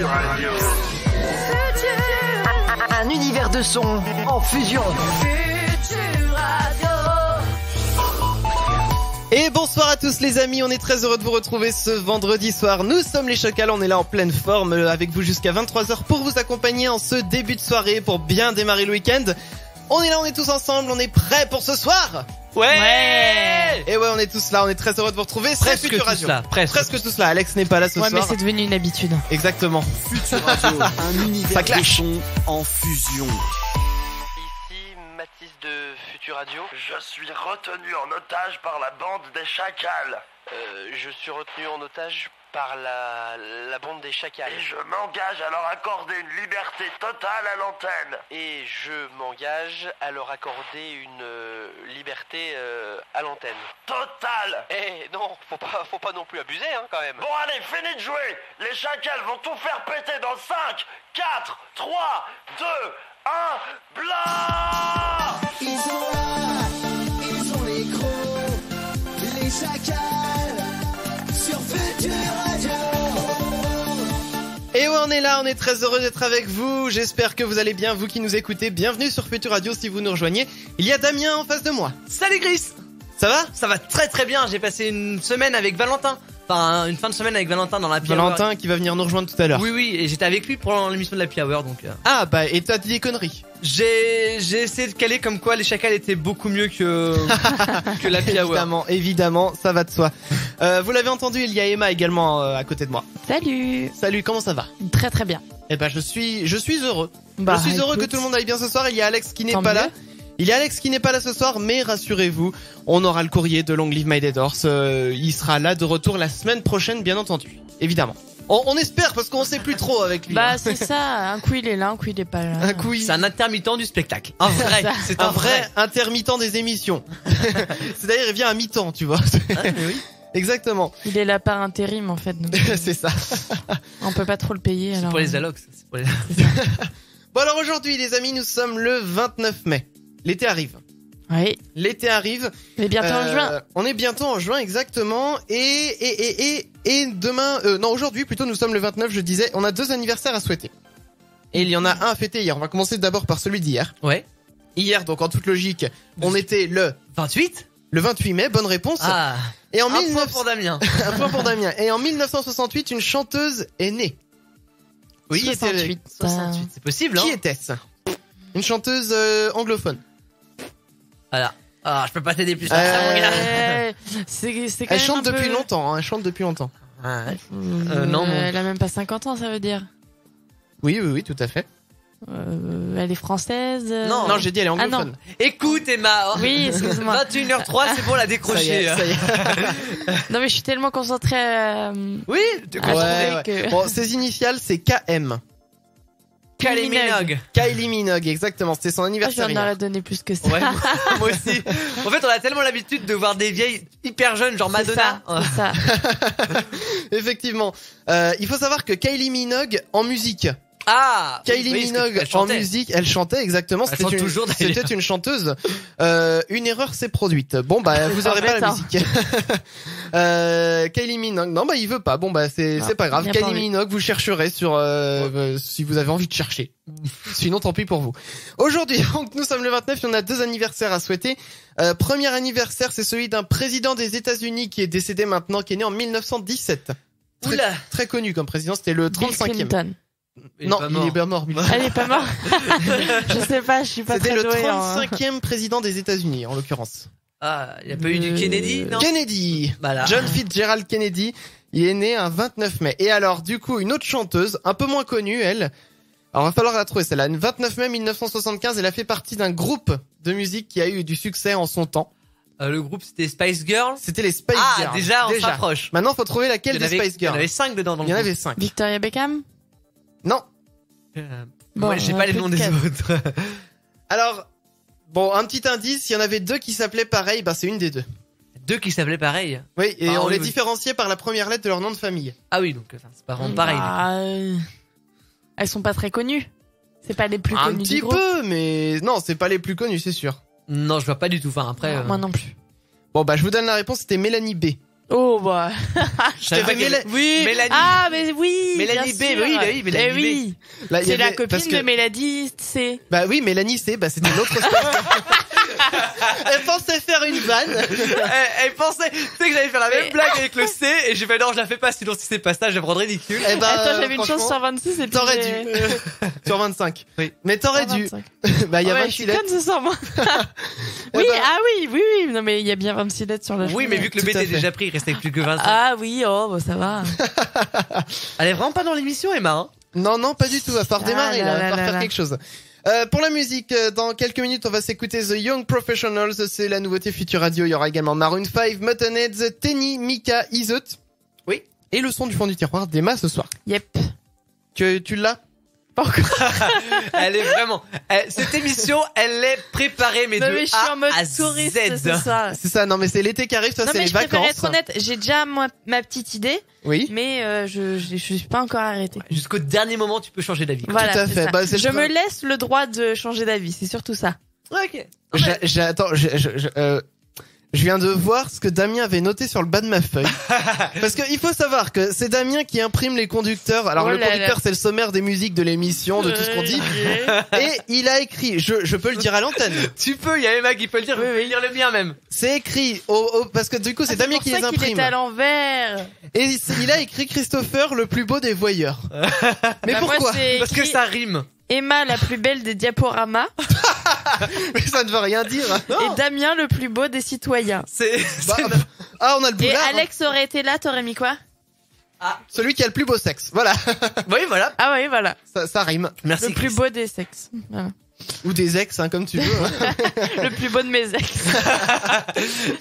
Radio. Un univers de son en fusion. Et bonsoir à tous les amis, on est très heureux de vous retrouver ce vendredi soir. Nous sommes les Chocals, on est là en pleine forme avec vous jusqu'à 23h pour vous accompagner en ce début de soirée pour bien démarrer le week-end. On est là, on est tous ensemble, on est prêts pour ce soir. Ouais. Et ouais, on est tous là, on est très heureux de vous retrouver. C'est Presque Futur tous Radio. là, presque tous là. Alex n'est pas là ce soir. Ouais, mais c'est devenu une habitude. Exactement. Futur Radio, un univers de son en fusion. Ici Mathis de Futur Radio. Je suis retenu en otage par la bande des chacals. Je suis retenu en otage par la bande des chacals. Et je m'engage à leur accorder une liberté totale à l'antenne. Et je m'engage à leur accorder une liberté à l'antenne. Totale. Eh non, faut pas non plus abuser hein quand même. Bon allez, fini de jouer. Les chacals vont tout faire péter dans 5, 4, 3, 2, 1, blanc. Ils sont là, ils ont les crocs, les chacals, sur Futur Radio. Et ouais, on est là, on est très heureux d'être avec vous. J'espère que vous allez bien, vous qui nous écoutez. Bienvenue sur Futur Radio si vous nous rejoignez. Il y a Damien en face de moi. Salut Chris. Ça va ? Ça va très très bien, j'ai passé une semaine avec Valentin. Enfin, une fin de semaine avec Valentin dans la Happy Hour. Valentin qui va venir nous rejoindre tout à l'heure. Oui, et j'étais avec lui pendant l'émission de la Happy Hour, donc... Ah bah, et t'as dit des conneries. J'ai essayé de caler comme quoi les chacals étaient beaucoup mieux que que la Happy Hour. Évidemment, ça va de soi. Vous l'avez entendu, il y a Emma également à côté de moi. Salut. Salut, comment ça va ? Très très bien. Eh ben, je suis heureux. Bah, je suis heureux écoute, que tout le monde aille bien ce soir. Il y a Alex qui n'est tant pas mieux. là. Il y a Alex qui n'est pas là ce soir, mais rassurez-vous, on aura le courrier de Long Live My Dead Horse. Il sera là de retour la semaine prochaine, bien entendu. Évidemment. On espère, parce qu'on sait plus trop avec lui. Bah hein. c'est ça, un coup il est là, un coup il est pas là. Un coup, C'est un intermittent du spectacle. Un vrai, ça. c'est un vrai intermittent des émissions. C'est-à-dire, il vient à mi-temps, tu vois. Mais oui. Exactement. Il est là par intérim en fait. Donc, C'est ça. on peut pas trop le payer alors. Pour les allocs, c'est pour les... Bon alors aujourd'hui, les amis, nous sommes le 29 mai. L'été arrive. Oui. L'été arrive. On est bientôt en juin. On est bientôt en juin, exactement. Et demain, non, aujourd'hui, plutôt, nous sommes le 29, je disais, on a 2 anniversaires à souhaiter. Et il y en a un à fêter hier. On va commencer d'abord par celui d'hier. Ouais. Hier, donc en toute logique, on était le 28 28 mai, bonne réponse. Ah. Et en Un point pour Damien. un point pour Damien. Et en 1968, une chanteuse est née. Oui, 68. 68. C'est possible, hein? Qui était-ce? Une chanteuse anglophone. Voilà. Ah, je peux pas t'aider plus. Ça, mon gars. C'est quand Elle même chante un depuis peu... longtemps, hein, elle chante depuis longtemps. Ah, ouais. Non, mon... Elle a même pas 50 ans, ça veut dire. Oui, tout à fait. Elle est française. Non, j'ai dit elle est anglophone. Écoute, Emma. Oui, excuse-moi. 21h03, c'est bon, la décrocher. Ça y est. Non mais je suis tellement concentrée à... Oui, Ouais. que... Bon, ses initiales, c'est KM. Kylie Minogue. Kylie Minogue, exactement. C'était son Ah, je anniversaire vais en hier. la donner plus que ça. Ouais, moi aussi. En fait, on a tellement l'habitude de voir des vieilles hyper jeunes, genre Madonna. C'est ça. Effectivement. Il faut savoir que Kylie Minogue, en musique. Ah, Kylie oui, Minogue, elle en chantait. musique, elle chantait exactement. Elle chante toujours, d'ailleurs. C'était une chanteuse. Une erreur s'est produite. Bon, bah, vous aurez pas la musique. Kylie Minogue. Non, bah, il veut pas. Bon, bah, c'est pas grave. il a pas Kylie envie. Minogue, vous chercherez sur, si vous avez envie de chercher. Sinon, tant pis pour vous. Aujourd'hui, donc, nous sommes le 29, on a 2 anniversaires à souhaiter. Premier anniversaire, c'est celui d'un président des États-Unis qui est décédé maintenant, qui est né en 1917. Oula. Très connu comme président, c'était le Bill 35e. Clinton. Non, il est bien mort. Elle est pas morte. Je sais pas, je suis pas C'était très le douée en... 35e président des États-Unis, en l'occurrence. Ah, il y a pas eu du Kennedy, non? Kennedy. Voilà. John Fitzgerald Kennedy. Il est né un 29 mai. Et alors, du coup, une autre chanteuse, un peu moins connue, elle. Alors, va falloir la trouver, celle-là. Le 29 mai 1975, elle a fait partie d'un groupe de musique qui a eu du succès en son temps. Le groupe, c'était Spice Girls. C'était les Spice Girls. Ah, déjà, on s'approche. Maintenant, faut trouver laquelle Il y en des avait- Spice Il y en Girls. avait 5 dedans dans le Il y en groupe. avait 5. Victoria Beckham. Non. Bon, Ouais, j'ai on a pas les plus noms de des quatre. autres. Alors, bon, un petit indice, il y en avait 2 qui s'appelaient pareil, bah, c'est une des 2. 2 qui s'appelaient pareil. Oui, et Ah, on oui, les oui. différenciait par la première lettre de leur nom de famille. Ah oui, donc, enfin, c'est pas vraiment pareil. Bah, elles sont pas très connues. C'est pas les plus Un connues petit du groupe. peu, mais non, c'est pas les plus connus, c'est sûr. Non, je vois pas du tout. Enfin, après. Moi non plus. Bon, bah, je vous donne la réponse, c'était Mélanie B. Oh bah. Je t'avais Oui. Mélanie. Ah mais oui. Mélanie bien B, sûr. oui, bah oui, Mélanie Eh oui. Là, il y C'est la avait- parce copine que- de Mélanie C. Bah oui, Mélanie C, bah c'était l'autre star. Elle pensait faire une vanne. Elle pensait, tu sais que j'allais faire la même blague avec le C et j'ai fait non, je la fais pas, sinon si c'est pas ça, je vais me rendre ridicule. Eh ben, Attends, j'avais une chance franchement, sur 26 et puis T'aurais j'ai- dû. Sur 25. Oui. Mais t'aurais dû. 25. Bah il y a Ouais, 26 je suis lettres. conne ce soir, moi. Eh Oui, ben, ah oui, non mais il y a bien 26 lettres sur la Oui, chemise. mais vu que le Tout B à était fait. déjà pris, il restait plus que 25. Ah oui, oh, bah ça va. Elle est vraiment pas dans l'émission, Emma, hein. Non, pas du tout. Va falloir Ah démarrer, là là. Va là falloir là faire là. quelque chose. Pour la musique, dans quelques minutes, on va s'écouter The Young Professionals. C'est la nouveauté Future Radio. Il y aura également Maroon 5, Muttonheads, Tenny, Mika, Izot. Oui. Et le son du fond du tiroir d'Emma ce soir. Yep. Tu l'as? Pas encore. Elle est vraiment, cette émission, elle est préparée, mais Non de mais je suis A en mode à touriste Z. ce soir. C'est ça. Non, mais c'est l'été qui arrive. Ça, Non c'est mais les je préfère vacances. être honnête, j'ai déjà ma petite idée, Oui. mais je suis pas encore arrêtée. Jusqu'au dernier moment, tu peux changer d'avis. Voilà, à c'est fait. ça. Bah, c'est je le me laisse le droit de changer d'avis, c'est surtout ça. Ok. Attends, je viens de voir ce que Damien avait noté sur le bas de ma feuille. Parce que il faut savoir que c'est Damien qui imprime les conducteurs. Alors Oh le là conducteur là. c'est le sommaire des musiques de l'émission, de tout ce qu'on dit. Et il a écrit, je peux le dire à l'antenne. Tu peux, il y a Emma qui peut le dire, Oui, je peux lire le mien même. C'est écrit parce que du coup c'est Damien qui les Il imprime. est à l'envers. Et il a écrit Christopher le plus beau des voyeurs. Mais Bah, moi, pourquoi? c'est Parce que écrit ça rime. Emma la plus belle des diaporamas Mais ça ne veut rien dire. et Damien le plus beau des citoyens. Bah, on a le Et boulard. hein. Alex aurait été là, t'aurais mis quoi? Celui qui a le plus beau sexe. Voilà. Oui, voilà. Ah oui, voilà. Ça rime. Merci. Le plus beau des sexes. Voilà. Ou des ex, hein, comme tu veux. hein. Le plus beau de mes ex.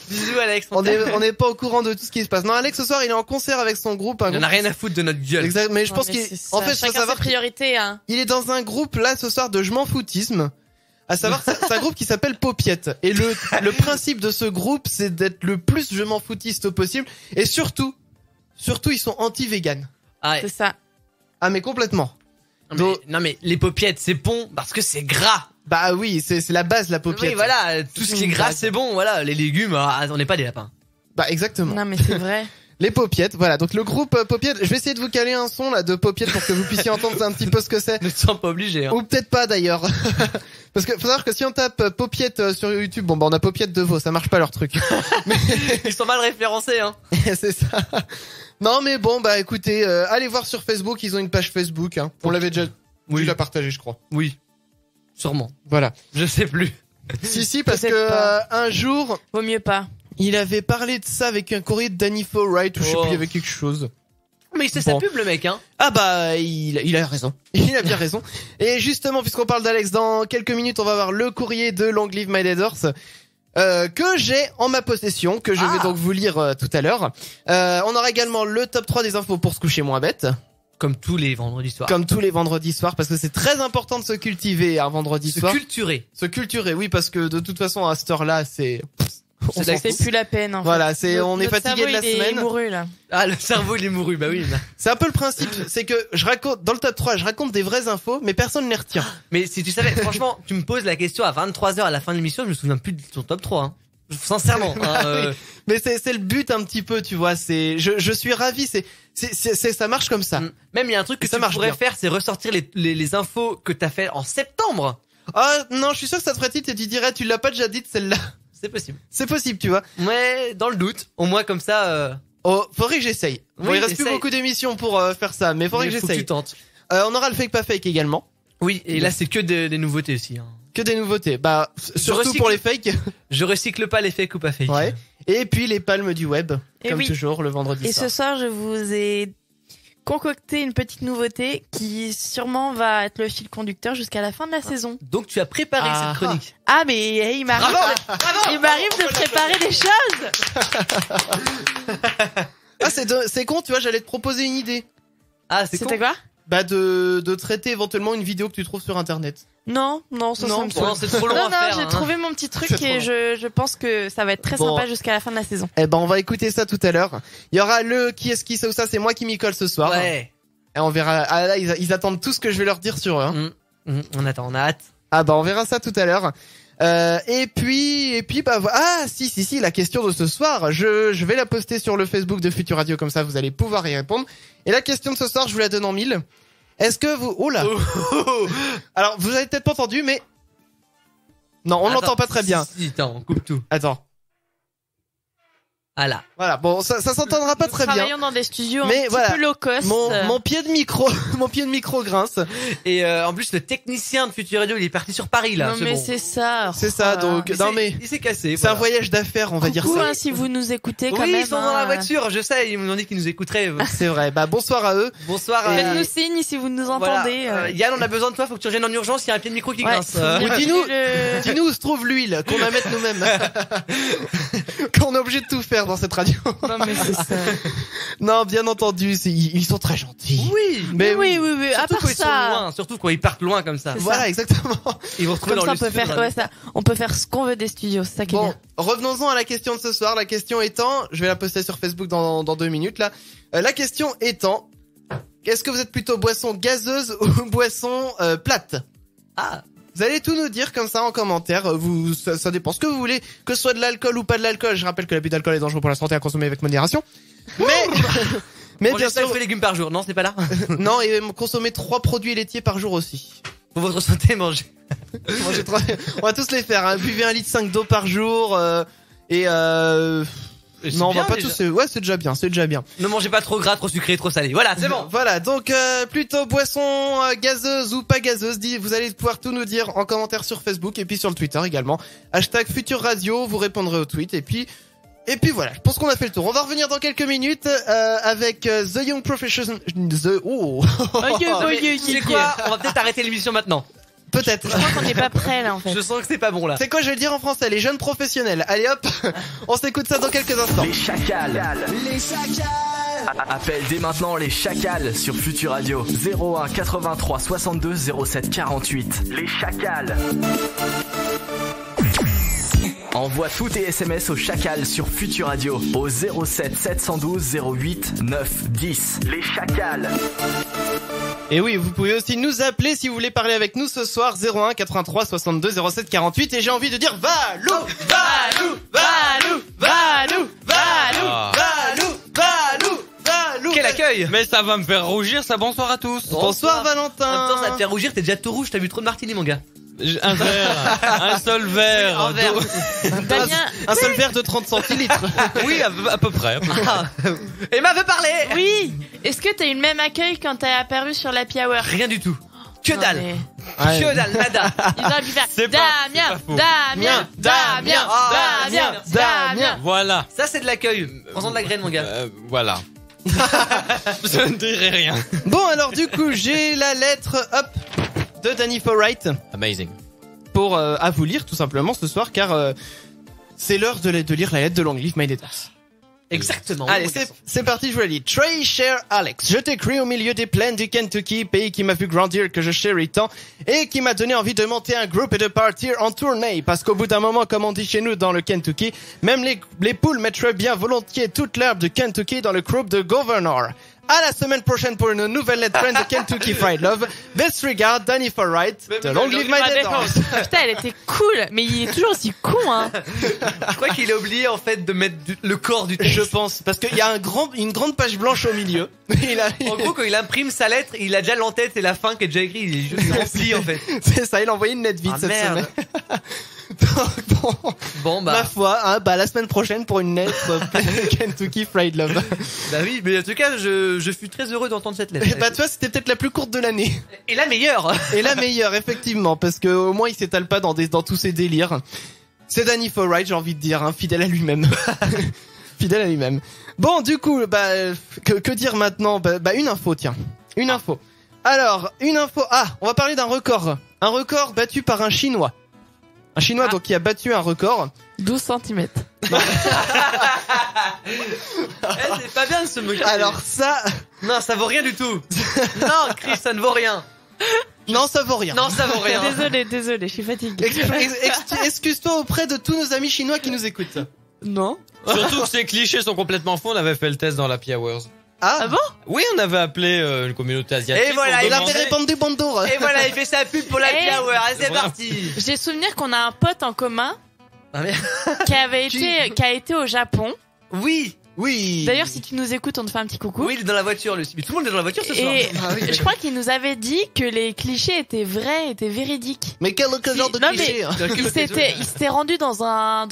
Bisous, Alex. On n'est pas au courant de tout ce qui se passe. Non, Alex ce soir il est en concert avec son groupe. On a rien à foutre de notre gueule. Exact, mais je Non, pense mais qu'il, c'est en ça. fait, il faut Chacun savoir ses priorités, hein. qu'il est dans un groupe là ce soir de je m'en foutisme. À savoir, c'est un groupe qui s'appelle Paupiette. Et le principe de ce groupe, c'est d'être le plus je m'en foutiste possible. Et surtout, ils sont anti-vegan. Ah, ouais. C'est ça. Ah, mais complètement. Non, mais les paupiettes, c'est bon parce que c'est gras. Bah oui, c'est la base, la paupiette. Oui, voilà, tout ce qui est gras, c'est bon, voilà. Les légumes, on n'est pas des lapins. Bah exactement. Non, mais c'est vrai. Les Paupiettes, voilà. Donc le groupe Paupiette, je vais essayer de vous caler un son là de Paupiette pour que vous puissiez entendre un petit peu ce que c'est. Ne te sens pas obligé, hein. Ou peut-être pas d'ailleurs. Parce que faut savoir que si on tape Paupiette sur YouTube, bon bah on a Paupiette de veau, ça marche pas leur truc. Ils sont mal référencés, hein. C'est ça. Non mais bon bah écoutez, allez voir sur Facebook, ils ont une page Facebook. Hein. On l'avait déjà dû la partager, je crois. Oui. Sûrement. Voilà. Je sais plus. Si parce Peut-être que pas. un jour, Vaut mieux pas. il avait parlé de ça avec un courrier de Danny Wright ou je sais Oh. plus, il y avait quelque chose. Mais c'est Bon. sa pub, le mec, hein. Ah bah il a raison. Il a bien raison. Et justement, puisqu'on parle d'Alex, dans quelques minutes, on va voir le courrier de Long Live My Dead Horse. Que j'ai en ma possession, que je vais donc vous lire tout à l'heure. On aura également le top 3 des infos pour se coucher moins bête. Comme tous les vendredis soirs. Comme tous les vendredis soirs, parce que c'est très important de se cultiver un vendredi Se soir. culturer. Se culturer, oui, parce que de toute façon, à cette heure-là, c'est... on s'en C'est fout. plus la peine, en fait. Voilà, c'est, on est Notre fatigué de la cerveau, il est semaine. mouru, là. Ah, le cerveau, il est mouru, bah oui. C'est un peu le principe, c'est que je raconte, dans le top 3, je raconte des vraies infos, mais personne ne les retient. Mais si tu savais, franchement, tu me poses la question à 23h à la fin de l'émission, je me souviens plus de ton top 3, hein. Sincèrement, hein, Mais c'est le but un petit peu, tu vois, c'est, je suis ravi, ça marche comme ça. Même il y a un truc que Ça tu marche pourrais bien. faire, c'est ressortir les infos que t'as fait en septembre. Ah, non, je suis sûr que ça te ferait titre et tu dirais, tu l'as pas déjà dite celle-là. C'est possible. C'est possible, tu vois. Mais dans le doute, au moins comme ça, Oh, faudrait que j'essaye. Bon, Oui, il reste plus essaye. beaucoup d'émissions pour faire ça, mais faudrait que il faut que j'essaye. tu tentes. On aura le fake pas fake également. Oui, et là c'est que des nouveautés aussi, hein. Que des nouveautés. Bah, surtout recycle. pour les fakes. Je recycle pas les fakes ou pas fakes. Ouais. Et puis les palmes du web. Et comme oui. toujours, le vendredi Et soir. ce soir, je vous ai concocté une petite nouveauté qui sûrement va être le fil conducteur jusqu'à la fin de la saison. Donc tu as préparé Ah. cette chronique. Ah, mais il m'arrive, il m'arrive de préparer des choses. Ah, c'est con, tu vois, j'allais te proposer une idée. Ah, c'est con. C'était quoi? Bah, de traiter éventuellement une vidéo que tu trouves sur internet. Non, ça Non, me bon, saoule. Non, c'est trop long Non, à faire. j'ai hein. trouvé mon petit truc C'est trop et long. je pense que ça va être très Bon. sympa jusqu'à la fin de la saison. Eh ben, on va écouter ça tout à l'heure. Il y aura le qui est-ce qui ça ou ça, c'est moi qui m'y colle ce soir. Ouais. Et on verra. Ah là, ils attendent tout ce que je vais leur dire sur eux. Hein. On attend, on a hâte. Ah bah, on verra ça tout à l'heure. Et puis bah si la question de ce soir, je vais la poster sur le Facebook de Futur Radio, comme ça vous allez pouvoir y répondre. Et la question de ce soir, je vous la donne en 1000. Est-ce que vous Alors vous avez peut-être pas entendu, mais non, on l'entend pas très bien. Si, attends, on coupe tout. Attends. Voilà, bon, ça s'entendra pas très bien. Nous travaillons dans des studios mais un petit peu low cost. Mon pied de micro grince. Et en plus le technicien de Futur Radio, il est parti sur Paris là. Non mais bon. c'est ça. C'est ça, donc il s'est cassé. C'est un voyage d'affaires, on va dire ça. Hein, si vous nous écoutez quand oui, même. ils sont dans la voiture, je sais, ils m'ont dit qu'ils nous écouteraient. C'est vrai. Bah bonsoir à eux. Bonsoir. Faites-nous signe si vous nous entendez. Voilà. Yann, on a besoin de toi, faut que tu reviennes en urgence, il y a un pied de micro qui grince. Ou dis-nous où se trouve l'huile qu'on va mettre nous-mêmes. Qu'on est obligé de tout faire dans cette radio. Non mais c'est ça. Non, bien entendu, ils sont très gentils. Oui. Mais oui. À Surtout part quand ils sont ça. loin, surtout quand ils partent loin comme ça. Voilà, exactement. Ils vont retrouver Comme dans ça, le studio. on peut faire ce qu'on veut des studios, c'est ça qui est Bon, bien. revenons-en à la question de ce soir. La question étant, je vais la poster sur Facebook dans 2 minutes là. La question étant, est-ce que vous êtes plutôt boisson gazeuse ou boisson plate? Vous allez tout nous dire comme ça en commentaire. Ça dépend ce que vous voulez, que ce soit de l'alcool ou pas de l'alcool. Je rappelle que l'abus d'alcool est dangereux pour la santé, à consommer avec modération. Mais Manger bien 5 sûr, légumes par jour, non, c'est pas là. non, et consommer 3 produits laitiers par jour aussi. Pour votre santé, mangez. On va tous les faire. Hein. Buvez 1,5 litre de d'eau par jour. Non, on va pas tous. Ouais, c'est déjà bien. Ne mangez pas trop gras, trop sucré, trop salé. Voilà, c'est bon. Voilà, donc plutôt boisson gazeuse ou pas gazeuse, vous allez pouvoir tout nous dire en commentaire sur Facebook et puis sur le Twitter également. Hashtag Futur Radio, vous répondrez au tweet et puis voilà, je pense qu'on a fait le tour. On va revenir dans quelques minutes avec The Young Professional. C'est quoi? On va peut-être arrêter l'émission maintenant. Peut-être. Je crois qu'on n'est pas prêt là en fait. Je sens que c'est pas bon là. C'est quoi, je vais le dire en français, les jeunes professionnels. Allez hop, on s'écoute ça dans quelques instants. Les chacals. Les chacals. Appelle dès maintenant les chacals sur Futur Radio. 01 83 62 07 48. Les chacals. Envoie tous tes SMS au chacal sur Futur Radio au 07 712 08 9 10. Les chacals. Et oui, vous pouvez aussi nous appeler si vous voulez parler avec nous ce soir, 01 83 62 07 48. Et j'ai envie de dire Valou, Valou, Valou, Valou, Valou, Valou, Valou, Valou. Quel accueil! Mais ça va me faire rougir, ça. Bonsoir à tous. Bonsoir Valentin. En même temps, ça te fait rougir, t'es déjà tout rouge, t'as bu trop de martini, mon gars. Un verre, un seul verre. Un verre. Un seul verre de 30 centilitres. Oui, à peu près. Emma veut parler. Oui. Est-ce que t'as eu le même accueil quand t'es apparu sur l'Happy Hour? Rien du tout. Que Non, dalle. mais- Que dalle, nada. Ils auraient pu faire C'est pas faux. Damien. Voilà. Ça, c'est de l'accueil. Prends-en de la graine, mon gars. Voilà. Je ne dirai rien. Bon, alors du coup, j'ai la lettre, hop, de Danny Forright Amazing. pour à vous lire tout simplement ce soir, car c'est l'heure de lire la lettre de Long Live My Letters. Exactement. Allez, c'est parti, je vous la lis. Très cher Alex, je t'écris au milieu des plaines du Kentucky, pays qui m'a vu grandir, que je chéris tant, et qui m'a donné envie de monter un groupe et de partir en tournée, parce qu'au bout d'un moment, comme on dit chez nous dans le Kentucky, même les poules mettraient bien volontiers toute l'herbe de Kentucky dans le groupe de Governor. À la semaine prochaine pour une nouvelle lettre friend de Kentucky Fried Love. Best regard, Danny Forright. De Long Live My Letters. Putain, elle était cool, mais il est toujours aussi con, hein. Je crois qu'il a oublié, en fait, de mettre le corps du texte. Je pense, parce qu'il y a une grande page blanche au milieu. En gros, quand il imprime sa lettre, il a déjà l'entête et la fin qui est déjà écrit. Il est juste rempli, en fait. C'est ça, il a envoyé une lettre vite cette merde. semaine. Donc, Bon, ma foi, hein, la semaine prochaine pour une lettre Kentucky Fried Love. Bah oui, mais en tout cas, je fus très heureux d'entendre cette lettre. Et bah, tu vois, c'était peut-être la plus courte de l'année. Et la meilleure. Et la meilleure, effectivement, parce que au moins il s'étale pas dans tous ses délires. C'est Danny Forright, j'ai envie de dire, hein, fidèle à lui-même. Fidèle à lui-même. Bon, du coup, que dire maintenant? Une info, tiens. Une info. Alors, une info. Ah, on va parler d'un record. Un record battu par un Chinois. Un Chinois, donc, qui a battu un record. 12 cm. C'est pas bien de se moquer. Alors ça... Non, ça vaut rien du tout. Non, Chris, ça ne vaut rien. Non, ça vaut rien. Non, ça vaut rien. Désolé, je suis fatiguée. Excuse-toi auprès de tous nos amis chinois qui nous écoutent. Non. Surtout que ces clichés sont complètement faux. On avait fait le test dans l'Happy Hours. Ah bon? Oui, on avait appelé une communauté asiatique. Et voilà, pour Il avait demander- répondu bonjour. Et voilà, il fait sa pub pour la Eh. Hour. Allez, c'est Voilà. parti. J'ai souvenir qu'on a un pote en commun Ah, merde. qui a été au Japon. Oui, Oui. D'ailleurs, si tu nous écoutes, on te fait un petit coucou. oui, il est dans la voiture, lui. Mais tout le monde est dans la voiture ce soir. Et Ah oui. je crois qu'il nous avait dit que les clichés étaient vrais, étaient véridiques. Mais quel genre de Non, cliché hein. Il s'était rendu dans un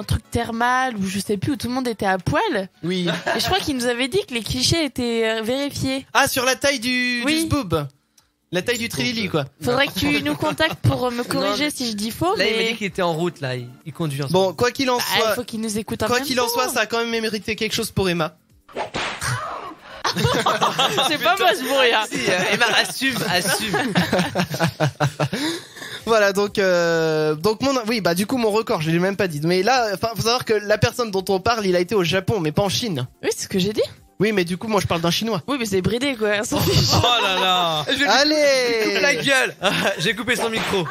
truc thermal ou je sais plus où tout le monde était à poil. Oui. Et je crois qu'il nous avait dit que les clichés étaient vérifiés. Ah, sur la taille du Oui. boob. La taille du trilili, quoi. Faudrait que tu nous contactes pour me corriger Non, si je dis faux. Là, il m'a mais dit qu'il était en route, là. Il conduit en ce Bon, quoi qu'il en Bah, il soit, faut qu'il nous écoute en quoi même qu'il en temps. soit, ça a quand même mérité quelque chose pour Emma. C'est pas moi ce bruit. Hein. Si, Emma, assume. Voilà, donc oui, bah du coup mon record, je l'ai même pas dit. Mais là, enfin, faut savoir que la personne dont on parle, il a été au Japon, mais pas en Chine. Oui, c'est ce que j'ai dit. Oui, mais du coup, moi je parle d'un chinois. Oui, mais c'est bridé quoi. On s'en fiche. Oh là là. Allez, La gueule. J'ai coupé son micro.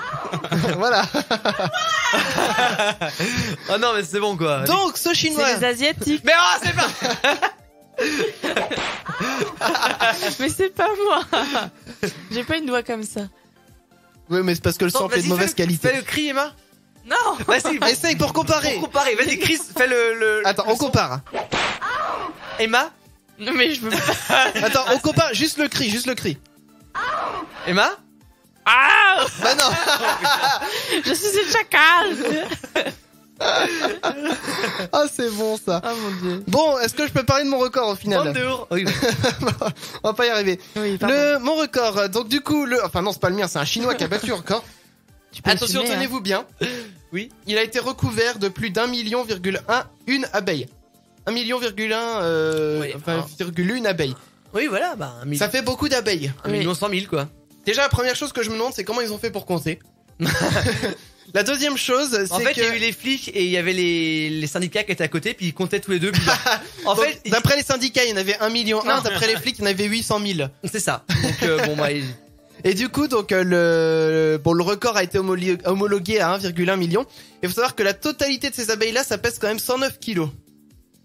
voilà. Oh non, mais c'est bon, quoi. Donc ce chinois. C'est les asiatiques. Mais oh, c'est pas. Mais c'est pas moi. J'ai pas une voix comme ça. Oui, mais c'est parce que le sample est de Vas-y, mauvaise qualité. Fais le cri, Emma. Non. Vas-y, Essaye pour comparer. pour comparer. Vas-y, Chris, fais le. Attends, on compare. Emma. Non mais je veux pas. Attends, on compare. Juste le cri, juste le cri. Emma. Ah. Bah non. Je suis une chacal. Ah, c'est bon ça. Oh mon dieu. Bon, est-ce que je peux parler de mon record au final? Bonjour. Oui. On va pas y arriver. Oui, pardon. Mon record, donc du coup, enfin non, c'est pas le mien, c'est un chinois qui a battu le record. Tu peux Attention, assumer, hein. tenez-vous bien. Oui. Il a été recouvert de plus d'1,1 million une abeille. 1,1 million Oui, enfin, virgule une abeille. Oui, voilà, bah, 1 Ça fait beaucoup d'abeilles. million 100 000, quoi. Déjà, la première chose que je me demande, c'est comment ils ont fait pour compter. La deuxième chose, c'est En fait, que... il y a eu les flics et il y avait les syndicats qui étaient à côté, puis ils comptaient tous les deux. Puis en Donc, fait, d'après les syndicats, il y en avait 1,1 million. D'après les flics, il y en avait 800 000. c'est ça. Donc, bon, bah, Et du coup, donc le record a été homologué à 1,1 million. Et faut savoir que la totalité de ces abeilles-là, ça pèse quand même 109 kilos.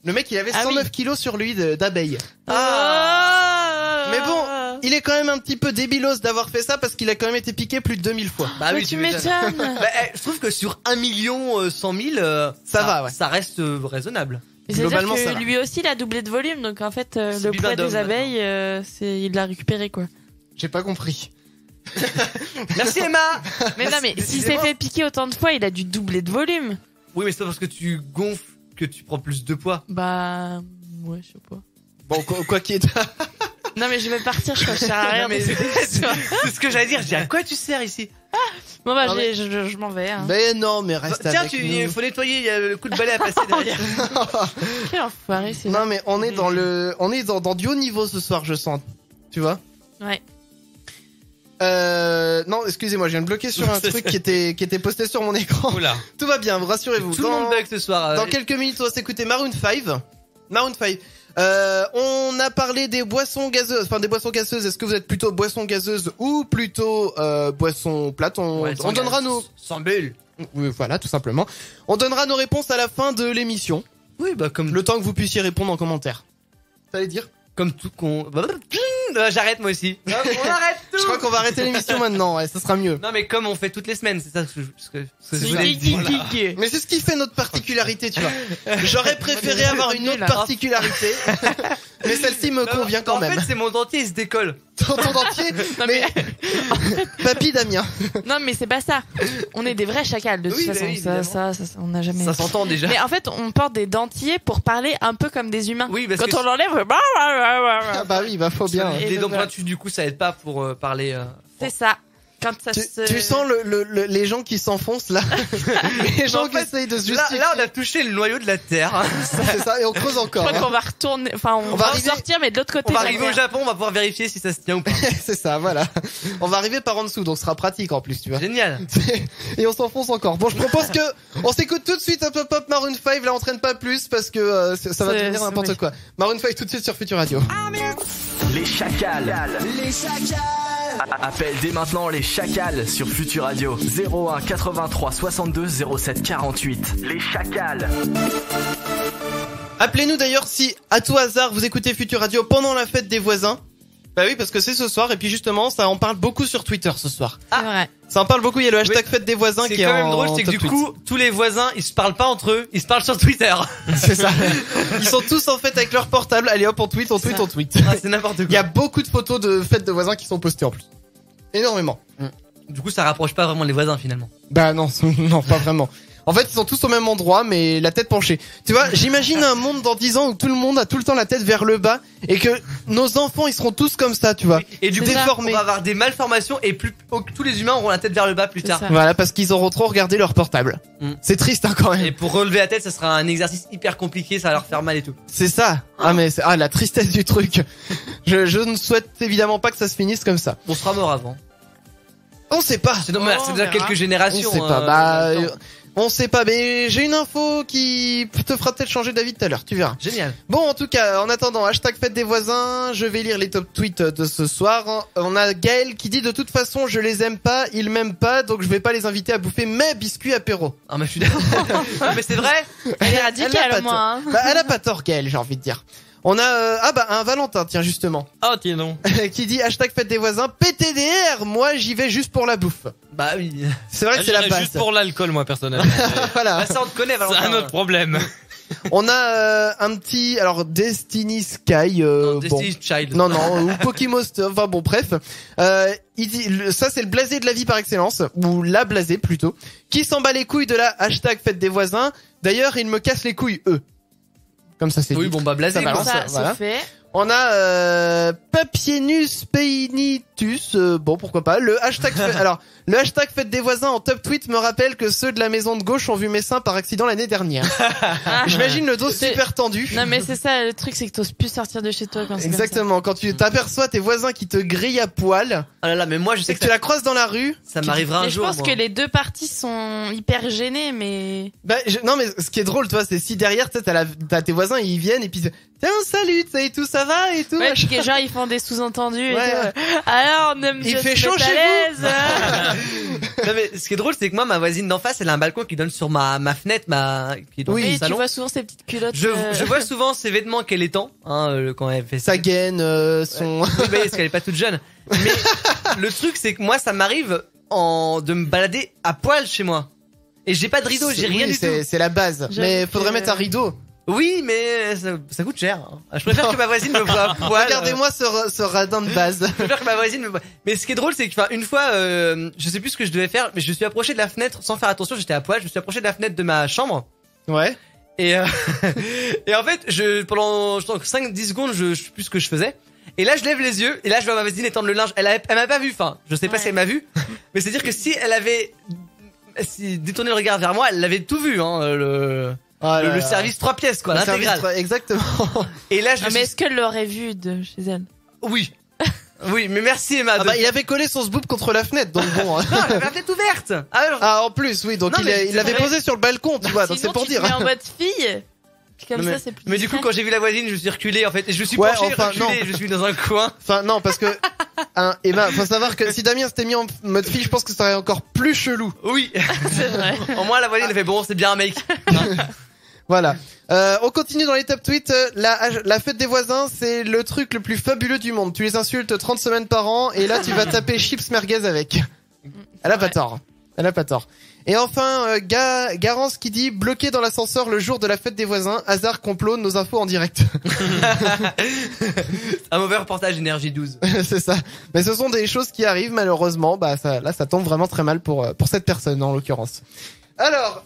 Le mec, il avait 109 kilos sur lui d'abeilles. Ah. Mais bon, il est quand même un petit peu débilos d'avoir fait ça parce qu'il a quand même été piqué plus de 2000 fois. bah Mais oui, tu m'étonnes. Bah, je trouve que sur 1 million 100 000, Ça va, ouais. Ça reste raisonnable. Mais c'est-à-dire Globalement, ça que va. lui aussi, il a doublé de volume, donc en fait, C'est le du poids badum, des abeilles, il l'a récupéré quoi. J'ai pas compris. Merci Emma. Mais non, mais s'il s'est Décidément. fait piquer autant de fois, il a dû doubler de volume. Oui, mais c'est pas parce que tu gonfles que tu prends plus de poids. Bah, ouais, je sais pas. Bon, quoi qu'il est... Non, mais je vais partir, je crois que je sers à rien. Non, mais dans cette émission. c'est ce que j'allais dire. Je dis à quoi tu sers ici? Bon, bah, Non, mais- je m'en vais. Hein. Mais non, mais reste Tiens, avec il nous. faut nettoyer. Il y a le coup de balai à passer derrière. Quel enfoiré, c'est Non, mais on est dans du haut niveau ce soir, je sens. Tu vois? Ouais. Non, excusez-moi, je viens de bloquer sur un truc qui était posté sur mon écran. Oula. Tout va bien, rassurez-vous. Tout le monde bug ce soir. Dans quelques minutes, on va s'écouter Maroon 5. Maroon 5. On a parlé des boissons gazeuses. Enfin, des boissons gazeuses. Est-ce que vous êtes plutôt boisson gazeuse ou plutôt boisson plate? On donnera nos... Sans bulle. Oui, voilà, tout simplement. On donnera nos réponses à la fin de l'émission. Oui, bah comme Le temps que vous puissiez répondre en commentaire. T'allais dire? comme tout con. J'arrête moi aussi. On arrête tout. Je crois qu'on va arrêter l'émission maintenant, ouais, ça sera mieux. Non mais comme on fait toutes les semaines, c'est ça ce que je C'est voulais dire. geek. Mais c'est ce qui fait notre particularité, tu vois. J'aurais préféré avoir une autre particularité, mais celle-ci me convient quand en même. fait, c'est mon dentier, il se décolle. Ton dentier, Non, mais papy Damien. Non, mais c'est pas ça. On est des vrais chacals, de toute Oui, façon. oui, ça, on n'a jamais. Ça s'entend déjà. Mais en fait, on porte des dentiers pour parler un peu comme des humains. Oui, parce Quand que on l'enlève, Ah bah oui, bah faut bien. Et les donc, dents voilà. pointues du coup ça aide pas pour parler. c'est ça. Quand ça se... Tu sens les gens qui s'enfoncent là, les gens En qui fait, essayent de se Là, justifier. là, on a touché le noyau de la terre. C'est ça, et on creuse Je encore. crois hein. qu'on va retourner, enfin, on va arriver- sortir, mais de l'autre côté. On va de la arriver au mer. Japon, on va pouvoir vérifier si ça se tient ou pas. C'est ça, voilà. On va arriver par en dessous, donc ce sera pratique en plus, tu vois. Génial. Et on s'enfonce encore. Bon, je propose que on s'écoute tout de suite Hop Hop Hop Maroon 5. Là, on traîne pas plus parce que ça va C'est- devenir c'est n'importe vrai. quoi. Maroon 5 tout de suite sur Future Radio. Les chacals. Les chacals. Appelle dès maintenant les chacals sur Future Radio. 01 83 62 07 48. Les chacals. Appelez-nous d'ailleurs si, à tout hasard, vous écoutez Futur Radio pendant la fête des voisins. Bah oui, parce que c'est ce soir, et puis justement, ça en parle beaucoup sur Twitter ce soir. C'est vrai. Ça en parle beaucoup, il y a le hashtag fête des voisins qui est quand même en drôle, c'est que top du tweet. coup, tous les voisins, ils se parlent pas entre eux, ils se parlent sur Twitter. C'est ça. Ils sont tous en fait avec leur portable, allez hop, on tweet. Ah, c'est n'importe quoi. Il y a beaucoup de photos de fêtes de voisins qui sont postées en plus. Énormément. Du coup, ça rapproche pas vraiment les voisins finalement. Bah non, non, pas vraiment. En fait, ils sont tous au même endroit, mais la tête penchée. Tu vois, j'imagine un monde dans 10 ans où tout le monde a tout le temps la tête vers le bas et que nos enfants, ils seront tous comme ça, tu vois. Et du coup, déformés. on va avoir des malformations et tous les humains auront la tête vers le bas plus tard. Voilà, parce qu'ils auront trop regardé leur portable. C'est triste, hein, quand même. Et pour relever la tête, ça sera un exercice hyper compliqué, ça va leur faire mal et tout. C'est ça. Ah, mais la tristesse du truc. Je ne souhaite évidemment pas que ça se finisse comme ça. On sera mort avant. On sait pas. C'est dommage, c'est déjà quelques générations. On sait pas. On sait pas, mais j'ai une info qui te fera peut-être changer d'avis tout à l'heure, tu verras. Génial. Bon, en tout cas, en attendant, hashtag fête des voisins, je vais lire les top tweets de ce soir. On a Gaël qui dit de toute façon, je les aime pas, ils m'aiment pas, donc je vais pas les inviter à bouffer mes biscuits apéro. Ah, mais je suis d'accord. Mais c'est vrai. Elle est radicale, moi. Hein. Bah, elle a pas tort, Gaël, j'ai envie de dire. On a un Valentin, tiens, justement. Oh, tiens non. Qui dit hashtag fête des voisins, PTDR, moi j'y vais juste pour la bouffe. Bah oui. C'est vrai que c'est la base. Juste pour l'alcool, moi, personnellement. Voilà. Bah, ça, on te connaît, Valentin. C'est un autre problème. On a un petit, alors Destiny Sky, Non, Destiny Child. Non, ou Pokémonster, enfin bon, bref. Il dit, ça c'est le blasé de la vie par excellence, ou la blasé plutôt, qui s'en bat les couilles de la hashtag fête des voisins. D'ailleurs, ils me cassent les couilles, eux. Comme ça c'est Oui, dit. bon, bah, blasé, Ça balance, Ça, voilà. c'est fait. On a Papienus Peinitus, bon pourquoi pas. Le hashtag le hashtag fête des voisins en top tweet me rappelle que ceux de la maison de gauche ont vu mes seins par accident l'année dernière. J'imagine le dos super tendu. Non, mais c'est ça, le truc, c'est que t'oses plus sortir de chez toi quand c'est Exactement, quand tu t'aperçois tes voisins qui te grillent à poil, Ah là là, mais moi, je sais et que tu la croises dans la rue. ça m'arrivera un Mais je jour. pense moi. que les deux parties sont hyper gênées, mais... Bah, non mais ce qui est drôle, toi, c'est si derrière, tu sais, t'as tes voisins, ils viennent et puis tiens, salut, et tout, ça va et tout. Ouais, machin. puis que genre, ils font des sous-entendus et Ouais, tout. ouais. Alors, on aime Il bien fait se chaud mettre chez à vous. l'aise. Non, mais ce qui est drôle, c'est que moi, ma voisine d'en face, elle a un balcon qui donne sur ma fenêtre, qui est dans Oui, le Oui, tu salon. vois souvent ces petites culottes. Je vois souvent ses vêtements qu'elle étend, quand elle fait Sa gaine, son... Oui, bah, parce qu'elle est pas toute jeune. Mais le truc, c'est que moi, ça m'arrive de me balader à poil chez moi. Et j'ai pas de rideau, j'ai rien du tout. C'est la base. J'avoue Mais faudrait que- mettre un rideau. Oui, mais ça coûte cher. Je préfère que ma voisine me voie à poil. Regardez-moi ce radin de base. Je préfère que ma voisine me voie. Mais ce qui est drôle, c'est que, une fois, je sais plus ce que je devais faire, mais je me suis approché de la fenêtre sans faire attention, j'étais à poil, je me suis approché de la fenêtre de ma chambre. Ouais. Et, et en fait, pendant 5-10 secondes, je sais plus ce que je faisais. Et là, je lève les yeux, et là, je vois ma voisine étendre le linge. Elle m'a pas vu, je sais pas si elle m'a vu. Mais c'est dire que si elle avait détourné le regard vers moi, elle l'avait tout vu, le service 3 pièces, quoi, Le l'intégrale. service, exactement. Et là, je Ah, mais est-ce qu'elle l'aurait vu de chez elle? Oui. Oui, mais merci Emma. Ah bah, il avait collé son sboob contre la fenêtre, donc bon. Non, elle avait la tête ouverte. Ah, en plus, oui, donc Non, mais il l'avait c'est vrai. posé sur le balcon, tu vois, donc c'est Sinon, pour tu dire. te mets en mode fille. Comme Non, ça, mais, c'est plus mais du coup, discret. quand j'ai vu la voisine, je suis reculé, en fait. Et je me suis Ouais, penché, enfin, reculé, non. et je suis dans un coin. Enfin, non, parce que, Emma, faut savoir que si Damien s'était mis en mode fille, je pense que ça serait encore plus chelou. Oui. C'est vrai. Au moins, la voisine, elle fait bon, c'est bien un mec. Voilà. On continue dans les top tweets. La fête des voisins, c'est le truc le plus fabuleux du monde. Tu les insultes 30 semaines par an, et là, tu vas taper chips merguez avec. Elle a pas tort. Elle a pas tort. Et enfin, Garance qui dit bloqué dans l'ascenseur le jour de la fête des voisins. Hasard, complot, nos infos en direct. Un mauvais reportage Énergie 12. C'est ça. Mais ce sont des choses qui arrivent malheureusement. Bah ça tombe vraiment très mal pour cette personne en l'occurrence. Alors,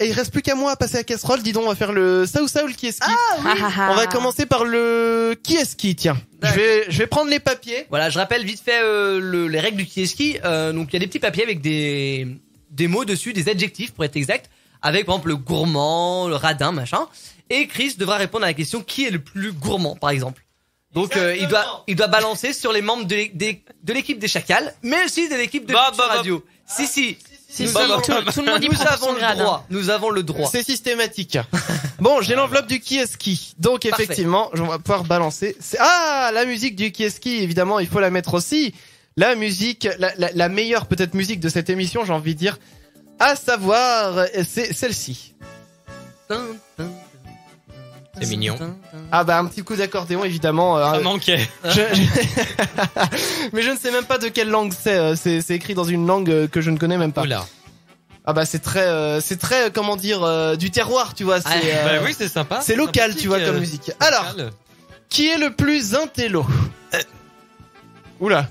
et il reste plus qu'à moi à passer à casserole. Dis donc, on va faire le Saoul qui est ski. On va commencer par le qui est ski. Tiens, je vais prendre les papiers. Voilà, je rappelle vite fait les règles du qui-est-ski. Donc il y a des petits papiers avec des mots dessus, des adjectifs pour être exact, avec par exemple le gourmand, le radin, machin. Et Chris devra répondre à la question qui est le plus gourmand, par exemple. Donc il doit balancer sur les membres de l'équipe des Chacals, mais aussi de l'équipe de Futur Radio. Si. Si, tout le monde y prend son grade. Nous avons le droit. C'est systématique. Bon, j'ai l'enveloppe du qui est ski. Donc Parfait. effectivement, on va pouvoir balancer. La musique du qui est ski, évidemment, il faut la mettre aussi. La musique, la meilleure peut-être musique de cette émission, j'ai envie de dire, à savoir, c'est celle-ci. C'est mignon. Ah bah un petit coup d'accordéon évidemment. Ça manquait. Mais je ne sais même pas de quelle langue c'est. C'est écrit dans une langue que je ne connais même pas. Oula. Ah bah c'est très comment dire du terroir, tu vois. C'est Bah oui, c'est sympa. c'est local, tu vois, comme musique. Alors, qui est le plus intello? Oula.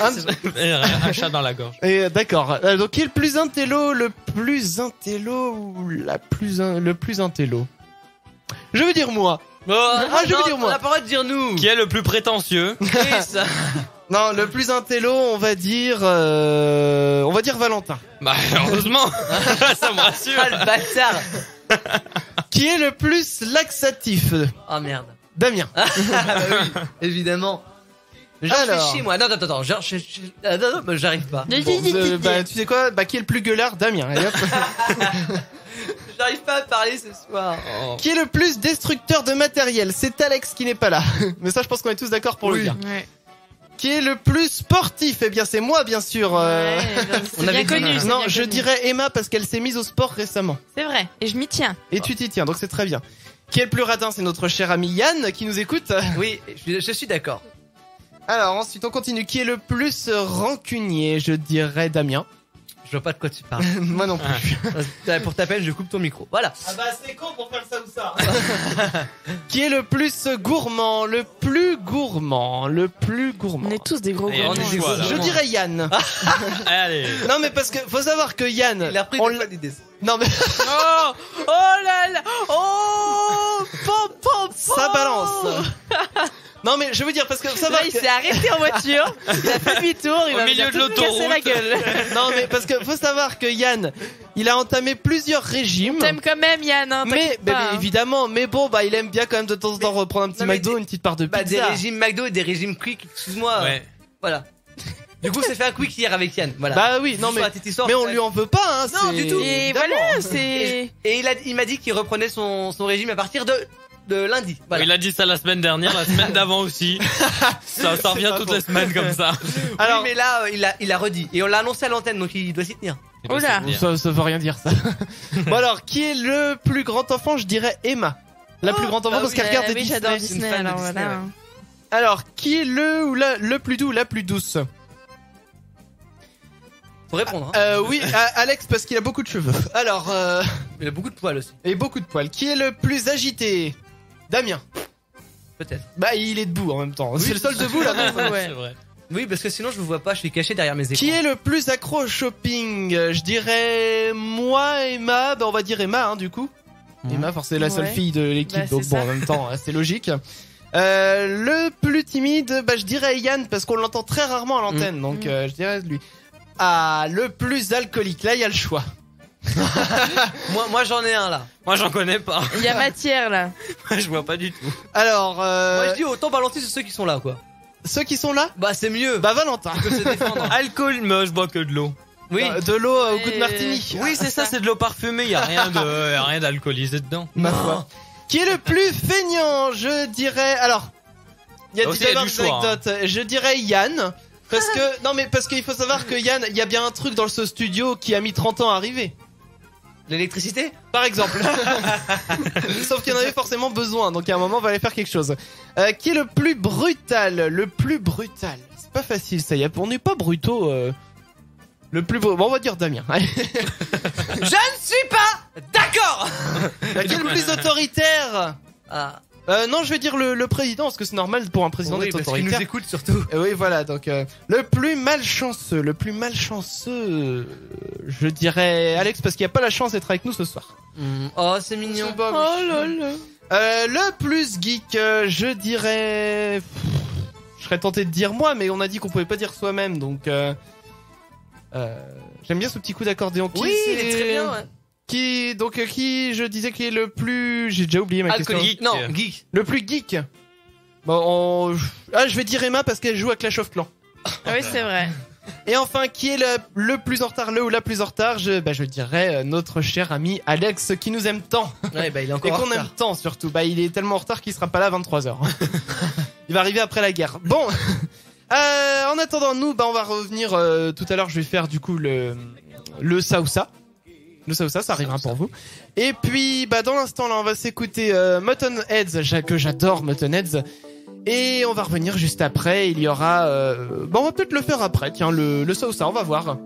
Un chat dans la gorge. Et d'accord. Donc qui est le plus intello, le plus intello? Je veux dire moi. Oh, je veux dire moi. On a pas le droit de dire nous. Qui est le plus prétentieux? Ça. Non, le plus intello, on va dire Valentin. Bah heureusement. Ça me rassure. Ah, le bâtard. Qui est le plus laxatif? Oh merde. Damien. Ah, bah oui, évidemment. Genre, je Alors. fais chier, moi. Non, genre, non, j'arrive pas. Bah, tu sais quoi? Bah, qui est le plus gueulard? Damien. Allez, hop. J'arrive pas à parler ce soir. Oh. Qui est le plus destructeur de matériel? C'est Alex qui n'est pas là. Mais ça, je pense qu'on est tous d'accord pour le dire. Ouais. Qui est le plus sportif? Eh bien, c'est moi, bien sûr. Ouais, On c'est avait bien dit- connu. c'est Non, bien je connu. dirais Emma parce qu'elle s'est mise au sport récemment. C'est vrai. Et je m'y tiens. Et tu t'y tiens, donc c'est très bien. Qui est le plus radin? C'est notre cher ami Yann qui nous écoute. Oui, je suis d'accord. Alors, ensuite, on continue. Qui est le plus rancunier? Je dirais Damien. Je vois pas de quoi tu parles. Moi non plus. Pour ta peine, je coupe ton micro. Voilà. Ah bah c'est con pour faire ça ou ça. Qui est le plus gourmand? Le plus gourmand. On est tous des gros Et gourmands. on est des choix, là. Je dirais Yann. Allez. Non mais parce que faut savoir que Yann. Il a repris on des l'a- fois l'idée. Non mais Oh là là. Oh ça balance. Non mais je veux dire parce que faut savoir Là, il que... s'est arrêté en voiture. Il a fait demi-tour. Il Au va milieu me de faire tout casser la l'autoroute. gueule. Non mais parce que faut savoir que Yann, il a entamé plusieurs régimes. T'aimes quand même Yann, hein, Mais, t'inquiète pas, hein. évidemment, mais bon bah il aime bien quand même de temps en temps reprendre un petit Non, mais McDo, une petite part de Bah, des pizza. régimes McDo et des régimes quick, excuse-moi. Ouais. Voilà. Du coup, c'est fait un quick hier avec Yann. Voilà. Bah oui, non Juste mais pour la petite histoire, mais on ouais. lui en veut pas hein, Non, c'est- du tout. Et évidemment. voilà, c'est. Et il m'a dit qu'il reprenait son régime à partir de lundi. Voilà. Il a dit ça la semaine dernière, la semaine d'avant aussi. Ça revient pas toutes bon. les semaines comme ça. Alors, Oui, mais là, il a redit. Et on l'a annoncé à l'antenne, donc il doit s'y tenir. Oh là. ça veut rien dire ça. Bon alors, qui est le plus grand enfant? Je dirais Emma. La plus grande enfant bah parce oui, qu'elle regarde oui, Disney. j'adore c'est une Disney. fan de Alors Disney, voilà. ouais. Alors, qui est le ou le plus doux, la plus douce? Faut répondre. Hein. Oui, Alex parce qu'il a beaucoup de cheveux. Alors, Il a beaucoup de poils aussi. et beaucoup de poils. Qui est le plus agité? Damien. Peut-être. Bah, il est debout en même temps. C'est le seul debout là. non Ouais. C'est vrai. Oui, parce que sinon, je vous vois pas. Je suis caché derrière mes écrans. Qui est le plus accro au shopping? Je dirais moi, Emma. Bah, on va dire Emma, hein, du coup. Emma, forcément, c'est la seule Ouais. fille de l'équipe, Bah, donc c'est bon, ça. en même temps, c'est logique. Le plus timide, bah, je dirais Yann, parce qu'on l'entend très rarement à l'antenne, donc je dirais lui. Ah, le plus alcoolique, là, il y a le choix. Moi, j'en ai un là. Moi j'en connais pas. Il y a matière là. Moi je vois pas du tout. Alors, Moi, je dis autant balancer sur ceux qui sont là, quoi. ceux qui sont là, Bah, c'est mieux. bah, Valentin. Ils peuvent se défendre. Alcool, mais je bois que de l'eau. Oui. De l'eau au goût de martini. Oui, c'est ça, c'est de l'eau parfumée, y a rien d'alcoolisé dedans. Ma foi. Qui est le plus feignant? Je dirais. Alors, il y a Là aussi, il y a diverses du choix, anecdotes. Je dirais Yann. Parce que, non mais parce qu'il faut savoir que Yann, il y a bien un truc dans ce studio qui a mis 30 ans à arriver. L'électricité? Par exemple. Sauf qu'il y en avait forcément besoin, donc à un moment, on va aller faire quelque chose. Qui est le plus brutal? Le plus brutal. C'est pas facile ça, on n'est pas brutaux. Le plus bon, on va dire Damien. Allez. Je ne suis pas d'accord! Qui est le plus autoritaire? Ah. Non, je vais dire le président, parce que c'est normal pour un président Oui, d'être parce qu'il autoritaire. nous écoute surtout. Oui, voilà, donc le plus malchanceux, je dirais Alex, parce qu'il n'y a pas la chance d'être avec nous ce soir. Oh, c'est mignon. C'est pas Oh là là. Le plus geek, je dirais... Je serais tenté de dire moi, mais on a dit qu'on pouvait pas dire soi-même, donc... J'aime bien ce petit coup d'accordéon. Qui Oui, il c'est- est très bien, ouais. Qui, je disais qui est le plus... J'ai déjà oublié ma question. Alcoolique. Non, geek. Le plus geek. Bon, je vais dire Emma parce qu'elle joue à Clash of Clans. Ah oui, c'est vrai. Et enfin, qui est le plus en retard, le ou la plus en retard? Je dirais notre cher ami Alex qui nous aime tant. Ouais, bah, il est Et encore en qu'on retard. aime tant surtout. Bah, il est tellement en retard qu'il sera pas là à 23h. Il va arriver après la guerre. Bon. En attendant, nous, on va revenir tout à l'heure. Je vais faire du coup le ça ou ça. Le ça ou ça arrivera pour vous. Et puis, bah, dans l'instant, là, on va s'écouter Mutton Heads, que j'adore, Mutton Heads. Et on va revenir juste après. Il y aura... Bah, on va peut-être le faire après. Tiens, le ça ou ça, on va voir.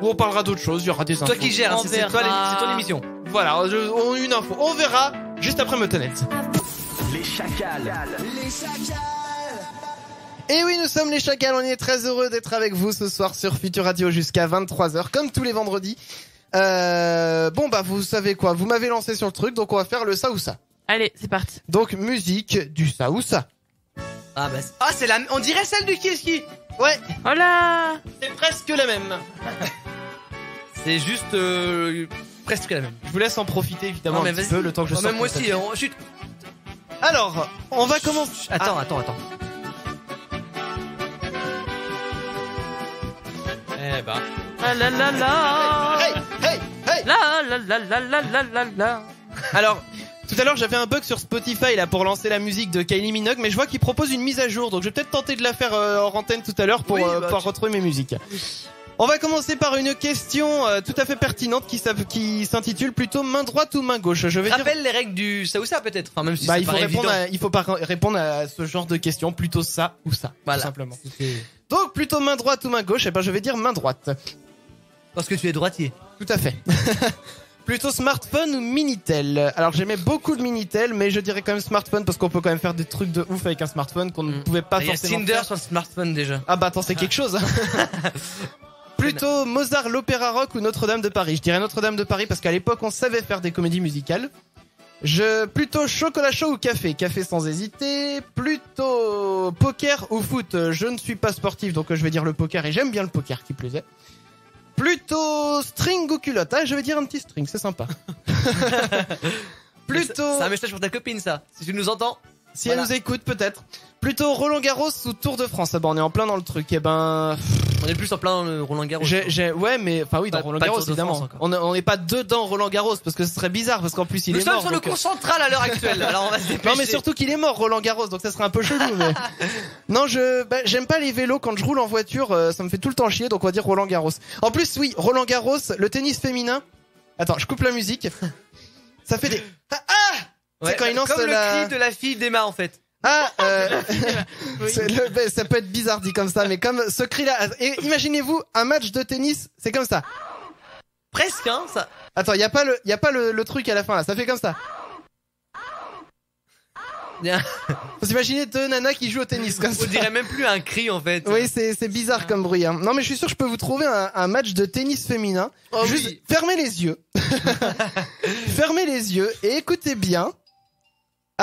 Ou on parlera d'autres choses, il y aura des infos. Toi qui gères, hein, c'est ton émission. Voilà, on a une info. On verra juste après Mutton Heads. Les chacals. Les chacals. Et oui, nous sommes les chacals. On est très heureux d'être avec vous ce soir sur Futur Radio jusqu'à 23h, comme tous les vendredis. Bon, bah, vous savez quoi, vous m'avez lancé sur le truc, donc on va faire le ça ou ça. Allez, c'est parti. Donc, musique du ça ou ça. Ah bah c'est la, on dirait celle du Kieski. Ouais. Oh là. C'est presque la même. C'est juste presque la même. Je vous laisse en profiter évidemment un petit peu le temps que je sorte. Même moi aussi, chut. Alors, on va commencer. Attends. Eh bah. Ah là là là. Hey. La la la la la la la la. Alors, tout à l'heure j'avais un bug sur Spotify là pour lancer la musique de Kylie Minogue, mais je vois qu'il propose une mise à jour, donc je vais peut-être tenter de la faire en antenne tout à l'heure pour pouvoir retrouver mes musiques. On va commencer par une question tout à fait pertinente qui s'intitule plutôt main droite ou main gauche. Je vais rappelle les règles du ça ou ça peut-être. Enfin même si il faut répondre à ce genre de questions, plutôt ça ou ça, voilà. Tout simplement. Donc plutôt main droite ou main gauche, et ben je vais dire main droite. Parce que tu es droitier. Tout à fait. Plutôt smartphone ou Minitel. Alors j'aimais beaucoup le Minitel, mais je dirais quand même smartphone parce qu'on peut quand même faire des trucs de ouf avec un smartphone qu'on ne pouvait pas forcément faire. Il y a Tinder faire sur le smartphone déjà. Ah bah attends, c'est quelque chose. Plutôt Mozart, l'Opéra Rock ou Notre-Dame de Paris. Je dirais Notre-Dame de Paris parce qu'à l'époque on savait faire des comédies musicales. Plutôt chocolat chaud ou café. Café sans hésiter. Plutôt poker ou foot. Je ne suis pas sportif donc je vais dire le poker et j'aime bien le poker qui plaisait. Plutôt string ou culotte. Ah, je vais dire un petit string, c'est sympa. Plutôt... C'est un message pour ta copine ça, si tu nous entends. Si elle nous écoute peut-être. Plutôt Roland Garros ou Tour de France. Ah bah on est en plein dans le truc. Eh ben... On est plus en plein dans le Roland Garros. Ouais mais... Enfin oui, dans Roland Garros évidemment. On n'est pas dedans Roland Garros parce que ce serait bizarre parce qu'en plus il est mort. Nous sommes sur le cours central à l'heure actuelle. Alors on va se dépêcher. Non mais surtout qu'il est mort Roland Garros donc ça serait un peu chelou mais... Non j'aime pas les vélos quand je roule en voiture, ça me fait tout le temps chier donc on va dire Roland Garros. En plus oui, Roland Garros, le tennis féminin. Attends, je coupe la musique. Ça fait des... Ouais, c'est quand il lance comme le cri de la fille d'Emma en fait. Oui. Ça peut être bizarre dit comme ça, mais comme ce cri-là, imaginez-vous un match de tennis, c'est comme ça. Presque, hein, ça. Attends, y a pas le truc à la fin là, ça fait comme ça. Faut s'imaginer deux nanas qui jouent au tennis comme ça. On dirait même plus un cri en fait. Oui, c'est bizarre comme bruit. Hein. Non, mais je suis sûr que je peux vous trouver un match de tennis féminin. Oh, juste oui. Fermez les yeux. Fermez les yeux et écoutez bien.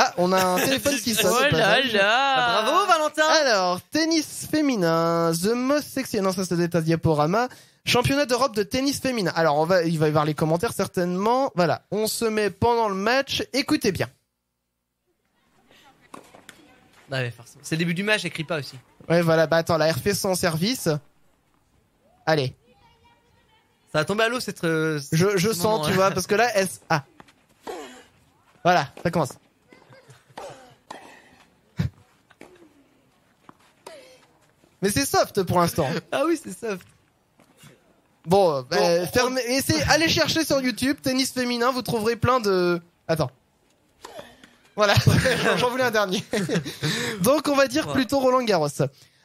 Ah, on a un téléphone qui sonne. Oh là là. Bravo Valentin. Alors, tennis féminin, The Most Sexy. Non, ça c'est un diaporama. Championnat d'Europe de tennis féminin. Alors, il va y avoir les commentaires certainement. Voilà, on se met pendant le match. Écoutez bien. Ah ouais, forcément. C'est le début du match, écris pas aussi. Ouais, voilà. Bah attends, la refait son service. Allez. Ça va tomber à l'eau cette. Je sens, tu vois, parce que là, voilà, ça commence. Mais c'est soft pour l'instant. Ah oui, c'est soft. Bon, allez chercher sur YouTube tennis féminin, vous trouverez plein de... Attends. Voilà, j'en voulais un dernier. Donc on va dire plutôt Roland Garros.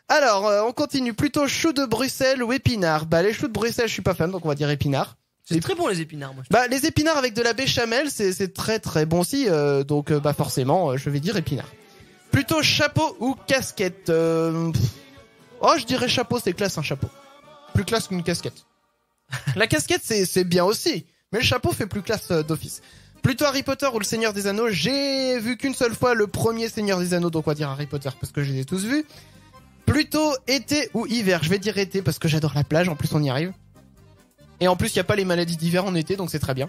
Alors, on continue. Plutôt choux de Bruxelles ou épinards. Bah les choux de Bruxelles, je suis pas fan, donc on va dire épinards. C'est très bon les épinards, moi. Bah les épinards avec de la béchamel, c'est très très bon aussi. Donc bah forcément, je vais dire épinards. Plutôt chapeau ou casquette. Oh, je dirais chapeau, c'est classe un chapeau. Plus classe qu'une casquette. La casquette, c'est bien aussi, mais le chapeau fait plus classe d'office. Plutôt Harry Potter ou le Seigneur des Anneaux. J'ai vu qu'une seule fois le premier Seigneur des Anneaux, donc on va dire Harry Potter parce que je les ai tous vus. Plutôt été ou hiver. Je vais dire été parce que j'adore la plage, en plus on y arrive. Et en plus il n'y a pas les maladies d'hiver en été, donc c'est très bien.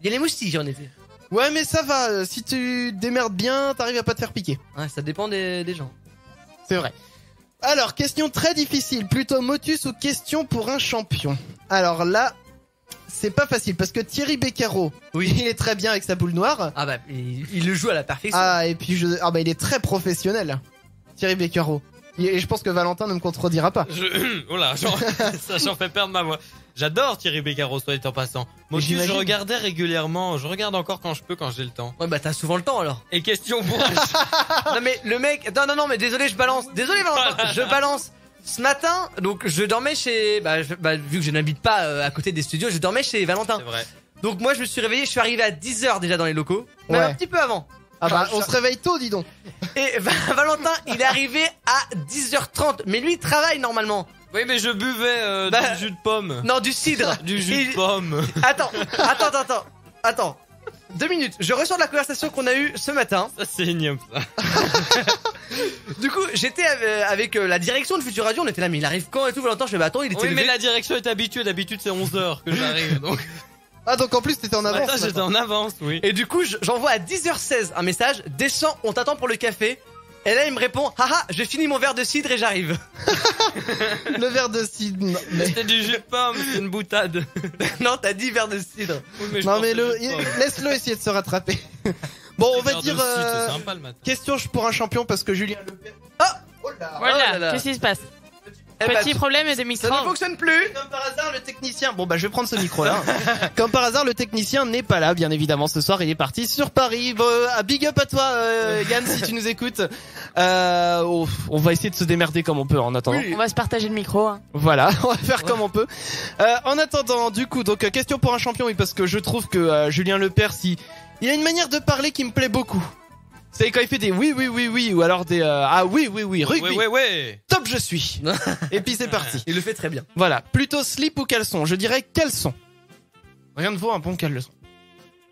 Il y a les moustiques en été. Ouais mais ça va, si tu démerdes bien, t'arrives à pas te faire piquer. Ouais, ça dépend des gens. C'est vrai. Alors, question très difficile. Plutôt motus ou question pour un champion. Alors là, c'est pas facile parce que Thierry Beccaro, oui, il est très bien avec sa boule noire. Ah bah, il le joue à la perfection. Ah, et puis il est très professionnel. Thierry Beccaro. Et je pense que Valentin ne me contredira pas. Oh là, ça j'en fait perdre ma voix. J'adore Thierry Beccaro, soit dit en passant. Moi aussi, je regardais régulièrement. Je regarde encore quand je peux, quand j'ai le temps. Ouais, bah t'as souvent le temps alors. Et question pour... Non mais le mec... Non, mais désolé, je balance. Désolé Valentin, je balance. Ce matin, donc je dormais chez... vu que je n'habite pas à côté des studios, je dormais chez Valentin. C'est vrai. Donc moi je me suis réveillé, je suis arrivé à 10h déjà dans les locaux. Même un petit peu avant. Ah bah on se réveille tôt, dis donc. Et Valentin, il est arrivé à 10h30. Mais lui, il travaille normalement. Oui, mais je buvais du jus de pomme. Non, du cidre. Du jus de pomme. Attends. 2 minutes. Je ressors de la conversation qu'on a eue ce matin. Ça, c'est ignoble, ça. Du coup, j'étais avec la direction de Futur Radio. On était là, mais il arrive quand et tout. Valentin, je fais, bah attends, il était Oui, levé. mais la direction est habituée. D'habitude, c'est 11h que j'arrive. Donc... Ah, donc en plus, t'étais en avance. Attends, j'étais en avance, oui. Et du coup, j'envoie à 10h16 un message. Descends, on t'attend pour le café. Et là, il me répond, haha, j'ai fini mon verre de cidre et j'arrive. Le verre de cidre. Mais... C'était du jus de pomme, c'est une boutade. Non, t'as dit verre de cidre. Oui, mais laisse-le essayer de se rattraper. Bon, on va dire c'est sympa, le matin. question pour un champion parce que Julien Lepers. Ah, Voilà, qu'est-ce qui se passe? Petit problème de micro. Ça ne fonctionne plus. Comme par hasard, le technicien. Bon, bah, je vais prendre ce micro-là. Comme par hasard, le technicien n'est pas là, bien évidemment, ce soir. Il est parti sur Paris. Bon, big up à toi, Yann, si tu nous écoutes. On va essayer de se démerder comme on peut en attendant. On va se partager le micro. Hein. Voilà, on va faire comme on peut. En attendant, du coup, donc, question pour un champion, oui, parce que je trouve que Julien Lepers, il a une manière de parler qui me plaît beaucoup. C'est quand il fait des oui ou alors des oui rugby. Ouais. Top je suis. Et puis c'est parti. Il le fait très bien. Voilà, plutôt slip ou caleçon. Je dirais caleçon. Rien de vaut un bon caleçon.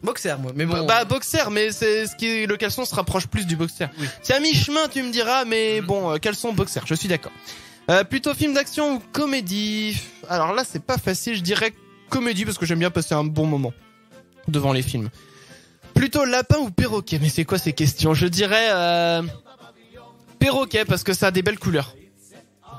Boxer moi, mais bon. Bah boxer, mais c'est le caleçon se rapproche plus du boxer. Oui. C'est à mi-chemin, tu me diras, mais bon, caleçon boxer, je suis d'accord. Plutôt film d'action ou comédie. Alors là, c'est pas facile, je dirais comédie parce que j'aime bien passer un bon moment devant les films. Plutôt lapin ou perroquet? Mais c'est quoi ces questions? Je dirais perroquet parce que ça a des belles couleurs.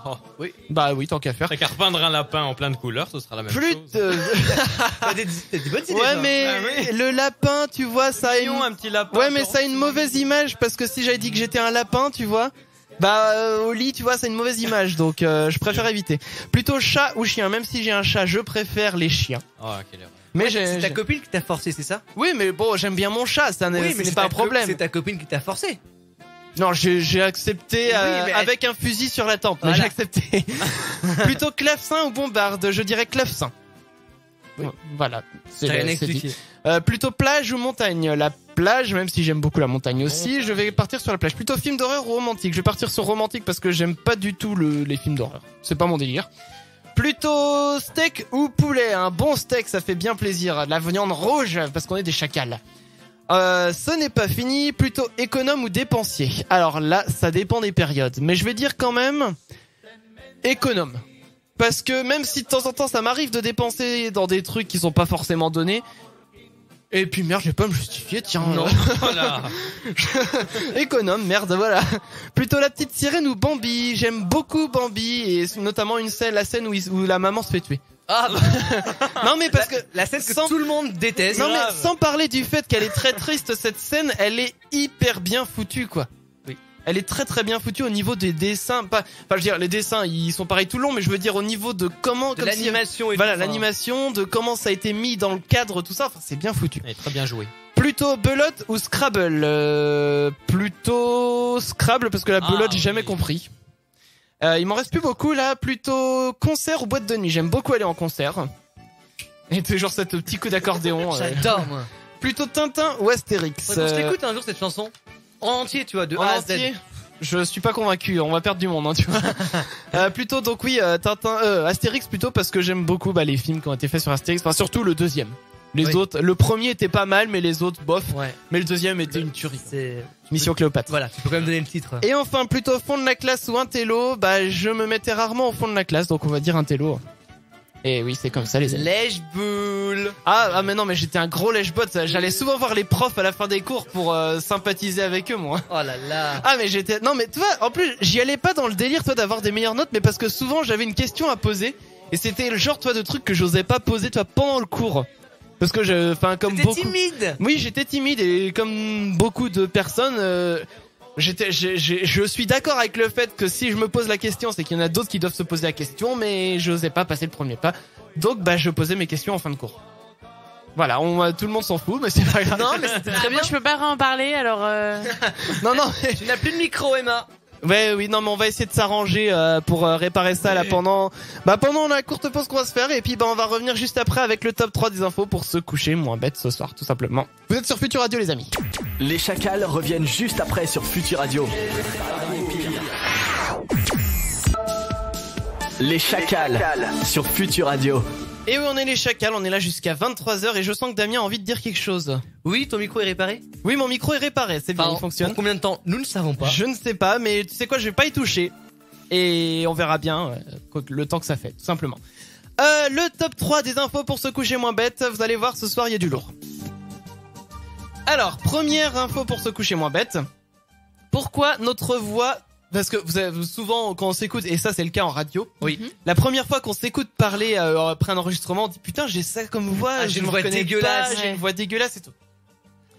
Oh, oui. Bah oui, tant qu'à faire. T'as qu'à repeindre un lapin en plein de couleurs, ce sera la même chose. T'as des bonnes idées. Ouais, mais le lapin, tu vois, ça a un petit lapin. Ouais, mais ça a une mauvaise image parce que si j'avais dit que j'étais un lapin, tu vois, bah au lit, tu vois, ça a une mauvaise image, donc je préfère éviter. Plutôt chat ou chien, même si j'ai un chat, je préfère les chiens. Oh, quelle erreur. Mais c'est ta copine qui t'a forcé, c'est ça? Oui, mais bon, j'aime bien mon chat, ça n'est pas un problème. C'est ta copine qui t'a forcé. Non, j'ai accepté avec un fusil sur la tempe, mais j'ai accepté. Plutôt clavecin ou bombarde, je dirais clavecin. Oui. Voilà, c'est dit. Plutôt plage ou montagne? La plage, même si j'aime beaucoup la montagne aussi, je vais partir sur la plage. Plutôt film d'horreur ou romantique? Je vais partir sur romantique parce que j'aime pas du tout les films d'horreur. C'est pas mon délire. Plutôt steak ou poulet? Un bon steak, ça fait bien plaisir. La viande rouge, parce qu'on est des chacals. Ce n'est pas fini. Plutôt économe ou dépensier? Alors là, ça dépend des périodes. Mais je vais dire quand même économe. Parce que même si de temps en temps ça m'arrive de dépenser dans des trucs qui sont pas forcément donnés. Et puis merde, je vais pas me justifier, tiens. Non, voilà. Économe, merde, voilà. Plutôt la petite sirène ou Bambi? J'aime beaucoup Bambi et notamment la scène où la maman se fait tuer. Ah bah. Non mais parce que la scène que tout le monde déteste. Non mais sans parler du fait qu'elle est très triste, cette scène, elle est hyper bien foutue quoi. Oui. Elle est très très bien foutue au niveau des dessins. Enfin, je veux dire, les dessins ils sont pareils tout le long, mais je veux dire au niveau de comment, de l'animation et voilà, l'animation, de comment ça a été mis dans le cadre, tout ça. Enfin, c'est bien foutu. Elle est très bien jouée. Plutôt belote ou Scrabble? Plutôt Scrabble parce que la belote j'ai jamais compris. Il m'en reste plus beaucoup là. Plutôt concert ou boîte de nuit? J'aime beaucoup aller en concert. Et toujours ce petit coup d'accordéon. J'adore moi. Plutôt Tintin ou Astérix? Je t'écoute un jour cette chanson en entier, tu vois, de A à Z. Je suis pas convaincu, on va perdre du monde, hein, tu vois. Plutôt donc oui, Astérix plutôt parce que j'aime beaucoup les films qui ont été faits sur Astérix, enfin surtout le deuxième. Les autres, le premier était pas mal, mais les autres bof. Ouais. Mais le deuxième était une tuerie. C'est Mission Cléopâtre. Voilà, tu peux quand même donner le titre. Et enfin, plutôt fond de la classe ou intello, je me mettais rarement au fond de la classe, donc on va dire intello. Et oui, c'est comme ça les amis. Lèche-boule. Ah mais non, mais j'étais un gros lèche-bot. J'allais souvent voir les profs à la fin des cours pour sympathiser avec eux, moi. Oh là là. Ah mais j'étais... Non mais tu vois, en plus, j'y allais pas dans le délire, toi, d'avoir des meilleures notes, mais parce que souvent j'avais une question à poser. Et c'était le genre, toi, de truc que j'osais pas poser, toi, pendant le cours. Parce que comme beaucoup. T'étais timide. Oui, j'étais timide et comme beaucoup de personnes, Je suis d'accord avec le fait que si je me pose la question, c'est qu'il y en a d'autres qui doivent se poser la question, mais je n'osais pas passer le premier pas. Donc, je posais mes questions en fin de cours. Voilà, tout le monde s'en fout, mais c'est pas grave. Non, mais c'était très bien. Moi, je peux pas en parler, alors. Non. Tu n'as plus de micro, Emma. Ouais, oui, non, mais on va essayer de s'arranger pour réparer ça là pendant la courte pause qu'on va se faire, et puis on va revenir juste après avec le top 3 des infos pour se coucher moins bête ce soir, tout simplement. Vous êtes sur Futur Radio, les amis. Les Chacals reviennent juste après sur Futur Radio. Les Chacals sur Futur Radio. Et oui, on est les Chacals, on est là jusqu'à 23h et je sens que Damien a envie de dire quelque chose. Oui, ton micro est réparé? Oui, mon micro est réparé, c'est bien, il fonctionne. Pour combien de temps? Nous ne savons pas. Je ne sais pas, mais tu sais quoi, je vais pas y toucher. Et on verra bien le temps que ça fait, tout simplement. Le top 3 des infos pour se coucher moins bête, vous allez voir, ce soir il y a du lourd. Alors, première info pour se coucher moins bête. Pourquoi notre voix... Parce que vous avez souvent, quand on s'écoute, et ça c'est le cas en radio, oui. La première fois qu'on s'écoute parler après un enregistrement, on dit putain j'ai ça comme voix, j'ai une voix dégueulasse, j'ai une voix dégueulasse et tout.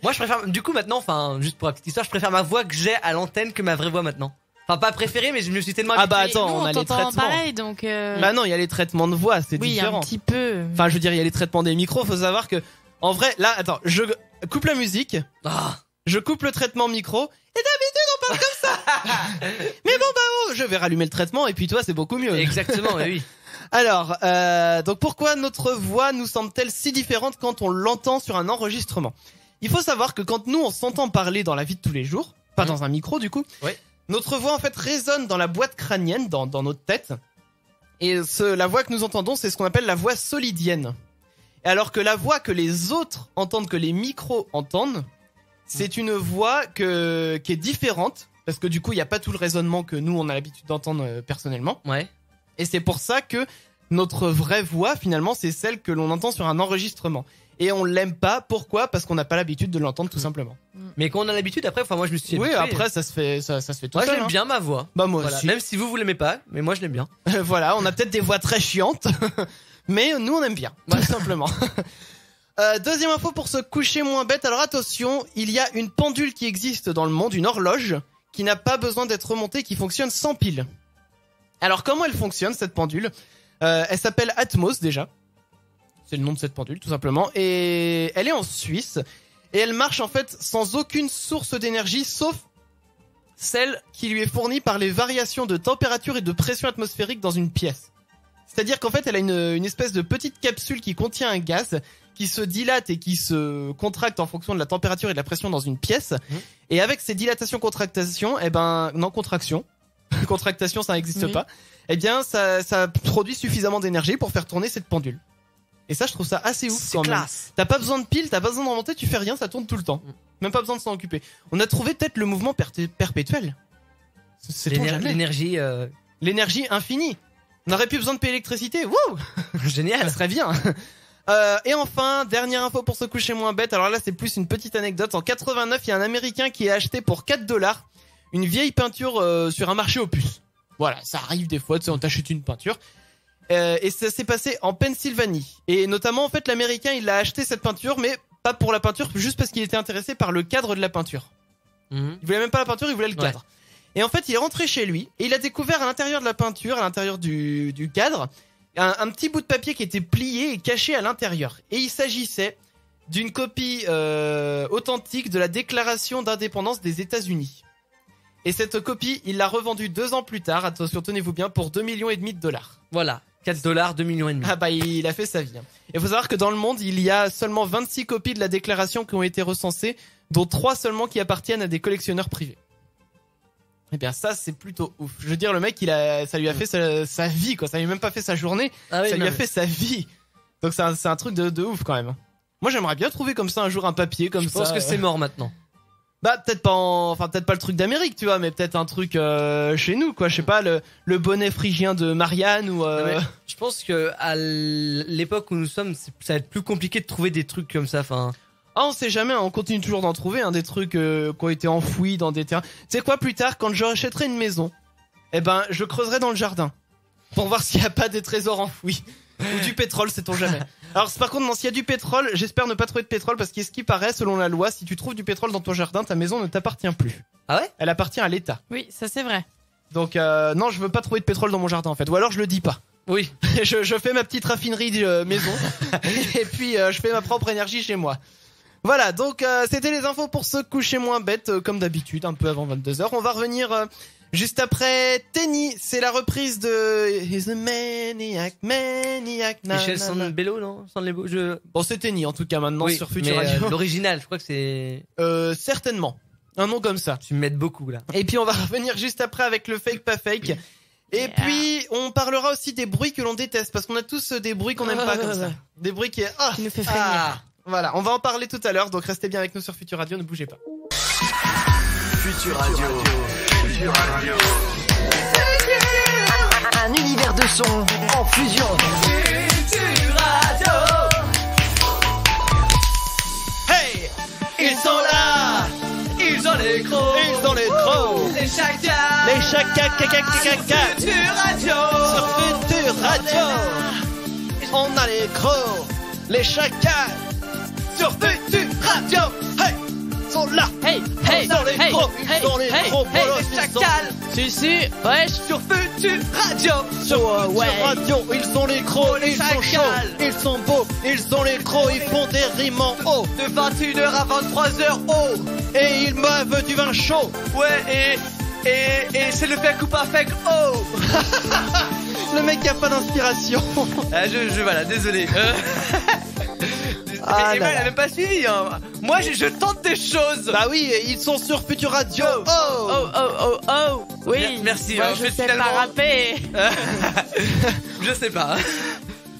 Moi je préfère, du coup maintenant, enfin juste pour la petite histoire, je préfère ma voix que j'ai à l'antenne que ma vraie voix maintenant. Enfin pas préférée, mais je me suis tellement habitué. Attends, on a les traitements. Pareil, donc. Bah non, il y a les traitements de voix, c'est différent. Oui, un petit peu. Enfin je veux dire, il y a les traitements des micros, faut savoir que en vrai, là, attends, je coupe la musique. Je coupe le traitement micro, et d'habitude on parle comme ça. Mais je vais rallumer le traitement et puis toi c'est beaucoup mieux. Exactement, oui. Alors, donc pourquoi notre voix nous semble-t-elle si différente quand on l'entend sur un enregistrement? Il faut savoir que quand nous on s'entend parler dans la vie de tous les jours, pas dans un micro du coup, notre voix en fait résonne dans la boîte crânienne, dans notre tête. Et la voix que nous entendons, c'est ce qu'on appelle la voix solidienne. Et alors que la voix que les autres entendent, que les micros entendent, c'est une voix qui est différente, parce que du coup il n'y a pas tout le raisonnement que nous on a l'habitude d'entendre personnellement. Ouais. Et c'est pour ça que notre vraie voix finalement c'est celle que l'on entend sur un enregistrement. Et on l'aime pas, pourquoi? Parce qu'on n'a pas l'habitude de l'entendre tout simplement. Mais quand on a l'habitude, après, enfin moi je me suis habitué. Oui, après ça se fait tout seul. Moi j'aime bien ma voix. Bah moi voilà. aussi. Même si vous l'aimez pas, mais moi je l'aime bien. Voilà, on a peut-être des voix très chiantes, mais nous on aime bien, tout simplement. Deuxième info pour se coucher moins bête. Alors attention, il y a une pendule qui existe dans le monde, une horloge, qui n'a pas besoin d'être remontée, qui fonctionne sans pile. Alors comment elle fonctionne cette pendule? Elle s'appelle Atmos déjà. C'est le nom de cette pendule tout simplement. Et elle est en Suisse. Et elle marche en fait sans aucune source d'énergie sauf celle qui lui est fournie par les variations de température et de pression atmosphérique dans une pièce. C'est-à-dire qu'en fait elle a une espèce de petite capsule qui contient un gaz qui se dilate et qui se contracte en fonction de la température et de la pression dans une pièce. Et avec ces dilatations-contractations, contraction, ça n'existe pas, ça produit suffisamment d'énergie pour faire tourner cette pendule. Et ça, je trouve ça assez ouf quand même. T'as pas besoin de piles, t'as pas besoin d'en monter, tu fais rien, ça tourne tout le temps. Même pas besoin de s'en occuper. On a trouvé peut-être le mouvement perpétuel. L'énergie... L'énergie infinie. On n'aurait plus besoin de payer l'électricité. Wouh. Génial. Ça serait bien. Et enfin, dernière info pour se coucher moins bête. Alors là, c'est plus une petite anecdote. En 89, il y a un Américain qui a acheté pour $4 une vieille peinture sur un marché aux puces. Voilà, ça arrive des fois, tu sais, on t'achète une peinture. Et ça s'est passé en Pennsylvanie. Et notamment, en fait, l'Américain, il a acheté cette peinture, mais pas pour la peinture, juste parce qu'il était intéressé par le cadre de la peinture. Il voulait même pas la peinture, il voulait le cadre. Et en fait, il est rentré chez lui, et il a découvert à l'intérieur de la peinture, à l'intérieur du cadre, un petit bout de papier qui était plié et caché à l'intérieur. Et il s'agissait d'une copie authentique de la Déclaration d'indépendance des États-Unis. Et cette copie, il l'a revendue 2 ans plus tard, attention, tenez-vous bien, pour $2,5 millions. Voilà, $4, $2,5 millions. Ah bah il a fait sa vie. Il faut savoir que dans le monde, il y a seulement 26 copies de la déclaration qui ont été recensées, dont 3 seulement qui appartiennent à des collectionneurs privés. Eh bien ça c'est plutôt ouf. Je veux dire, le mec ça lui a fait sa vie quoi, ça lui a même pas fait sa journée, ça lui a fait sa vie. Donc c'est un truc de ouf quand même. Moi j'aimerais bien trouver comme ça un jour un papier comme ça. Je pense que c'est mort maintenant. Bah peut-être pas le truc d'Amérique tu vois, mais peut-être un truc chez nous quoi, je sais pas, le bonnet phrygien de Marianne ou je pense que à l'époque où nous sommes, ça va être plus compliqué de trouver des trucs comme ça, enfin. Ah, on sait jamais, on continue toujours d'en trouver, des trucs qui ont été enfouis dans des terrains. Tu sais quoi, plus tard, quand j'achèterai une maison, je creuserai dans le jardin pour voir s'il y a pas des trésors enfouis ou du pétrole, sait-on jamais. Alors par contre, non, s'il y a du pétrole, j'espère ne pas trouver de pétrole parce qu'est-ce qui paraît, selon la loi, si tu trouves du pétrole dans ton jardin, ta maison ne t'appartient plus. Ah ouais? Elle appartient à l'État. Oui, ça c'est vrai. Donc non, je veux pas trouver de pétrole dans mon jardin en fait. Ou alors je le dis pas. Oui. je fais ma petite raffinerie maison et puis je fais ma propre énergie chez moi. Voilà, donc c'était les infos pour se coucher moins bête comme d'habitude, un peu avant 22h. On va revenir juste après Tenny, c'est la reprise de He's a Maniac, Maniac. Michel Sandbello, non? Bon, c'est Tenny en tout cas maintenant oui, sur Future mais, Radio. l'original, je crois que c'est... Certainement. Un nom comme ça. Tu m'aides beaucoup là. Et puis on va revenir juste après avec le fake pas fake. Et puis on parlera aussi des bruits que l'on déteste parce qu'on a tous des bruits qu'on n'aime pas comme ça. Des bruits qui nous fait frémir. Voilà, on va en parler tout à l'heure, donc restez bien avec nous sur Future Radio, ne bougez pas. Future Radio. Future Radio. Un univers de son en fusion. Future Radio. Hey, ils sont là. Ils ont les crocs. Ils ont les crocs. Les chacals. Les chacals. Future Radio. Sur Future Radio. On a les crocs. Les chacals. Sur Future Radio. Hey, ils sont là. Hey, Ils sont les crocs. Ils sont les crocs. Les chacals. Si, wesh. Sur Future Radio. Sur Future Radio, ils sont les crocs, ils sont chauds, ils sont beaux, ils sont les crocs, ils font des rimes en haut. De 21h à 23h, oh. Et ils boivent du vin chaud. Ouais, et c'est le fake ou pas fake, oh. Le mec a pas d'inspiration. Ah, voilà, désolé. Ah, mais là, elle là. a même pas suivi, hein. Moi, je tente des choses. Bah oui, ils sont sur Future Radio. Oh. Oui. Merci. Moi, en je fait, sais finalement- pas rapper. Je sais pas.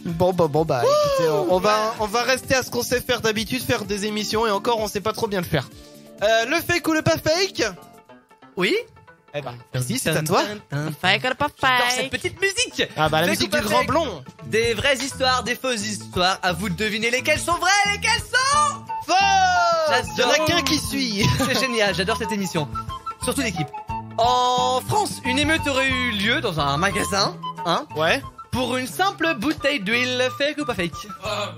Bon, écoutez, on va rester à ce qu'on sait faire d'habitude, faire des émissions, et encore, on sait pas trop bien le faire. Le fake ou le pas fake? Oui. Eh ben, merci, c'est à toi. Fake ou pas J'adore cette fake. petite musique. Ah bah, la Fake musique ou du pas grand fake blond. Des vraies histoires, des fausses histoires. À vous de deviner lesquelles sont vraies, lesquelles sont Faux! Il y en a J'adore. qu'un qui suit. C'est génial, j'adore cette émission. Surtout l'équipe. En France, une émeute aurait eu lieu dans un magasin, hein, Ouais. pour une simple bouteille d'huile. Fake ou pas fake? Ah,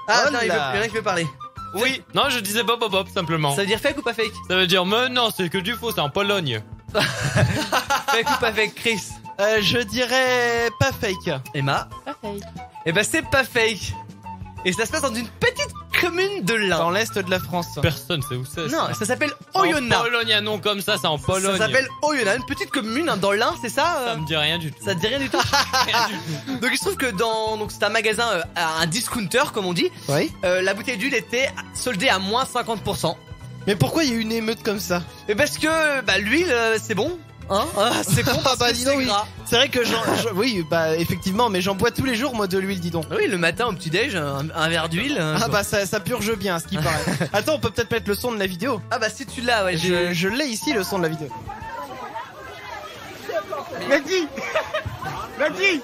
Oh non, il y là. en a qui veut parler. Oui. Non, je disais Bob simplement. Ça veut dire fake ou pas fake? Ça veut dire, mais non, c'est que du faux, c'est en Pologne. Fake ou pas fake, Chris? Je dirais pas fake. Emma? Pas fake. Eh ben, c'est pas fake. Et ça se passe dans une petite commune de l'Ain. Dans l'est de la France. Personne sait où c'est. Non, ça s'appelle En Oyonnax. Pologne, un nom comme ça, c'est en Pologne. Ça s'appelle Oyonnax, une petite commune hein, dans l'Ain, c'est ça Ça me dit rien du tout. Ça te dit rien du tout. Donc il se trouve que donc c'est un magasin, un discounter comme on dit. Oui. La bouteille d'huile était soldée à moins 50%. Mais pourquoi il y a eu une émeute comme ça? Et parce que bah l'huile c'est bon, hein. C'est con parce Bah, que dis donc, c'est oui. gras. C'est vrai que oui, bah effectivement, mais j'en bois tous les jours moi de l'huile, dis donc. Oui, le matin au petit déj, un verre d'huile. Ah bah ça purge bien, à ce qui paraît. Attends, on peut peut-être mettre le son de la vidéo. Ah bah si tu l'as, ouais. Je l'ai ici, le son de la vidéo. Vas-y,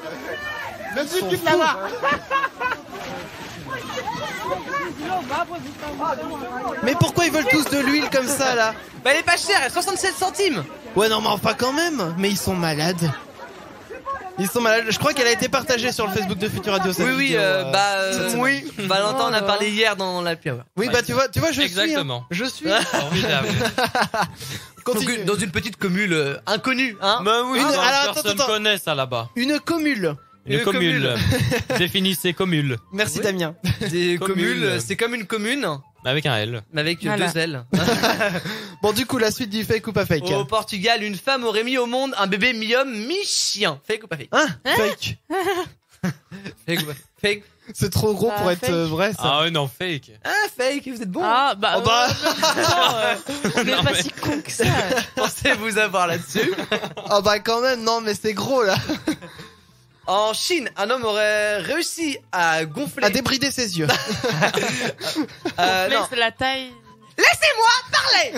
quitte là-bas. Mais pourquoi ils veulent tous de l'huile comme ça là? Bah elle est pas chère, elle est 67 centimes. Ouais non mais enfin quand même. Mais ils sont malades. Ils sont malades. Je crois qu'elle a été partagée sur le Facebook de Future Radio. Cette Oui, vidéo, cette semaine. oui. Valentin en a parlé hier dans la pire. Oui bah tu vois, je Exactement. suis. Hein. Je suis. Formidable. Continue. Donc, dans une petite commune inconnue, hein. Bah oui, Alors, personne attends. connaît ça là-bas. Une commule. Une commune. Définissez commune. Merci Oui. Damien. Des Commune. communes, c'est comme une commune, Avec un L. mais avec Voilà. 2 ailes. Bon du coup la suite du fake ou pas fake? Au Portugal, une femme aurait mis au monde un bébé mi-homme, mi-chien. Fake ou pas fake? Hein? Fake. Fake ou pas fake? C'est trop gros pour être fake. vrai ça. Ah ouais, non, fake. Ah, fake, vous êtes bon. Ah bah, Oh, bah. on est pas si con que ça. Pensez vous avoir là-dessus. Ah bah quand même, non mais c'est gros là. En Chine, un homme aurait réussi à gonfler. À débrider ses yeux. Non. Laisse la taille. Laissez-moi parler.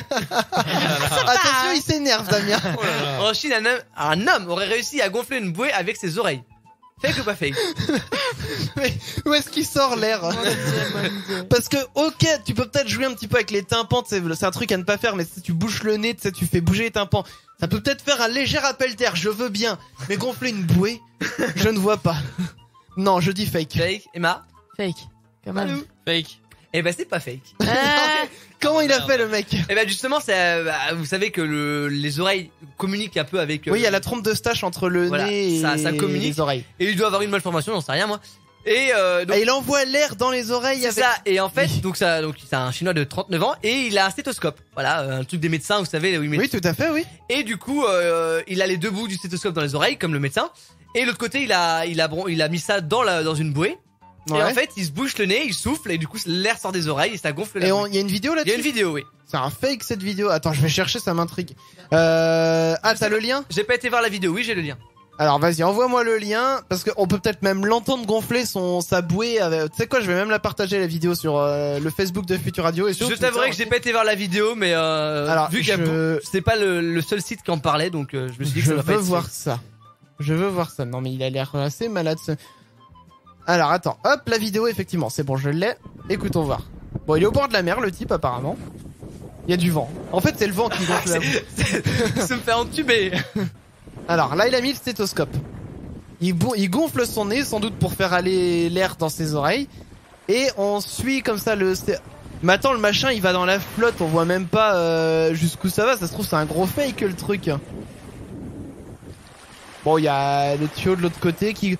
Attention, il s'énerve Damien. En Chine, un homme aurait réussi à gonfler une bouée avec ses oreilles. Fake ou pas fake? Mais où est-ce qu'il sort l'air? Parce que ok, tu peux peut-être jouer un petit peu avec les tympans, c'est un truc à ne pas faire, mais si tu bouches le nez, tu fais bouger les tympans, ça peut peut-être faire un léger rappel d'air, je veux bien, mais gonfler une bouée, je ne vois pas. Non, je dis fake. Fake, Emma? Fake. Quand même. Fake. Eh ben c'est pas fake. Comment il a fait le mec? Eh ben justement, vous savez que les oreilles communiquent un peu avec. Oui, il y a la trompe de Stache entre le nez et ça communique. les oreilles. Et il doit avoir une malformation, j'en sais rien moi. Et donc, il envoie l'air dans les oreilles. C'est ça. Et en fait, donc c'est un Chinois de 39 ans et il a un stéthoscope. Voilà, un truc des médecins, vous savez, où ils mettent. Oui, tout à fait, oui. Et du coup, il a les deux bouts du stéthoscope dans les oreilles, comme le médecin. Et l'autre côté, il a mis ça dans une bouée. Ouais. Et en fait, il se bouche le nez, il souffle et du coup, l'air sort des oreilles et ça gonfle la bouche. Et il y a une vidéo là-dessus? Il y a une vidéo, oui. C'est un fake cette vidéo. Attends, je vais chercher, ça m'intrigue. T'as le lien? J'ai pas été voir la vidéo, oui, j'ai le lien. Alors vas-y, envoie-moi le lien parce qu'on peut peut-être même l'entendre gonfler sa bouée. Tu sais quoi, je vais même la partager la vidéo sur le Facebook de Futur Radio et sur Je Twitter t'avouerai que aussi. j'ai pas été voir la vidéo, mais alors vu que c'est pas le seul site qui en parlait, donc je me suis dit que ça doit pas être voir fake. ça. Je veux voir ça. Non mais il a l'air assez malade. Alors attends, hop, la vidéo effectivement, c'est bon, je l'ai. Écoutons voir. Bon, il est au bord de la mer, le type apparemment. Il y a du vent. En fait, c'est le vent qui gonfle la bouche. Ça me fait entuber. Alors là, il a mis le stéthoscope. Il gonfle son nez, sans doute pour faire aller l'air dans ses oreilles. Et on suit comme ça le... Mais attends, le machin, il va dans la flotte, on voit même pas jusqu'où ça va. Ça se trouve, c'est un gros fake, le truc. Bon, il y a le tuyau de l'autre côté qui...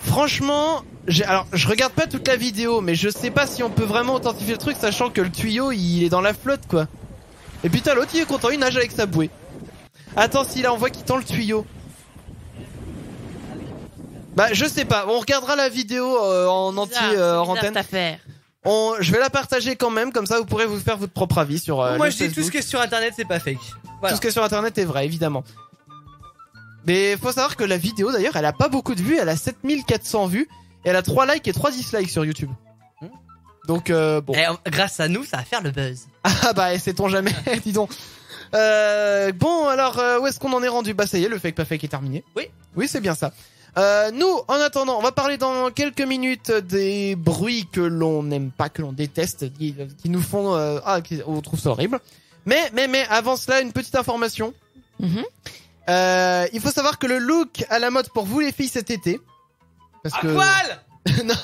Franchement, alors je regarde pas toute la vidéo, mais je sais pas si on peut vraiment authentifier le truc, sachant que le tuyau, il est dans la flotte, quoi. Et putain, l'autre, il est content, il nage avec sa bouée. Attends, si là on voit qu'il tend le tuyau. Bah je sais pas, on regardera la vidéo en entier hors antenne. Je vais la partager quand même, comme ça vous pourrez vous faire votre propre avis sur moi je dis tout ce qui est sur internet c'est pas fake. Voilà. Tout ce qui est sur internet est vrai, évidemment. Mais faut savoir que la vidéo d'ailleurs elle a pas beaucoup de vues, elle a 7400 vues et elle a 3 likes et 3 dislikes sur YouTube. Donc bon. Et grâce à nous ça va faire le buzz. Ah bah sait-on jamais, dis donc. Bon alors où est-ce qu'on en est rendu? Bah ça y est, le fake pas fake est terminé. Oui c'est bien ça. Nous en attendant on va parler dans quelques minutes des bruits que l'on n'aime pas, que l'on déteste, qui nous font on trouve ça horrible. Mais avant cela une petite information. Il faut savoir que le look à la mode pour vous les filles cet été parce que... poil. Non.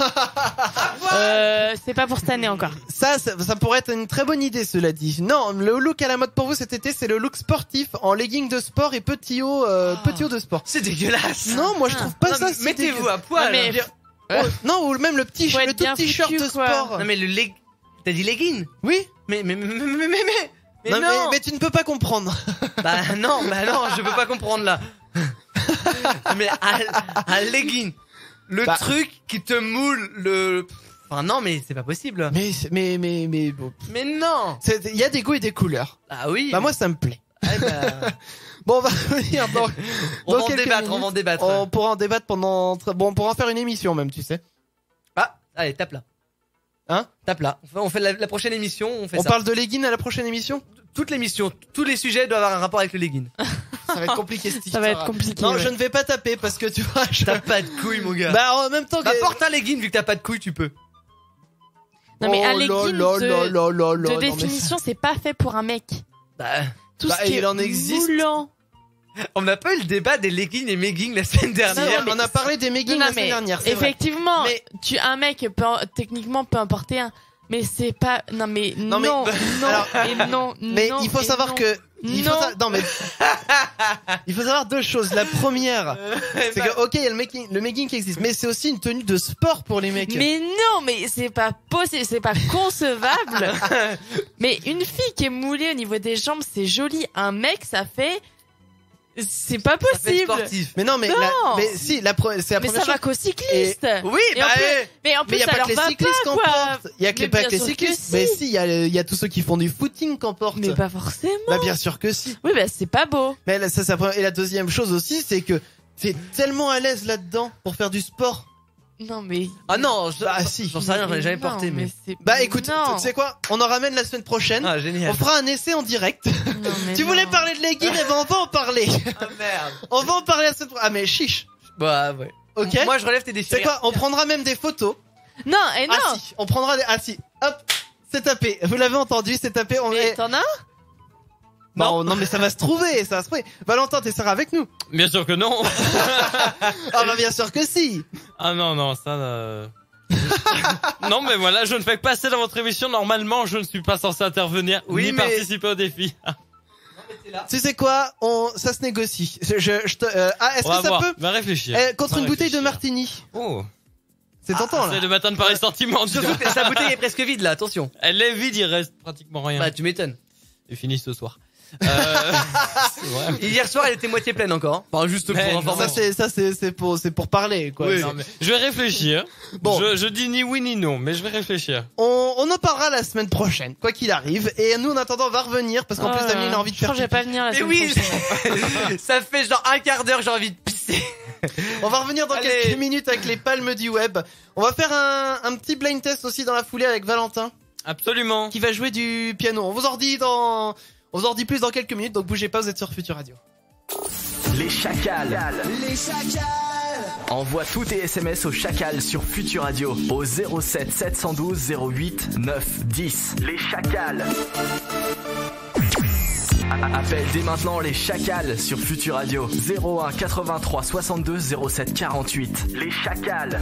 C'est pas pour cette année encore. Ça pourrait être une très bonne idée, cela dit. Non, le look à la mode pour vous cet été, c'est le look sportif en legging de sport et petit haut de sport. C'est dégueulasse. Non, moi je trouve pas ça. Mettez-vous à poil. Non, ou même le petit tout t-shirt de sport. Non mais t'as dit legging? Oui. Mais non. Mais tu ne peux pas comprendre. Bah non, je peux pas comprendre là. Mais un legging. Le truc qui te moule le... Enfin non mais c'est pas possible. Mais bon. Mais non. Il y a des goûts et des couleurs. Ah oui. Bah moi ça me plaît. Bon on va venir dans on va en débattre. On pourra en débattre pendant... Bon on pourra en faire une émission même tu sais. Ah allez tape là. Hein? Tape là. On fait la prochaine émission, on fait ça. On parle de legging à la prochaine émission? Toute l'émission, tous les sujets doivent avoir un rapport avec le legging. Ça va être compliqué cette histoire. Ça va être compliqué. Non, je ne vais pas taper parce que tu vois, t'as pas de couilles mon gars. Bah en même temps que... porte un legging vu que t'as pas de couilles, tu peux. Non mais un legging de définition, c'est pas fait pour un mec. Tout ce qui il en existe. Moulant. On n'a pas eu le débat des leggings et meggings la semaine dernière. On a parlé des meggings la semaine dernière. Effectivement, un mec techniquement peut en porter un. Mais c'est pas... Non mais non. Mais il faut savoir que... Il faut savoir deux choses. La première, c'est que ok, il y a le megging qui existe, mais c'est aussi une tenue de sport pour les mecs. Mais non, mais c'est pas possible, c'est pas concevable. Mais une fille qui est moulée au niveau des jambes, c'est joli. Un mec, ça fait... C'est pas possible. Mais non, mais c'est la première chose. Mais ça va qu'aux cyclistes. Oui, mais en plus, il y a ça pas leur que les va cyclistes pas, qu'en quoi. portent. Il y a pas que les cyclistes. Mais si, il y a tous ceux qui font du footing qu'en portent. Mais pas forcément. Bah bien sûr que si. Oui, bah c'est pas beau. Mais là, et la deuxième chose aussi, c'est que t'es tellement à l'aise là-dedans pour faire du sport. Non mais... Ah non, si. J'en sais rien, j'en ai jamais porté, mais... Bah écoute, tu sais quoi? On en ramène la semaine prochaine. Ah génial. On fera un essai en direct. Tu voulais parler de leggings, et ben on va en parler. Ah merde. On va en parler la semaine prochaine. Ah mais chiche. Bah ouais. Ok. Moi je relève tes défis. C'est quoi? On prendra même des photos. Non, et non. Ah si, on prendra des... Ah si, hop, c'est tapé. Vous l'avez entendu, c'est tapé. Mais t'en as? Non, mais ça va se trouver, ça va se trouver. Valentin, t'es Sarah avec nous? Bien sûr que non. Ah bah bien sûr que si. Ah non, ça... Non, mais voilà, je ne fais que passer dans votre émission. Normalement, je ne suis pas censé intervenir ni participer au défi. Tu sais quoi, ça se négocie. Est-ce que ça peut Va réfléchir. Contre une bouteille de martini. Oh. C'est tentant là. C'est le matin de Paris Sentiment. Surtout que sa bouteille est presque vide là, attention. Elle est vide, il reste pratiquement rien. Bah tu m'étonnes. Et fini ce soir. C'est vrai. Hier soir elle était moitié pleine encore. Hein. Enfin juste pour information. Ça c'est pour parler quoi. Oui. Non, mais je vais réfléchir. Bon, je dis ni oui ni non, mais je vais réfléchir. On en parlera la semaine prochaine, quoi qu'il arrive. Et nous en attendant on va revenir parce qu'en plus Damien il a envie de faire. Je vais pas venir la semaine prochaine. Ça fait genre un quart d'heure j'ai envie de pisser. On va revenir dans quelques minutes avec les palmes du web. On va faire un petit blind test aussi dans la foulée avec Valentin. Absolument. Qui va jouer du piano. On vous en dit plus dans quelques minutes, donc bougez pas, vous êtes sur Futur Radio. Les chacals. Les chacals. Envoie tous tes SMS au chacal sur Futur Radio au 07 712 08 9 10. Les chacals. Appelle dès maintenant les chacals sur Futur Radio 01 83 62 07 48. Les chacals.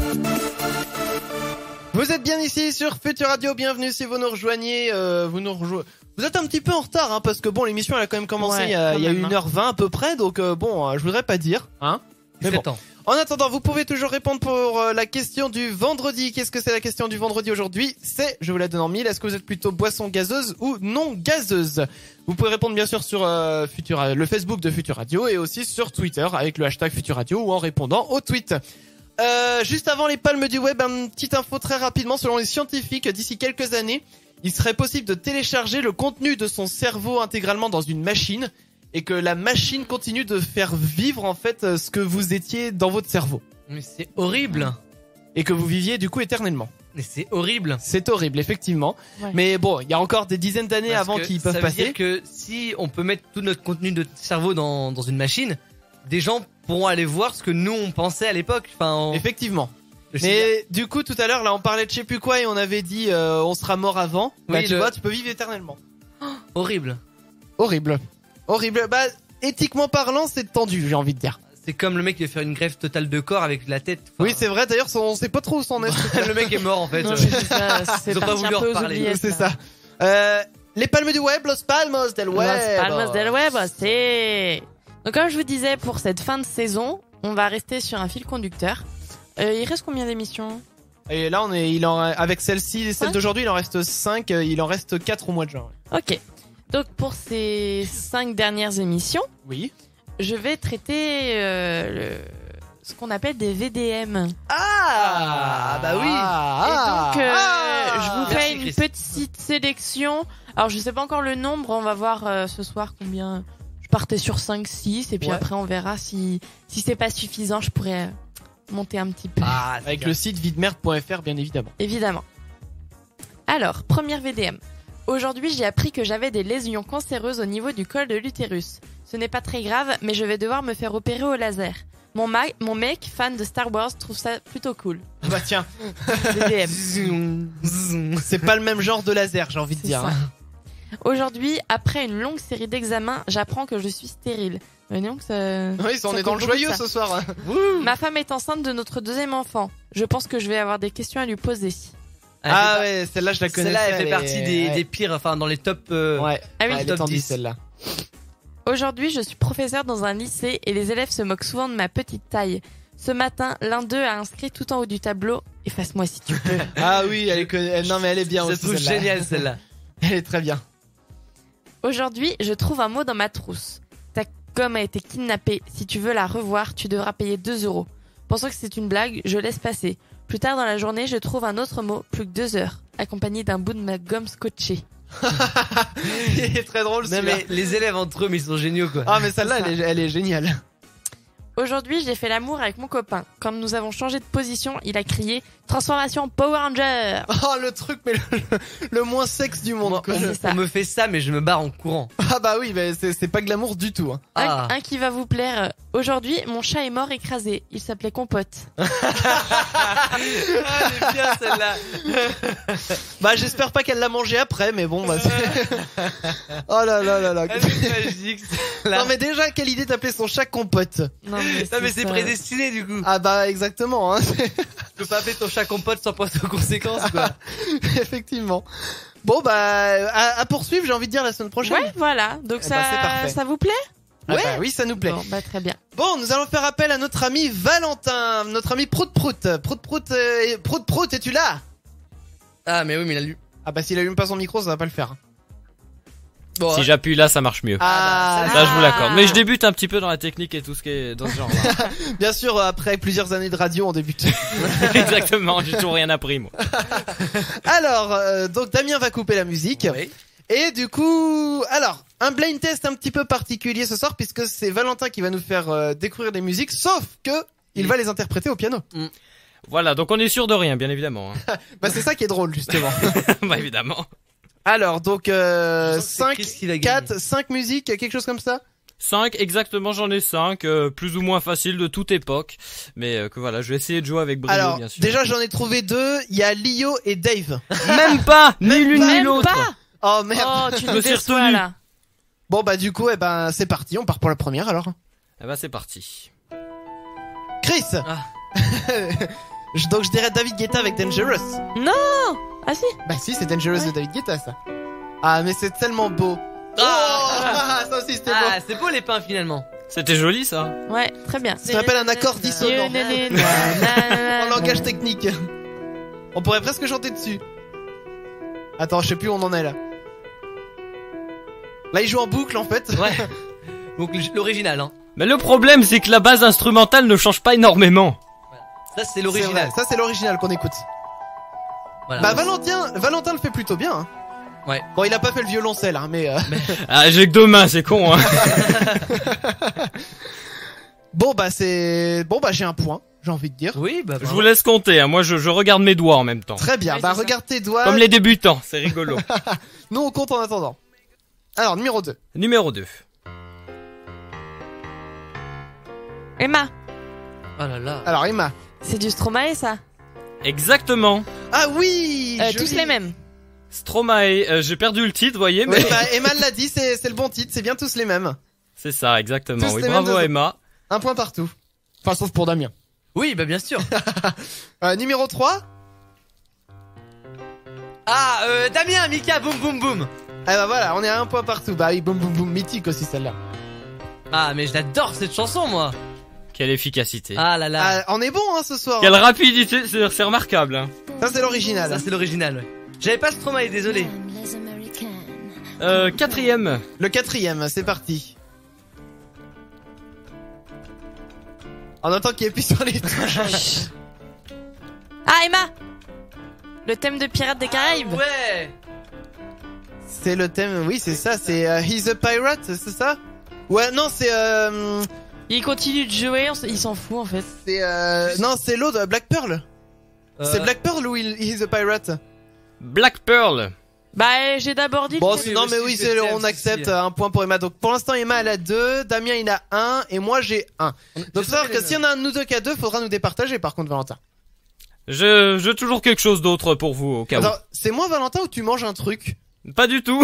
Vous êtes bien ici sur Futur Radio, bienvenue si vous nous rejoignez, Vous êtes un petit peu en retard, hein, parce que bon, l'émission elle a quand même commencé il y a 1h20 à peu près, donc je voudrais pas dire, hein. Mais bon. En attendant, vous pouvez toujours répondre pour la question du vendredi. Qu'est-ce que c'est la question du vendredi aujourd'hui? C'est, je vous la donne en mille, est-ce que vous êtes plutôt boisson gazeuse ou non gazeuse? Vous pouvez répondre bien sûr sur le Facebook de Futur Radio et aussi sur Twitter avec le hashtag Futur Radio ou en répondant au tweet. Juste avant les palmes du web, une petite info très rapidement. Selon les scientifiques, d'ici quelques années, il serait possible de télécharger le contenu de son cerveau intégralement dans une machine et que la machine continue de faire vivre en fait ce que vous étiez dans votre cerveau. Mais c'est horrible. Et que vous viviez du coup éternellement. Mais c'est horrible. C'est horrible, effectivement. Ouais. Mais bon, il y a encore des dizaines d'années avant qu'ils peuvent passer. Ça veut dire que si on peut mettre tout notre contenu de cerveau dans une machine, des gens pourront aller voir ce que nous on pensait à l'époque. Enfin, effectivement. Mais du coup, tout à l'heure, là, on parlait de je sais plus quoi et on avait dit on sera mort avant. Bah, tu vois, tu peux vivre éternellement. Oh, horrible. Horrible. Horrible. Bah, éthiquement parlant, c'est tendu, j'ai envie de dire. C'est comme le mec qui va faire une greffe totale de corps avec la tête. Enfin... Oui, c'est vrai. D'ailleurs, on sait pas trop où s'en est. Le mec est mort en fait. Non, Ils ont pas voulu en reparler. C'est ça. Les palmes du web, Los Palmos del Web. Los Palmos del Web, c'est... Donc comme je vous disais, pour cette fin de saison, on va rester sur un fil conducteur. Il reste combien d'émissions? Et là, avec celle-ci et celle d'aujourd'hui, il en reste 5. Il en reste 4 au mois de juin. Ok. Donc pour ces 5 dernières émissions, oui, je vais traiter ce qu'on appelle des VDM. Bah oui. Et donc je vous fais une petite sélection. Alors je sais pas encore le nombre, on va voir ce soir combien. Je partais sur 5-6 et puis après on verra si c'est pas suffisant, je pourrais monter un petit peu. Avec le site videmerde.fr bien évidemment. Évidemment. Alors, première VDM. Aujourd'hui, j'ai appris que j'avais des lésions cancéreuses au niveau du col de l'utérus. Ce n'est pas très grave, mais je vais devoir me faire opérer au laser. Mon mec, fan de Star Wars, trouve ça plutôt cool. Bah tiens. VDM. C'est pas le même genre de laser, j'ai envie de dire. Aujourd'hui, après une longue série d'examens, j'apprends que je suis stérile. Mais donc ça... Oui, on est dans le joyeux ce soir. Ma femme est enceinte de notre deuxième enfant. Je pense que je vais avoir des questions à lui poser. Ouais, celle-là je la connais. Celle-là elle fait partie des pires, enfin dans les top. Ouais. Ah oui, top 10 celle-là. Aujourd'hui, je suis professeur dans un lycée et les élèves se moquent souvent de ma petite taille. Ce matin, l'un d'eux a inscrit tout en haut du tableau « Efface-moi si tu peux ». Ah oui, non mais elle est bien aussi. Je trouve géniale celle-là. Elle est très bien. Aujourd'hui, je trouve un mot dans ma trousse. Ta gomme a été kidnappée. Si tu veux la revoir, tu devras payer 2 €. Pensant que c'est une blague, je laisse passer. Plus tard dans la journée, je trouve un autre mot, plus que 2 heures, accompagné d'un bout de ma gomme scotchée. Il est très drôle non celui-là. Mais les élèves entre eux, mais ils sont géniaux quoi. Ah mais celle-là, elle est géniale. Aujourd'hui, j'ai fait l'amour avec mon copain. Quand nous avons changé de position, il a crié « Transformation Power Ranger !» Oh, le truc, mais le moins sexe du monde. On me fait ça, mais je me barre en courant. Ah bah oui, mais c'est pas glamour du tout. Hein. Un qui va vous plaire. Aujourd'hui, mon chat est mort écrasé. Il s'appelait Compote. Elle est bien celle-là. Bah j'espère pas qu'elle l'a mangé après, mais bon bah oh là là là là. Elle est magique celle-là. Non mais déjà, quelle idée d'appeler son chat Compote. Non mais c'est prédestiné du coup. Ah bah exactement. Hein. Tu peux pas appeler ton chat compote sans penser aux conséquences, quoi. Effectivement. Bon bah à poursuivre, j'ai envie de dire la semaine prochaine. Ouais, voilà. Donc Eh ben, c'est parfait. ça vous plaît? Ah bah oui, ça nous plaît. Bon, bah très bien. Bon, nous allons faire appel à notre ami Valentin, notre ami Prout Prout. Prout Prout, es-tu là? Ah, mais oui, mais il a lu. Ah bah s'il allume pas son micro, ça va pas le faire. Bon, Si j'appuie là, ça marche mieux. Ah, Ça, je vous l'accorde. Mais je débute un petit peu dans la technique et tout ce qui est dans ce genre-là. bien sûr, après plusieurs années de radio, on débute. Exactement, j'ai toujours rien appris, moi. Alors, donc Damien va couper la musique. Oui. Et du coup, alors, un blind test un petit peu particulier ce soir puisque c'est Valentin qui va nous faire découvrir des musiques, sauf que il va les interpréter au piano. Voilà, donc on est sûr de rien, bien évidemment. Hein. Bah c'est ça qui est drôle justement. Bah évidemment. Alors, donc Je sens que c'est 5, Chris qui va gagner. 4, 5 musiques, quelque chose comme ça? 5, exactement, j'en ai 5, plus ou moins faciles de toute époque. Mais que voilà, je vais essayer de jouer avec brio, Alors, bien sûr. déjà j'en ai trouvé 2, il y a Lio et Dave. Même pas, ni l'une ni Même l'autre. pas. Oh merde. Oh, tu Je me nous suis déçois retenu. là. Bon bah du coup, eh ben c'est parti, on part pour la première alors. Eh ben c'est parti. Chris. Ah. Donc je dirais David Guetta avec Dangerous. Ah si. Bah si, c'est Dangerous de David Guetta ça. Ah mais c'est tellement beau. Ah. Oh, ça aussi c'était Ah, beau. c'est beau les pains finalement. C'était joli ça. Ouais, très bien. Ça s'appelle un accord dissonant. En langage technique. On pourrait presque chanter dessus. Attends, je sais plus où on en est là. Là il joue en boucle en fait. Ouais. Donc l'original, hein. Mais le problème, c'est que la base instrumentale ne change pas énormément. Ça c'est C'est l'original. vrai, ça c'est l'original qu'on écoute. Voilà. Bah Valentin le fait plutôt bien. Hein. Ouais. Bon, il a pas fait le violoncelle, hein, mais. Ah, j'ai que 2 mains, c'est con, hein. Bon bah j'ai un point, j'ai envie de dire. Oui, bah. Je vous laisse compter, hein. Moi je regarde mes doigts en même temps. Très bien, Ouais, bah c'est ça. regarde tes doigts. Comme les débutants, c'est rigolo. Nous on compte en attendant. Alors numéro 2. Numéro 2. Emma, Oh là là. Alors Emma. c'est du Stromae ça. Exactement. Ah oui. Tous les mêmes. Stromae, j'ai perdu le titre, voyez, mais Oui, bah Emma l'a dit, c'est le bon titre, c'est bien tous les mêmes. c'est ça, exactement. Tous Oui, les bravo mêmes à Emma. Un point partout. Enfin sauf pour Damien. Oui, bah bien sûr. Numéro 3. Ah, Damien, Mika, boum boum boum. Ah bah voilà, on est à un point partout. Bah oui, boum boum boum, mythique aussi celle-là. Ah, mais j'adore cette chanson moi. Quelle efficacité. Ah là là. Ah, on est bon hein ce soir. Quelle rapidité, c'est remarquable. Hein. Ça c'est l'original. Ça c'est l'original, ouais. J'avais pas Stromae, désolé. 4ème. Le 4ème, c'est parti. En attendant qu'il appuie sur les touches. Ah Emma, le thème de Pirates des Caraïbes. Ouais. C'est le thème, oui c'est ça, c'est He's a Pirate, c'est ça? Ouais non c'est Il continue de jouer, il s'en fout en fait. non c'est l'autre, Black Pearl. C'est Black Pearl ou He's a Pirate? Black Pearl. Bah j'ai d'abord dit. Bon que- non mais oui c'est on accepte un point pour Emma. Donc pour l'instant Emma elle a 2, Damien il a 1 et moi j'ai 1. Donc faut savoir que si on a un de nous deux qui a 2, faudra nous départager par contre Valentin. J'ai toujours quelque chose d'autre pour vous au cas où. Attends, c'est moi Valentin ou tu manges un truc? Pas du tout.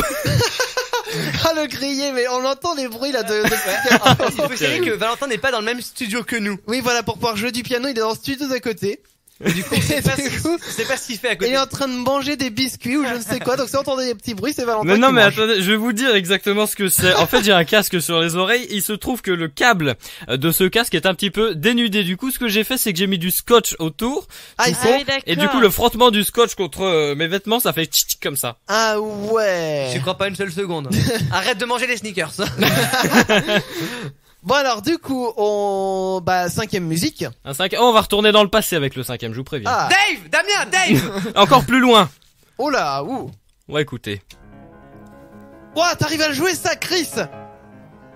Ah le grillé, mais on entend les bruits là de Il faut savoir que Valentin n'est pas dans le même studio que nous. Oui voilà, pour pouvoir jouer du piano il est dans le studio d'à côté. Et du coup, c'est pas ce qu'il fait à Il côté. est en train de manger des biscuits ou je ne sais quoi, donc si vous entendez des petits bruits c'est Valentin Mais non, qui mais mange. attendez, je vais vous dire exactement ce que c'est. En fait, j'ai un casque sur les oreilles. Il se trouve que le câble de ce casque est un petit peu dénudé. Du coup, ce que j'ai fait, c'est que j'ai mis du scotch autour. Ah, tout il con. oui, d'accord. Et du coup, le frottement du scotch contre mes vêtements, ça fait tchic comme ça. Ah ouais. J'y crois pas une seule seconde. Arrête de manger les sneakers. Bon alors du coup bah 5ème musique. Un 5. Oh, on va retourner dans le passé avec le 5ème, je vous préviens. Ah. Dave, Damien, Dave. Encore plus loin. Oh là, ouh. On va écouter. Ouah, t'arrives à le jouer ça, Chris.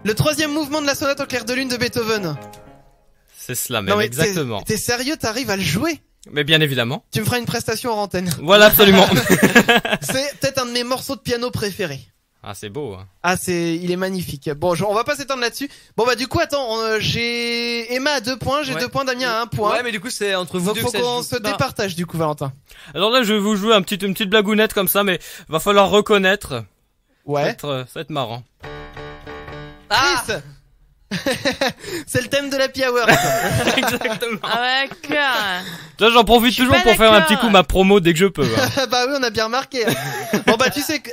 Le 3ème mouvement de la sonate au clair de lune de Beethoven. C'est cela Non même, mais exactement. t'es sérieux, t'arrives à le jouer? Mais bien évidemment. Tu me feras une prestation en antenne. Voilà, absolument. C'est peut-être un de mes morceaux de piano préférés. Ah, c'est beau. Hein. Ah il est magnifique. Bon, on va pas s'étendre là-dessus. Bon bah du coup attends, j'ai Emma à 2 points, j'ai Ouais. 2 points, Damien à 1 point. Ouais, mais du coup, c'est entre vous Donc deux faut que ça qu'on se se joue. Bah, départage du coup Valentin. Alors là, je vais vous jouer une petite blagounette comme ça, mais va falloir reconnaître. Ça va Ouais. être marrant. Ah, Chris. C'est le thème de l'Happy Hour. Exactement. Ah ouais, d'accord. Ça, j'en profite toujours pour faire un petit coup ma promo dès que je peux. Hein. Bah oui, on a bien remarqué. Bon bah tu sais que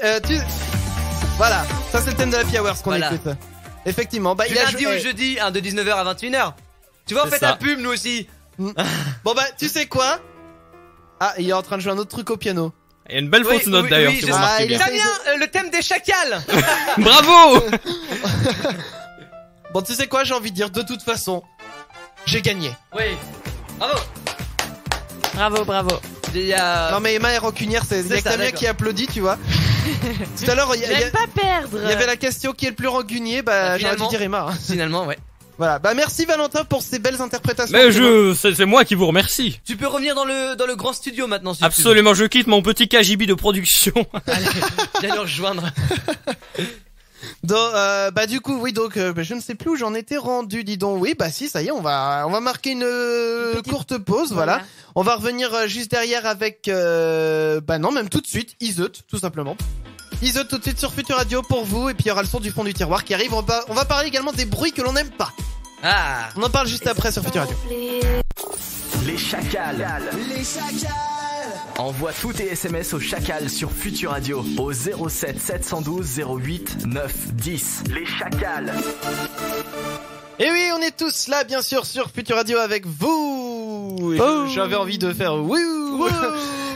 voilà, ça c'est le thème de la Hour ce qu'on écoute. Effectivement, bah il a dit au jeudi de 19h à 21h. Tu vois, on fait ta pub nous aussi. Bon bah tu sais quoi? Ah, il est en train de jouer un autre truc au piano. Il y a une belle fausse note d'ailleurs, si vous remarquez bien. Damien, le thème des chacals. Bravo. Bon, tu sais quoi, j'ai envie de dire, de toute façon, j'ai gagné. Oui. Bravo. Bravo. Non mais Emma est rancunière, c'est Damien qui applaudit, tu vois. Tout à l'heure, j'aime pas perdre. Il y avait la question qui est le plus rancunier, bah j'aurais dû dire Emma. Hein. Finalement, ouais. Voilà, bah merci Valentin pour ces belles interprétations. Mais c'est moi qui vous remercie. Tu peux revenir dans le grand studio maintenant si Absolument, je quitte mon petit KGB de production. Allez, viens nous rejoindre. Donc, bah du coup oui donc je ne sais plus où j'en étais rendu, dis donc. Oui bah si, ça y est, on va marquer une courte pause, voilà. On va revenir juste derrière avec bah non, même tout de suite Iseut, tout simplement. Iseut tout de suite sur Futur Radio pour vous, et puis il y aura le son du fond du tiroir qui arrive. On va parler également des bruits que l'on n'aime pas. Ah, on en parle juste après sur Futur Radio. Les chacals. Envoie tous tes SMS au chacal sur Futur Radio au 07 712 08 9 10. Les chacals. Et oui, on est tous là, bien sûr, sur Futur Radio avec vous. J'avais envie de faire wouh.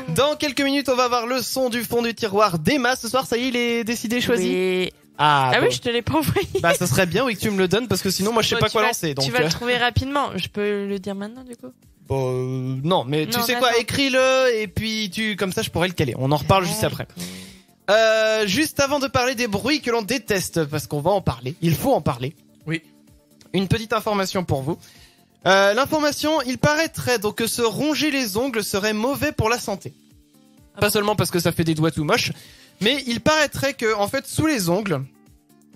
Dans quelques minutes, on va voir le son du fond du tiroir d'Emma. Ce soir, ça y est, il est décidé, choisi. Oui. Ah oui, je te l'ai pas envoyé. Bah, ça serait bien, oui, que tu me le donnes, parce que sinon, moi, je sais pas quoi lancer. Donc, tu vas le trouver rapidement. Je peux le dire maintenant, du coup. Bon, non, mais tu sais quoi, écris-le, et puis comme ça, je pourrais le caler. On en reparle juste après. Juste avant de parler des bruits que l'on déteste, parce qu'on va en parler. Il faut en parler. Oui. Une petite information pour vous. L'information, il paraîtrait donc que se ronger les ongles serait mauvais pour la santé. Pas seulement parce que ça fait des doigts tout moches, mais il paraîtrait que, en fait, sous les ongles,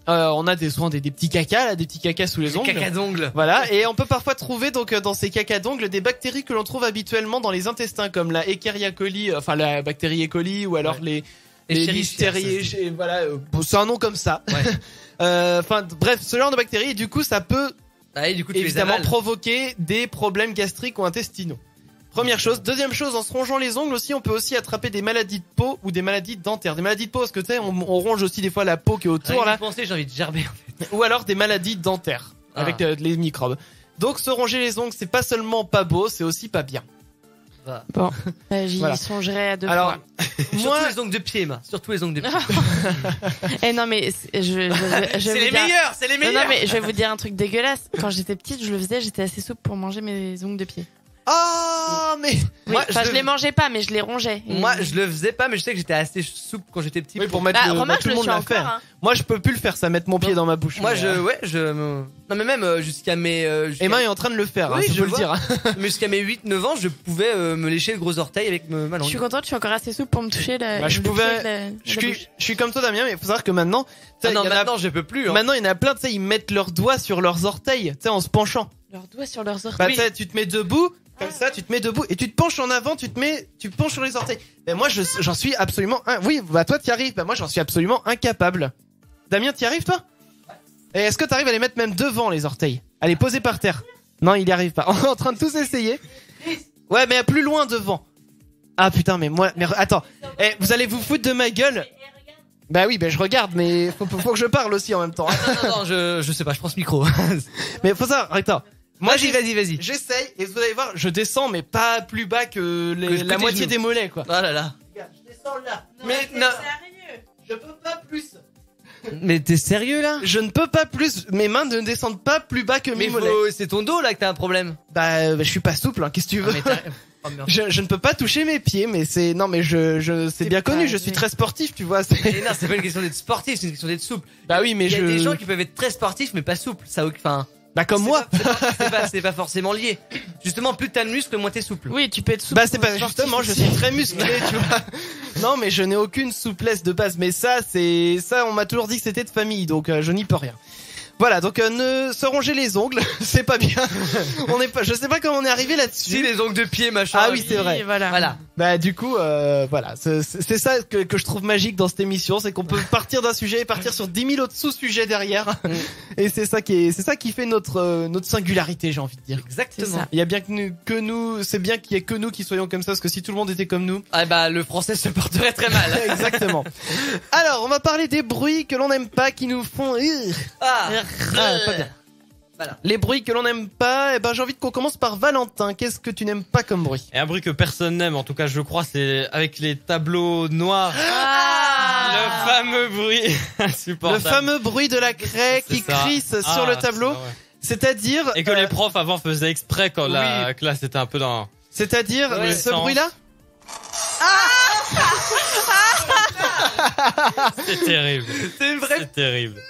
on a souvent des petits cacas, là, des petits cacas sous les ongles. Cacas d'ongles. Voilà, et on peut parfois trouver donc dans ces cacas d'ongles des bactéries que l'on trouve habituellement dans les intestins, comme la Escherichia coli, enfin la bactérie E. coli, ou alors les Listeria, voilà, c'est un nom comme ça. Enfin, bref, ce genre de bactéries, et du coup, ça peut évidemment provoquer des problèmes gastriques ou intestinaux. Première chose. Deuxième chose, en se rongeant les ongles aussi, on peut aussi attraper des maladies de peau ou des maladies dentaires. Des maladies de peau, parce que tu sais, on ronge aussi des fois la peau qui est autour, là. J'ai envie de gerber, en fait. Ou alors des maladies dentaires, avec les microbes. Donc, se ronger les ongles, c'est pas seulement pas beau, c'est aussi pas bien. Bon, j'y songerai à deux alors, fois. Surtout les ongles de pied, surtout les ongles de pied. Eh non, mais c'est les meilleurs, c'est les meilleurs. Non, mais je vais vous dire un truc dégueulasse. Quand j'étais petite, je le faisais, j'étais assez souple pour manger mes ongles de pied. Oh, mais oui, je les mangeais pas, mais je les rongeais. Moi, je le faisais pas, mais je sais que j'étais assez souple quand j'étais petit. Oui, pour mettre tout le monde l'a fait. Hein. Moi, je peux plus le faire, ça, mettre mon pied dans ma bouche. Moi, non, mais même jusqu'à mes. Emma est en train de le faire, oui, hein, je peux le dire. Mais jusqu'à mes 8-9 ans, je pouvais me lécher le gros orteil avec ma langue. Je suis contente, je suis encore assez souple pour me toucher la. Je suis comme toi, Damien, mais il faut savoir que maintenant. Maintenant, je peux plus. Maintenant, il y en a plein, tu sais, ils mettent leurs doigts sur leurs orteils, tu sais, en se penchant. Leurs doigts sur leurs orteils. Bah, tu sais, tu te mets debout. Comme ça, tu te mets debout et tu te penches en avant, tu penches sur les orteils. Ben moi, j'en suis absolument, oui, bah toi t'y arrives, bah moi j'en suis absolument incapable. Damien, t'y arrives toi? Et est-ce que t'arrives à les mettre même devant les orteils? À les poser par terre? Non, il y arrive pas. On est en train de tous essayer. Ouais, mais plus loin devant. Ah putain, mais attends. Vous allez vous foutre de ma gueule? Bah oui, je regarde, mais faut que je parle aussi en même temps. Non, je sais pas, je prends ce micro. Mais faut ça, attends. Moi, vas-y. J'essaye, et vous allez voir, je descends, mais pas plus bas que la moitié des mollets, quoi. Oh là là. Regarde, je descends là. Mais non. Sérieux? Je peux pas plus. Mais t'es sérieux, là? Je ne peux pas plus. Mes mains ne descendent pas plus bas que mes mollets. C'est ton dos, là, que t'as un problème. Bah, je suis pas souple, hein, qu'est-ce que tu veux? Je ne peux pas toucher mes pieds, mais c'est bien connu, je suis très sportif, tu vois. Non, c'est pas une question d'être sportif, c'est une question d'être souple. Bah oui, mais il y a des gens qui peuvent être très sportifs, mais pas souples. Bah comme moi. C'est pas forcément lié. Justement, plus t'as de muscles, moins t'es souple. Oui, tu peux être souple. Bah c'est pas justement, je suis très musclé, tu vois. Non, mais je n'ai aucune souplesse de base. Mais ça, on m'a toujours dit que c'était de famille, donc je n'y peux rien. Voilà, donc ne se ronger les ongles, c'est pas bien. Je sais pas comment on est arrivé là-dessus. Si, les ongles de pied, machin. Ah oui, c'est vrai. Voilà. Bah du coup, voilà, c'est ça que je trouve magique dans cette émission, c'est qu'on peut partir d'un sujet et partir sur 10 000 autres sous-sujets derrière. Et c'est ça qui fait notre singularité, j'ai envie de dire. Exactement. Il y a bien que nous, c'est bien qu'il y ait que nous qui soyons comme ça, parce que si tout le monde était comme nous, ah bah le français se porterait très mal. Exactement. Alors, on va parler des bruits que l'on n'aime pas, qui nous font pas bien. Voilà. Les bruits que l'on n'aime pas, j'ai envie qu'on commence par Valentin. Qu'est-ce que tu n'aimes pas comme bruit? Et un bruit que personne n'aime, en tout cas je crois, c'est avec les tableaux noirs. Le fameux bruit insupportable. Le fameux bruit de la craie qui crisse sur le tableau. C'est-à-dire... Et que les profs avant faisaient exprès quand la classe était un peu dans... C'est-à-dire ce bruit-là? C'est terrible. C'est une vraie... C'est terrible.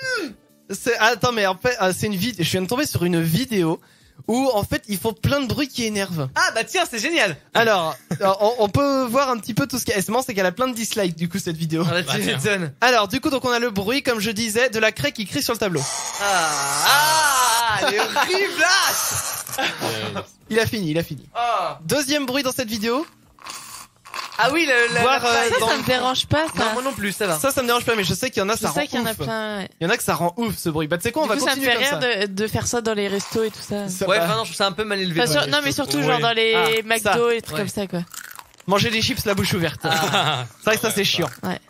Attends, mais en fait, c'est une vidéo. Je viens de tomber sur une vidéo où en fait ils font plein de bruits qui énervent. Ah bah tiens, c'est génial. Alors, on peut voir un petit peu tout ce qu'il y a. C'est marrant, c'est qu'elle a plein de dislikes du coup cette vidéo. Alors du coup, donc on a le bruit, comme je disais, de la craie qui crie sur le tableau. Elle est horrible. Il a fini. Deuxième bruit dans cette vidéo. Ah oui, ça me dérange pas, ça. Non, moi non plus, ça va. Ça me dérange pas, mais je sais qu'il y en a, ça rend ouf. qu'il y en a plein. Il y en a que ça rend ouf, ce bruit. Bah, tu sais quoi, on va continuer comme ça. Ça me fait rire de faire ça dans les restos et tout ça. Ouais, enfin non, je trouve ça un peu mal élevé. Non, mais surtout genre dans les McDo et trucs comme ça, quoi. Manger des chips la bouche ouverte. C'est vrai que ça, c'est chiant. Ouais.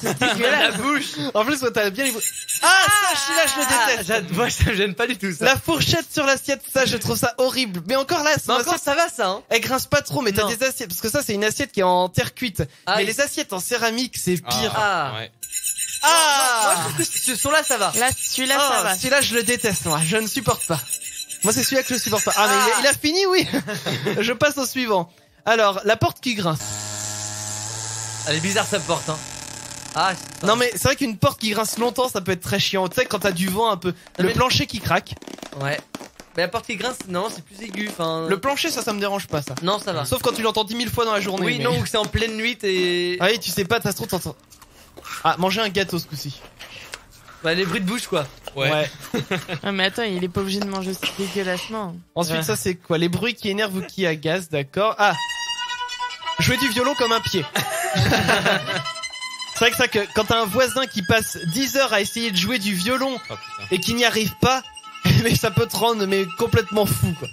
C'est dégueulasse. La bouche. En plus, toi, t'as bien les ça, je le déteste. Moi, ça me gêne pas du tout, ça. La fourchette sur l'assiette, ça, je trouve ça horrible. Mais encore là, encore, ça va, ça, hein. Elle grince pas trop, mais t'as des assiettes, parce que ça, c'est une assiette qui est en terre cuite. Mais les assiettes en céramique, c'est pire. Ouais. Moi, je trouve que ce son-là, ça va. Celui-là, ça va. Celui-là, je le déteste, moi. Je ne supporte pas. Moi, c'est celui-là que je supporte pas. Ah, mais il a fini, oui. Je passe au suivant. Alors, la porte qui grince. Elle est bizarre, cette porte, hein. Non mais c'est vrai qu'une porte qui grince longtemps ça peut être très chiant. Tu sais quand t'as du vent un peu. Le plancher qui craque. Ouais. Mais la porte qui grince, non, c'est plus aigu. Enfin. Le plancher ça me dérange pas ça. Non, ça va. Sauf quand tu l'entends 10 000 fois dans la journée. Oui, non, ou que c'est en pleine nuit et. Ah oui, tu sais pas, ça se trouve t'entends. Manger un gâteau ce coup-ci. Bah les bruits de bouche quoi. Ouais. Ah mais attends, il est pas obligé de manger aussi dégueulassement. Ensuite ça c'est quoi? Les bruits qui énervent ou qui agacent, d'accord. Jouer du violon comme un pied. C'est vrai que quand t'as un voisin qui passe 10 heures à essayer de jouer du violon et qui n'y arrive pas, mais ça peut te rendre complètement fou quoi.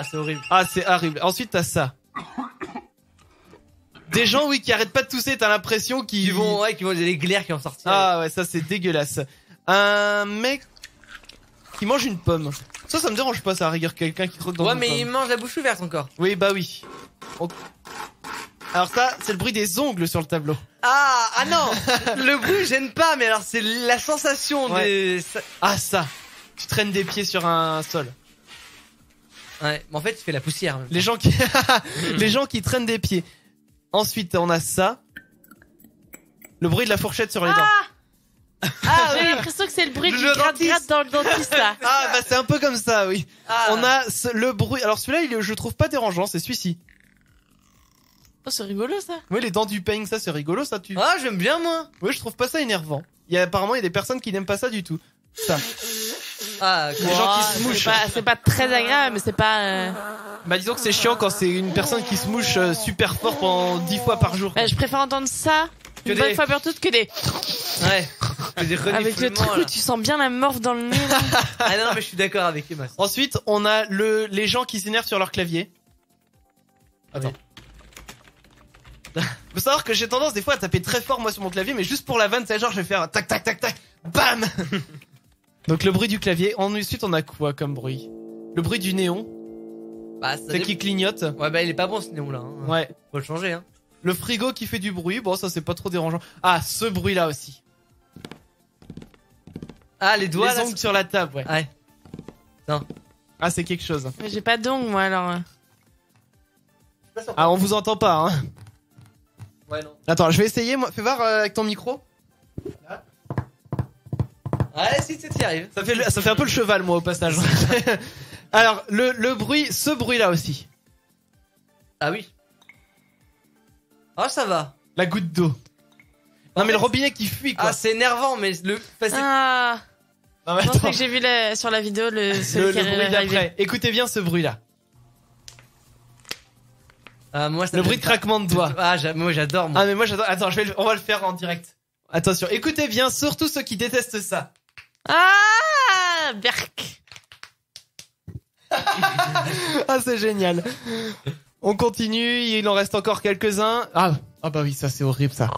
C'est horrible. C'est horrible. Ensuite t'as ça. Des gens qui arrêtent pas de tousser, t'as l'impression qu'ils vont des glaires qui vont sortir. Ah ouais, ça c'est dégueulasse. Un mec qui mange une pomme. Ça me dérange pas, ça à rigueur quelqu'un qui croque dans une pomme. Ouais, mais il mange la bouche ouverte encore. Oui, bah oui. Alors ça, c'est le bruit des ongles sur le tableau. Ah non. Le bruit gêne pas, mais alors c'est la sensation des... ça. Tu traînes des pieds sur un sol. Ouais, mais en fait, tu fais la poussière. Les gens qui traînent des pieds. Ensuite, on a ça. Le bruit de la fourchette sur les dents. J'ai l'impression que c'est le bruit du gratte-gratte dans le dentiste là. C'est un peu comme ça, oui. On a le bruit. Alors celui-là, je trouve pas dérangeant, c'est celui-ci. Oh, c'est rigolo ça. Oui, les dents du peigne, ça c'est rigolo, ça tu. J'aime bien moi. Oui, je trouve pas ça énervant. Apparemment, il y a des personnes qui n'aiment pas ça du tout. Ça. Les gens qui se mouchent. C'est pas très agréable, mais c'est pas. Bah disons que c'est chiant quand c'est une personne qui se mouche super fort pendant 10 fois par jour. Je préfère entendre ça une bonne fois pour toutes que des. Ouais. Avec le truc où tu sens bien la morve dans le nez. Là. Non, mais je suis d'accord avec Emma. Ensuite, on a les gens qui s'énervent sur leur clavier. Attends. Faut savoir que j'ai tendance des fois à taper très fort moi sur mon clavier, mais juste pour la vanne, c'est genre je vais faire tac tac tac tac, bam. Donc le bruit du clavier. Ensuite, on a quoi comme bruit? Le bruit du néon. C'est qui clignote. Ouais, il est pas bon ce néon là. Ouais. Faut le changer hein. Le frigo qui fait du bruit. Bon, ça c'est pas trop dérangeant. Ce bruit là aussi. Les doigts. Les ongles sur la table, ouais. Non. C'est quelque chose. Mais j'ai pas d'ongles moi alors. On vous entend pas hein. Ouais non. Attends, je vais essayer moi. Fais voir avec ton micro. Là. Si tu y arrives. Ça fait un peu le cheval moi au passage. Alors le bruit, ce bruit là aussi. Ah oui. Ça va. La goutte d'eau. Non mais le robinet qui fuit quoi. C'est énervant mais Non, mais Non, c'est attends. que j'ai vu sur la vidéo Le celui qui est bruit arrivé. d'après. Écoutez bien ce bruit-là. Moi, ça Le me bruit de fait pas- craquement de doigts. Moi j'adore. Moi. Ah mais moi j'adore. Attends, on va le faire en direct. Attention, écoutez bien, surtout ceux qui détestent ça. Ah, Berk. Ah, c'est génial. On continue, il en reste encore quelques-uns. Ah bah oui, ça c'est horrible ça.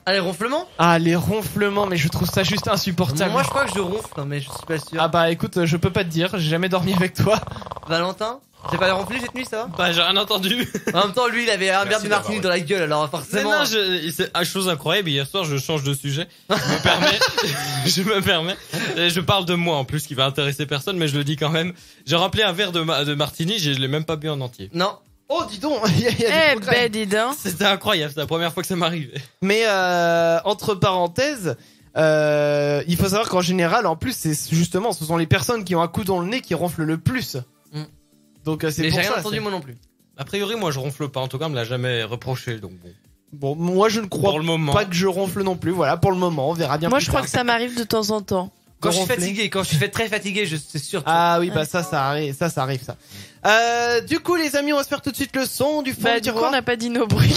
Allez, ronflement. Ah, les ronflements, mais je trouve ça juste insupportable. Moi je crois que je ronfle, mais je suis pas sûr. Ah bah écoute, je peux pas te dire, j'ai jamais dormi avec toi. Valentin, j'ai pas ronflé cette nuit, ça va? Bah j'ai rien entendu. En même temps, lui, il avait un verre de martini dans la gueule, alors Mais forcément. non, c'est une chose incroyable. Hier soir, je change de sujet. Je me permets. Et je parle de moi en plus, qui va intéresser personne, mais je le dis quand même. J'ai rempli un verre de martini, je l'ai même pas bu en entier. Non. Oh, dis donc, il y a Eh du progrès. ben, dis donc. C'était incroyable, c'est la première fois que ça m'arrivait. Mais entre parenthèses, il faut savoir qu'en général, en plus, c'est justement, ce sont les personnes qui ont un coup dans le nez qui ronflent le plus. Mm. Donc c'est Mais pour j'ai ça. rien entendu c'est- moi non plus. A priori, moi, je ronfle pas. En tout cas, on me l'a jamais reproché, donc bon. Bon, moi je ne crois Pour le moment. pas que je ronfle non plus. Voilà, pour le moment, on verra bien. Moi, plus je crois tard. que ça m'arrive de temps en temps. Quand je suis Ronfler. fatigué, quand je suis très fatigué, c'est sûr. Ah oui, bah ça arrive, ça arrive ça. Du coup, les amis, on va se faire tout de suite le son du fond Bah, du du coup, tiroir. on n'a pas dit nos bruits.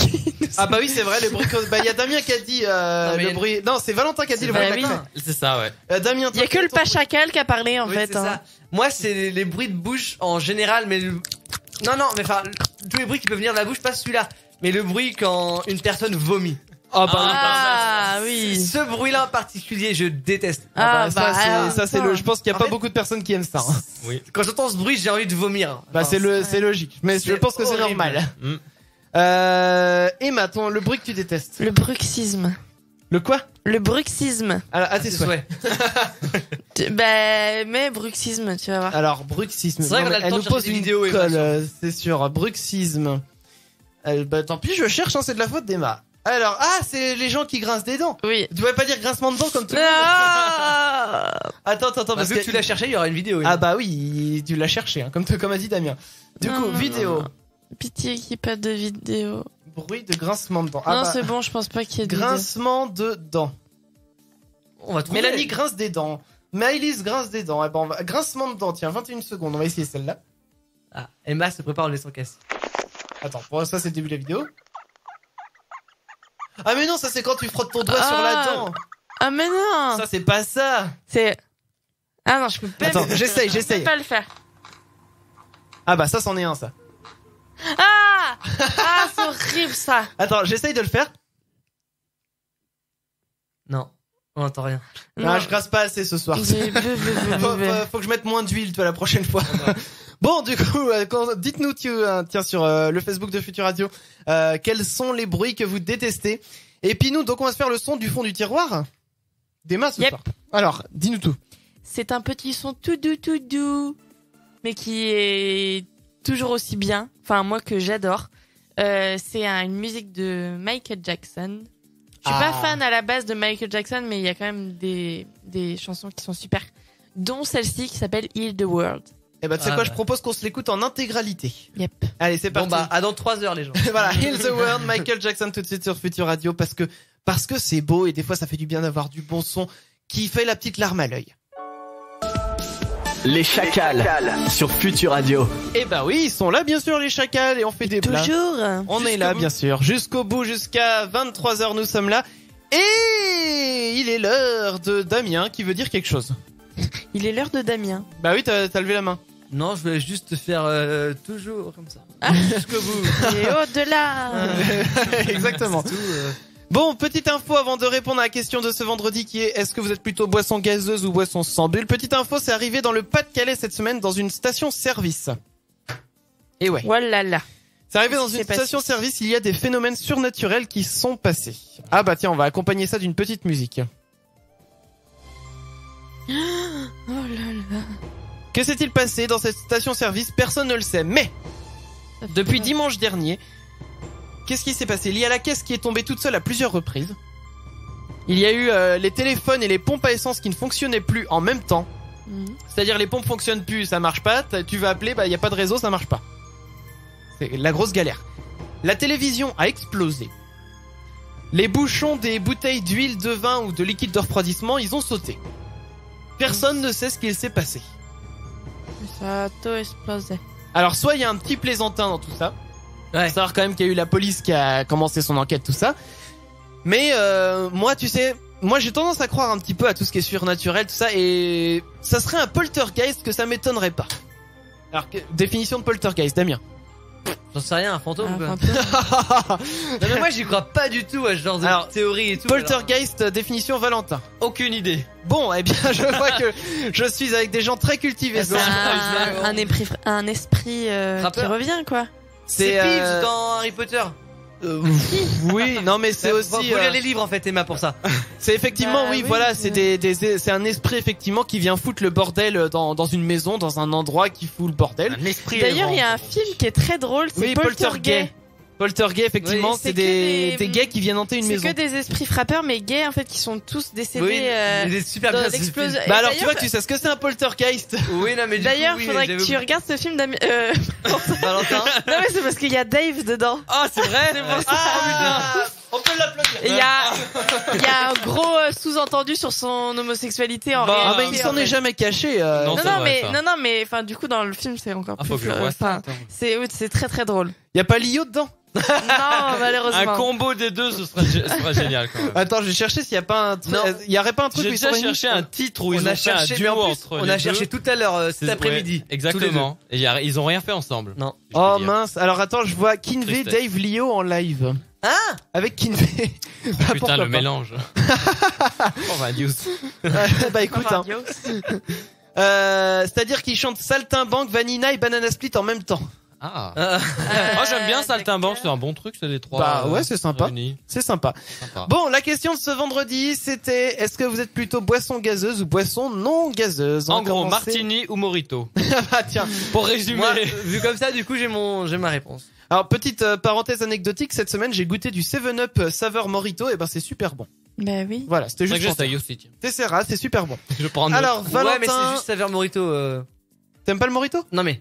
Ah bah oui, c'est vrai, le bruit. Bah il y a Damien qui a dit Non, mais le bruit. Non, c'est Valentin qui a dit le Bah bruit. oui. C'est ça, ouais. Damien, Il y a que le pachacal qui a parlé, en Oui, fait. c'est ça. Moi, c'est les bruits de bouche en général, mais non, mais enfin, tous les bruits qui peuvent venir de la bouche, pas celui-là. Mais le bruit quand une personne vomit. Ah bah Ah, oui. Ce bruit-là en particulier, je déteste. Ah Ah, bah, bah, ça c'est le. Je pense qu'il y a en pas fait- beaucoup de personnes qui aiment ça. Hein. Oui. Quand j'entends ce bruit, j'ai envie de vomir. Bah Enfin, c'est logique. Mais je c'est pense que c'est horrible. normal. Mm. Emma, le bruit que tu détestes. Le bruxisme. Le quoi? Le bruxisme. Alors, à tes c'est souhaits. souhait. Bah, mais bruxisme, tu vas voir. Alors, bruxisme. C'est vrai Non, qu'on a mais le elle temps nous de pose chercher des une vidéos, Emma, colle, sur- c'est sûr. Bruxisme. Bah tant pis, je cherche, hein, c'est de la faute d'Emma. Alors, c'est les gens qui grincent des dents. Oui. Tu pouvais pas dire grincement de dents comme tout le monde. Ah Attends, Bah, parce vu que tu l'as cherché, il y aura une vidéo. Ah bah oui, tu l'as cherché, hein, comme a dit Damien. Du Non, coup, non, vidéo. non. Pitié qu'il n'y ait pas de vidéo. Bruit de grincement de dents. non, bah, c'est bon, je pense pas qu'il y ait de vidéo. grincement de dents. On va trouver. Mélanie grince des dents. Maëlys grince des dents. Eh ben, grincement de dents, tiens, 21 secondes, on va essayer celle-là. Ah, Emma se prépare en laissant casse. Attends, pour ça c'est le début de la vidéo. Ah mais non, ça c'est quand tu frottes ton doigt sur la dent. Ah, mais non. Ça c'est pas ça. C'est. Ah non, je peux pas. Attends, j'essaye. Je peux pas le faire. Ah bah ça c'en est un ça. Ah c'est horrible ça. Attends, j'essaye de le faire. Non, on n'entend rien. Non, je grasse pas assez ce soir. Faut que je mette moins d'huile, toi, la prochaine fois. Bon, du coup, dites-nous, tiens, sur le Facebook de Futur Radio, quels sont les bruits que vous détestez. Et puis nous, donc on va se faire le son du fond du tiroir. D'Emma ce Yep. soir. Alors, dis-nous tout. C'est un petit son tout doux, mais qui est toujours aussi bien. Enfin, moi que j'adore. C'est une musique de Michael Jackson. Je suis pas fan à la base de Michael Jackson, mais il y a quand même des chansons qui sont super. Dont celle-ci qui s'appelle Heal the World. Eh ben, tu sais quoi, je propose qu'on se l'écoute en intégralité. Yep. Allez, c'est Bon parti. bah, à dans 3 heures les gens. Voilà, Heal the World, Michael Jackson tout de suite sur Futur Radio parce que c'est beau et des fois ça fait du bien d'avoir du bon son qui fait la petite larme à l'œil. Les Chacals sur Futur Radio. Eh ben oui, ils sont là bien sûr les chacals et on fait des blagues. Toujours. On est là bien sûr, jusqu'au bout, jusqu'à 23h nous sommes là. Et il est l'heure de Damien qui veut dire quelque chose. Il est l'heure de Damien. Bah oui, t'as levé la main. Non, je voulais juste faire toujours comme ça. Jusqu'au bout. Et au-delà. Exactement. Tout, Bon, petite info avant de répondre à la question de ce vendredi qui est est-ce que vous êtes plutôt boisson gazeuse ou boisson sans bulle? Petite info, c'est arrivé dans le Pas-de-Calais cette semaine dans une station-service. Et ouais. Voilà là. C'est arrivé dans Qu'est-ce qui une s'est passé station-service, il y a des phénomènes surnaturels qui sont passés. Ah bah tiens, on va accompagner ça d'une petite musique. Oh là là. Que s'est-il passé dans cette station-service? Personne ne le sait, mais depuis dimanche dernier, qu'est-ce qui s'est passé? Il y a la caisse qui est tombée toute seule à plusieurs reprises. Il y a eu les téléphones et les pompes à essence qui ne fonctionnaient plus en même temps. C'est-à-dire les pompes fonctionnent plus, ça marche pas, tu vas appeler, bah il y a pas de réseau, ça marche pas. C'est la grosse galère. La télévision a explosé. Les bouchons des bouteilles d'huile, de vin ou de liquide de refroidissement, ils ont sauté. Personne ne sait ce qu'il s'est passé. Ça a tout explosé. Alors soit il y a un petit plaisantin dans tout ça. Ouais. Faut savoir quand même qu'il y a eu la police qui a commencé son enquête, tout ça. Mais moi, tu sais, moi j'ai tendance à croire un petit peu à tout ce qui est surnaturel, tout ça, et ça serait un poltergeist que ça m'étonnerait pas. Alors, définition de poltergeist, Damien. J'en sais rien, un fantôme quoi. Fantôme. Non mais moi j'y crois pas du tout à ce genre de Alors, théorie et tout. Poltergeist, définition Valentin. Aucune idée. Bon, eh bien, je vois que je suis avec des gens très cultivés. C'est un esprit qui Rappeur. revient, quoi. C'est Peeves dans Harry Potter. Oui, non mais c'est aussi. Faut lire les livres en fait, Emma, pour ça. C'est effectivement, Bah oui, oui, voilà, c'est- c'est un esprit effectivement qui vient foutre le bordel dans une maison, dans un endroit qui fout le bordel. Un esprit. D'ailleurs, il y a un film qui est très drôle, c'est Oui, Poltergeist. Poltergeist, effectivement, Oui, c'est c'est que des des- gays qui viennent hanter une C'est maison. que des esprits frappeurs, mais gays, en fait, qui sont tous décédés. Oui, il est super bien. dans ce l'explosion. film. Bah alors, Et tu vois, tu sais ce que c'est un poltergeist. Oui, non mais du D'ailleurs, coup, oui, faudrait j'avais que tu oublié. regardes ce film Valentin. Valentin. Non, mais c'est parce qu'il y a Dave dedans. Ah, c'est vrai. Ah, on peut l'applaudir. Et il y a un gros sous-entendu sur son homosexualité en Bah, Ah, réalité. mais il s'en en est fait. jamais caché. Non, Non, c'est vrai, ça. mais, enfin, du coup, dans le film, c'est encore Ah, plus. faut que je vois ça. enfin, attends. c'est très très drôle. Y a pas Lio dedans. Non, malheureusement. Un combo des deux, ce serait génial quand même. Attends, je vais chercher s'il y a pas un truc. Non. Y aurait pas un truc où J'ai ils sont déjà réunis cherché un titre où On ils a ont fait un cherché, mais duo en plus, entre on les a deux. cherché tout à l'heure cet C'est- après-midi. ouais, exactement. Et ils ont rien fait ensemble. Non. si je peux Oh dire. mince. Alors attends, je vois Kinvey, Tristesse. Dave Lio en live. Ah Avec Kinvey. Bah, Putain, pourquoi le pas. mélange. Oh, bah, news. Bah écoute, hein. Radio. C'est-à-dire qu'ils chantent Saltimbanque, Vanilla et Banana Split en même temps. Ah. Ah. Moi, j'aime bien Saltimbanque, c'est un bon truc, c'est les trois. Bah ouais, c'est sympa. réunis. C'est sympa. Sympa. Bon, la question de ce vendredi, c'était est-ce que vous êtes plutôt boisson gazeuse ou boisson non gazeuse? On En va gros, commencer. Martini ou Morito. Ah tiens. Pour résumer. Moi, vu comme ça, du coup, j'ai ma réponse. Alors petite parenthèse anecdotique, cette semaine j'ai goûté du 7-Up saveur Morito et ben c'est super bon. Bah oui. Voilà, c'était C'est vrai juste que pour j'essaye aussi, tiens. Tessera, c'est super bon. Je prends Alors Ouais, mais c'est Valentin, juste saveur Morito. t'aimes pas le Morito? Non mais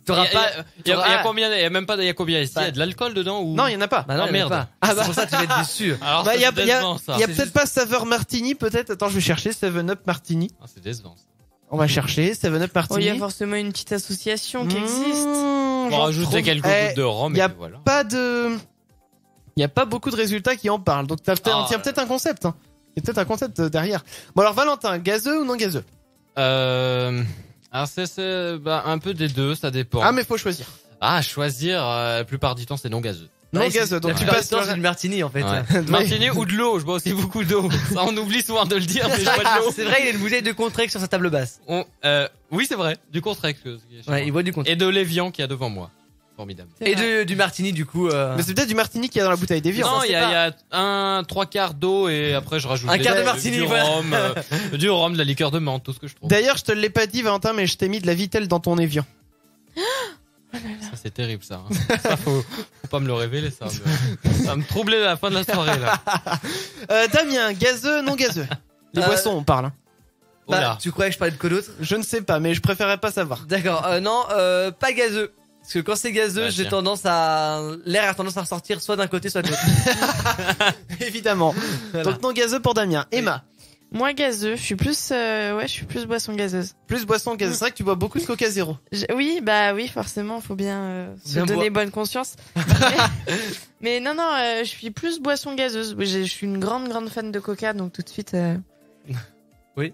t'auras pas. Il y a t'auras- combien, il y a même pas, il y a combien ici? Il y a de l'alcool dedans ou? Non, il y en a pas. Bah non, Ah, il y en a merde. pas. Ah, bah. C'est pour ça que tu vas être déçu. Alors, Bah, ça, y a, c'est y a- décevant, ça. y a C'est peut-être juste- pas saveur martini, peut-être. Attends, je vais chercher 7-Up martini. Ah, c'est décevant, ça. On va chercher 7-Up Oh, il y martini. a forcément une petite association qui existe. Mmh, On j'en va rajouter trouve- quelques Eh, gouttes de rhum y a et puis voilà. pas de, y a pas beaucoup de résultats qui en parlent. Donc t'as Ah. tiens peut-être un concept. Hein. Il y a peut-être un concept derrière. Bon alors Valentin, gazeux ou non gazeux? Alors c'est bah, un peu des deux, ça dépend. Ah mais faut choisir. Ah, choisir, la plupart du temps, c'est non gazeux. Non Ouais, gazeux. Donc la tu plupart passes du temps, le- c'est une martini en fait. Ouais. Martini ou de l'eau, je bois aussi beaucoup d'eau. Ça, on oublie souvent de le dire, mais je bois de l'eau. C'est vrai, il y a une bouteille de Contrec sur sa table basse. Oui, c'est vrai, du Contrec. Ouais, il boit du Contrec. Et de l'Evian qu'il y a devant moi. Formidable. C'est vrai. Du martini du coup. Mais c'est peut-être du martini qu'il y a dans la bouteille d'Evian. Non, ça, il y c'est pas- a un 3/4 d'eau et après je rajoute Un quart de martini, du voilà. rhum, du rhum, de la liqueur de menthe, tout ce que je trouve. D'ailleurs, je te l'ai pas dit Valentin, mais je t'ai mis de la Vitelle dans ton Evian. Ça c'est terrible ça. Hein. Ça faut pas me le révéler ça. Ça va me troubler à la fin de la soirée là. Damien, gazeux, non gazeux. Les boissons, on parle. Hein. Oh Bah, là. tu croyais que je parlais de quoi d'autre? Je ne sais pas, mais je préférais pas savoir. D'accord, non, pas gazeux. Parce que quand c'est gazeux, Bah, j'ai tiens. tendance à. L'air a tendance à ressortir soit d'un côté, soit de l'autre. Évidemment. Voilà. Donc non gazeux pour Damien. Emma, Moi gazeux, je suis plus boisson gazeuse. plus boisson gazeuse. C'est vrai que tu bois beaucoup de Coca Zéro. Oui, forcément, faut bien se Bien donner boire. bonne conscience. mais non, je suis plus boisson gazeuse. Je suis une grande fan de Coca, donc tout de suite. Oui.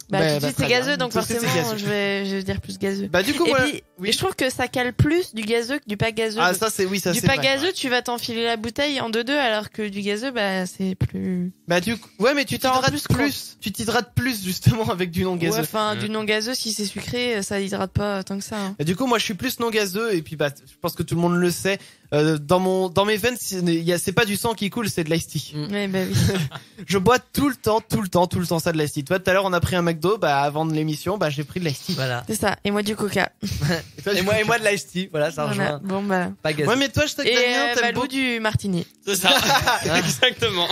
Tout de suite c'est très gazeux, bien. donc Tout de suite, forcément, c'est gazeux. je vais dire plus gazeux. Bah du coup, Et moi, puis, oui. et je trouve que ça cale plus du gazeux que du pas gazeux. Ah ça c'est oui, ça du c'est pas vrai. gazeux, tu vas t'enfiler la bouteille en 2-2, alors que du gazeux, bah c'est plus. Bah du coup, ouais, mais tu T'en t'hydrates plus, plus. Tu t'hydrates plus justement avec du non Ouais, gazeux. enfin, du non gazeux, si c'est sucré, ça hydrate pas tant que ça. Hein. Et du coup, moi, je suis plus non gazeux et puis bah, je pense que tout le monde le sait. Dans mes veines, c'est pas du sang qui coule, c'est de l'ice tea. Ouais, bah oui. Je bois tout le temps ça de l'ice tea. Toi, tout à l'heure, on a pris un McDo, bah avant de l'émission, bah j'ai pris de l'ice tea. Voilà. C'est ça. Et moi du Coca. toi, Et moi de l'ice tea, voilà, ça Voilà. rejoint. Bon bah. Pas gazeux. Ouais, mais toi, je sais que Et Damien, t'aimes Valou beaucoup. du martini. C'est ça. Exactement.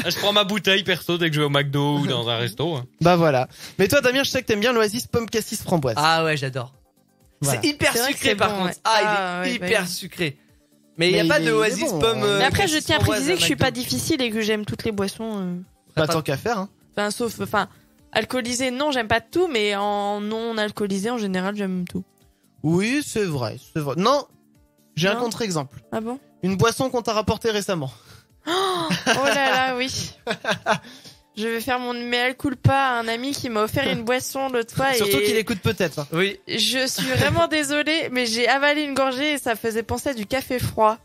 Je prends ma bouteille perso dès que je vais au McDo ou dans un resto. Hein. Bah voilà. Mais toi, Damien, je sais que t'aimes bien l'Oasis pomme cassis framboise. Ah ouais, j'adore. Voilà. C'est hyper C'est vrai que sucré c'est par bon, contre. ouais. Ah, Ah, il est ouais, hyper bah oui. sucré. Mais il y a Mais pas il de est oasis bon, pomme. ouais. Mais après, je cassis tiens à framboise préciser que je suis McDo. pas difficile et que j'aime toutes les boissons. Bah tant qu'à faire. Hein. Enfin, sauf, enfin, Alcoolisé, non, j'aime pas tout, mais en non alcoolisé, en général, j'aime tout. Oui, c'est vrai. Non, j'ai un Non. contre-exemple. Ah bon? Une boisson qu'on t'a rapportée récemment. Oh là là, oui. Je vais faire mon mea culpa à un ami qui m'a offert une boisson l'autre fois. Surtout et qu'il écoute peut-être. Hein. Oui. Je suis vraiment désolée, mais j'ai avalé une gorgée et ça faisait penser à du café froid.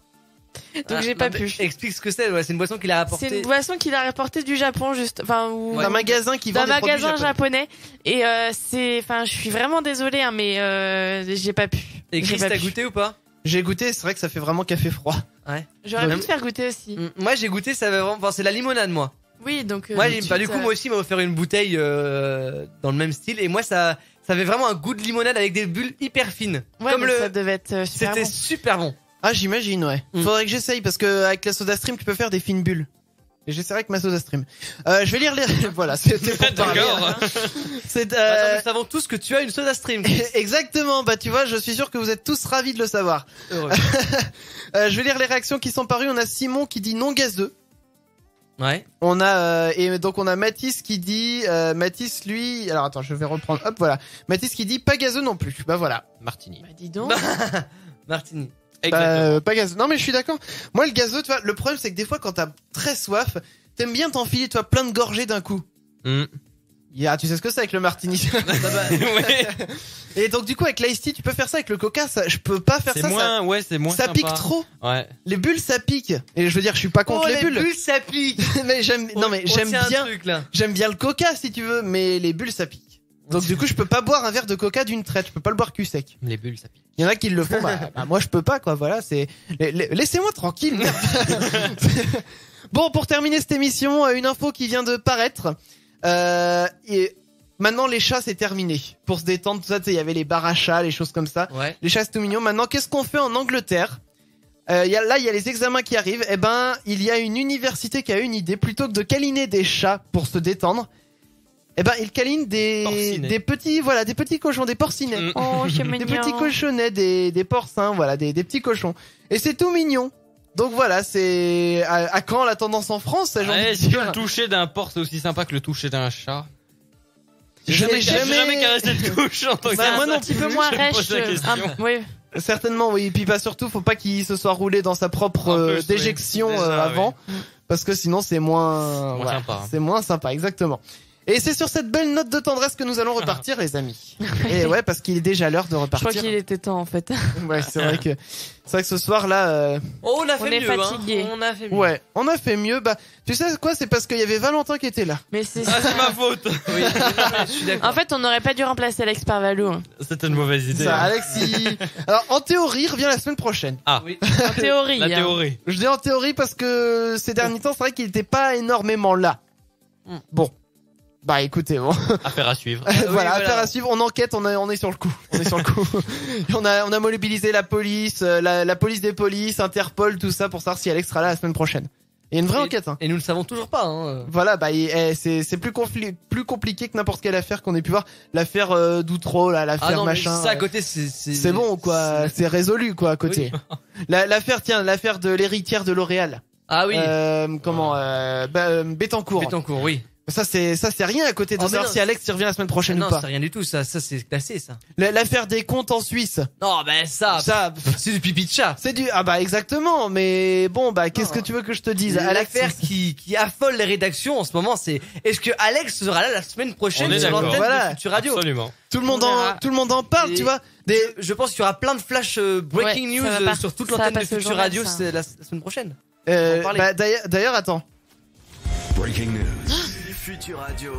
Donc Ah, j'ai non, pas mais pu. Explique ce que c'est. Ouais, c'est une boisson qu'il a rapportée. C'est une boisson qu'il a rapportée du Japon, juste. Enfin, ou D'un magasin qui vend d'un des produits magasin japonais. japonais. Et enfin, je suis vraiment désolée, hein, mais j'ai pas pu. Et J'ai Chris, pas t'as pu. goûté ou pas? J'ai goûté, c'est vrai que ça fait vraiment café froid. Ouais. J'aurais Ouais. pu te faire goûter aussi. Moi, j'ai goûté, ça avait vraiment. Enfin, c'est la limonade, moi. Oui, donc. Moi, tout de du suite, coup, moi aussi, il m'a offert une bouteille dans le même style. Et moi, ça avait vraiment un goût de limonade avec des bulles hyper fines. Ouais, Comme donc le. ça devait être super C'était bon. super bon. Ah, j'imagine, ouais. Faudrait que j'essaye parce que avec la SodaStream, tu peux faire des fines bulles. Et j'essaierai avec ma SodaStream. Je vais lire les. Voilà, c'était pour parler. D'accord. C'est. Attends, nous savons tous que tu as une SodaStream. Exactement. Bah, tu vois, je suis sûr que vous êtes tous ravis de le savoir. Heureux. Je vais lire les réactions qui sont parues. On a Simon qui dit non gazeux. Ouais. On a et donc on a Mathis qui dit Mathis lui. Alors attends, je vais reprendre. Hop, voilà. Mathis qui dit pas gazeux non plus. Bah voilà. Martini. Bah, dis donc. Martini. Exactement. Pas gazeux. Non mais je suis d'accord. Moi le gazeux, tu vois, le problème c'est que des fois quand t'as très soif, t'aimes bien t'enfiler, toi, plein de gorgées d'un coup. Tu sais ce que c'est avec le martini. Ouais. Et donc du coup avec l'ice tea, tu peux faire ça avec le coca. Ça, je peux pas faire C'est ça. moins, ouais, c'est moins Ça sympa. pique trop. Ouais. Les bulles ça pique. Et je veux dire, je suis pas contre les bulles. ça pique. Mais j'aime. Non mais On j'aime tient un bien. truc, là. J'aime bien le coca si tu veux, mais les bulles ça pique. Donc du coup, je peux pas boire un verre de coca d'une traite. Je peux pas le boire cul sec. Les bulles, ça pique. Il y en a qui le font. Bah, moi je peux pas quoi. Voilà, c'est. Laissez-moi tranquille. merde. Bon, pour terminer cette émission, une info qui vient de paraître. Et maintenant les chats c'est terminé. Pour se détendre, tout ça, tu sais, il y avait les bars à chats, les choses comme ça. Ouais. Les chats c'est tout mignon. Maintenant, qu'est-ce qu'on fait en Angleterre? Il y a les examens qui arrivent. Eh ben, il y a une université qui a une idée. Plutôt que de câliner des chats pour se détendre, eh ben, ils câlinent des petits cochons, des porcinets. Oh, c'est mignon. Des petits cochonnets, des porcins, voilà, des petits cochons. Et c'est tout mignon. Donc voilà, c'est à quand la tendance en France, j'ai envie de Est-ce que dire. le toucher d'un porc c'est aussi sympa que le toucher d'un chat? J'ai jamais caressé de couche en tant que Bah, ça. moi non Un petit peu moins Je me pose rêche. la question. Oui. Certainement, oui. Et puis pas surtout, faut pas qu'il se soit roulé dans sa propre En plus, oui. déjection Déjà, avant, parce que sinon c'est moins, Moins sympa. c'est moins sympa, exactement. Et c'est sur cette belle note de tendresse que nous allons repartir, les amis. Et ouais, parce qu'il est déjà l'heure de Je repartir. crois qu'il était temps en fait. Ouais, c'est vrai que ce soir là, Oh, on a fait On mieux. est fatigué. On a fait mieux. ouais, on a fait mieux. Bah, tu sais quoi, c'est parce qu'il y avait Valentin qui était là. Mais c'est Ah, c'est ma faute. Oui, je suis d'accord. En fait, on n'aurait pas dû remplacer Alex par Valou. hein. C'était une mauvaise idée. Ça, hein. Alex, alors en théorie, il revient la semaine prochaine. Ah, Oui. En théorie. la hein. théorie. Je dis en théorie parce que ces derniers temps, c'est vrai qu'il était pas énormément là. Bon. Bah écoutez, bon. Affaire à suivre. Voilà, affaire à suivre. On enquête, on est sur le coup. On est sur le coup. Et on a mobilisé la police, la police des polices, Interpol, tout ça pour savoir si Alex sera là la semaine prochaine. Il y a une vraie enquête. Hein. Et nous ne savons toujours pas. Hein. Voilà, bah c'est plus compliqué que n'importe quelle affaire qu'on ait pu voir. L'affaire d'Outreau, là, l'affaire Ah non, mais machin. ça à côté, C'est bon quoi, c'est résolu quoi à côté. L'affaire de l'héritière de L'Oréal. Ah oui. Bettencourt. Bettencourt, oui. Ça c'est rien à côté de Oh, mais savoir non, si Alex y revient la semaine prochaine non, ou pas. c'est rien du tout. Ça c'est classé, ça. L'affaire des comptes en Suisse. Non, ben ça, c'est du pipi de chat. C'est exactement, mais bon qu'est-ce que tu veux que je te dise? L'affaire qui affole les rédactions en ce moment, c'est est-ce que Alex sera là la semaine prochaine On est sur d'accord. l'antenne Voilà. de Futur Radio? Absolument. tout le monde en parle, Et tu vois. Je pense qu'il y aura plein de flash breaking Ouais, news ça va pas- sur toute ça va l'antenne de passer au Futur journal, Radio ça. c'est la semaine prochaine. On va en parler. D'ailleurs attends. Futur Radio.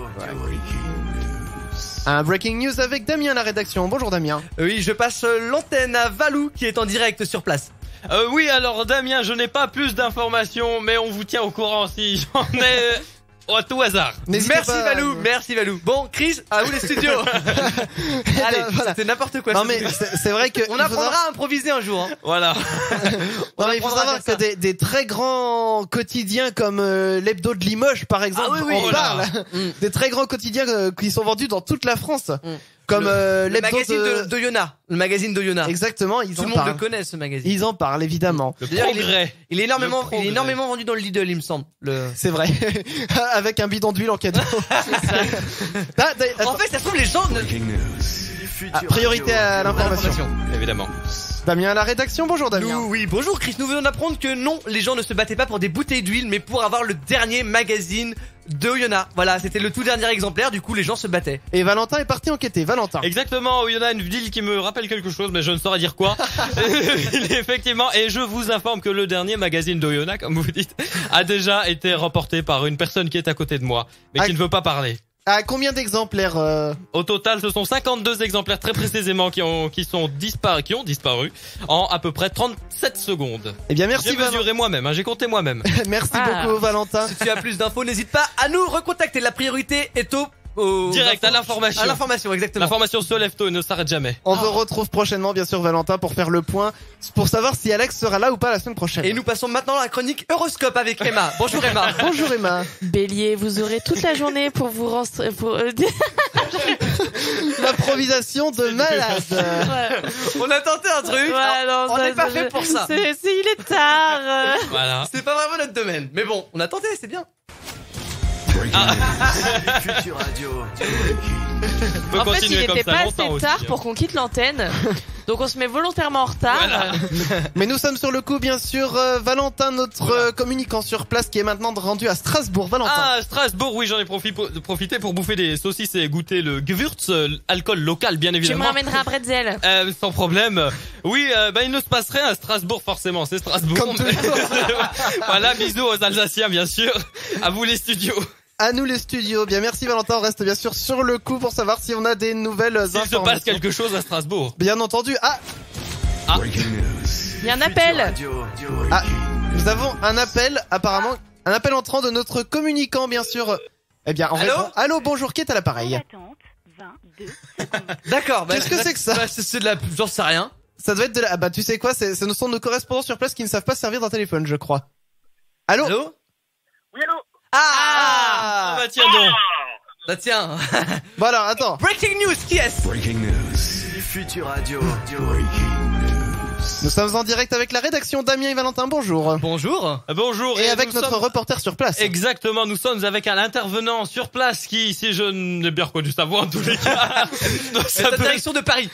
Un breaking news avec Damien la rédaction. Bonjour Damien. Oui, je passe l'antenne à Valou qui est en direct sur place. Oui, alors Damien, je n'ai pas plus d'informations, mais on vous tient au courant si j'en ai au tout hasard. N'hésitez Merci pas, Valou. Bon, Chris, à vous les studios. Allez, Voilà. c'était n'importe quoi. Non ce mais truc. c'est vrai que On il faut apprendra savoir- à improviser un jour. Hein. Voilà. Non, mais il faut apprendra savoir à faire que des très grands quotidiens comme l'hebdo de Limoges par exemple Ah oui, oui. en Oh là. parlent. Des très grands quotidiens qui sont vendus dans toute la France. Comme le l'hebdo magazine de Yona. Le magazine de Yona. Exactement, ils Tout en le monde parlent. le connaît, ce magazine. Ils en parlent évidemment. Le D'ailleurs, progrès. Il est énormément vendu dans le Lidl, il me semble. C'est vrai. Avec un bidon d'huile en cadeau. En fait, ça se trouve, les gens priorité à l'information. Évidemment. Damien à la rédaction, bonjour Damien. Oui, bonjour Chris, nous venons d'apprendre que non, les gens ne se battaient pas pour des bouteilles d'huile, mais pour avoir le dernier magazine de Oyonnax. Voilà, c'était le tout dernier exemplaire, du coup les gens se battaient. Et Valentin est parti enquêter. Valentin. Exactement, il y en a une ville qui me rappelle quelque chose, mais je ne saurais dire quoi. Effectivement, et je vous informe que le dernier magazine d'Oyonnax, comme vous dites, a déjà été remporté par une personne qui est à côté de moi, mais qui ne veut pas parler. À combien d'exemplaires Au total, ce sont 52 exemplaires très précisément qui ont disparu en à peu près 37 secondes. Eh bien, merci. J'ai mesuré moi-même, j'ai compté moi-même. Merci beaucoup, Valentin. Si tu as plus d'infos, n'hésite pas à nous recontacter. La priorité est direct à l'information. À l'information, exactement. L'information se lève tôt et ne s'arrête jamais. On vous retrouve prochainement, bien sûr, Valentin, pour faire le point, pour savoir si Alex sera là ou pas la semaine prochaine. Et nous passons maintenant à la chronique Horoscope avec Emma. Bonjour Emma. Bonjour Emma. Bélier, vous aurez toute la journée pour vous L'improvisation de malade. Ouais. On a tenté un truc. Ouais, non, on n'est pas fait pour ça. Il est tard. Voilà. C'est pas vraiment notre domaine. Mais bon, on a tenté, c'est bien. Futur Radio. On peut En fait, il continuer comme n'était ça pas longtemps assez aussi, tard hein. pour qu'on quitte l'antenne. Donc on se met volontairement en retard. Voilà. Mais nous sommes sur le coup, bien sûr. Valentin, notre communicant sur place, qui est maintenant rendu à Strasbourg. Valentin. Ah, Strasbourg, oui, j'en ai profité pour bouffer des saucisses et goûter le Gewürz, alcool local, bien Tu me évidemment. ramèneras un bretzel. Sans problème. Oui, il ne se passe rien à Strasbourg, forcément. C'est Strasbourg. Comme toujours. Voilà, bisous aux Alsaciens, bien sûr. À vous les studios. À nous les studios. Bien, merci Valentin. On reste bien sûr sur le coup pour savoir si on a des nouvelles S'il informations. se passe quelque chose à Strasbourg. Bien entendu. Il y a un appel. Nous avons un appel, apparemment, un appel entrant de notre communicant, bien sûr. Eh bien, on Allô répond. Allô, bonjour, qui est à l'appareil? D'accord. Qu'est-ce que c'est que ça? C'est de la, j'en sais rien. Ça doit être de la... Ah bah, tu sais quoi, ce sont nos correspondants sur place qui ne savent pas se servir d'un téléphone, je crois. Allô? Allô? Oui, allô? Ah bah tiens donc. Bah tiens. Bon alors, attends. Breaking news, qui est-ce? Futur Radio. Nous sommes en direct avec la rédaction. Damien et Valentin, bonjour. Bonjour. Bonjour. Et avec nous notre sommes- reporter sur place. Exactement, nous sommes avec un intervenant sur place qui, si je n'ai bien reconnu sa voix en tous les cas, donc C'est ça la peut- direction de Paris.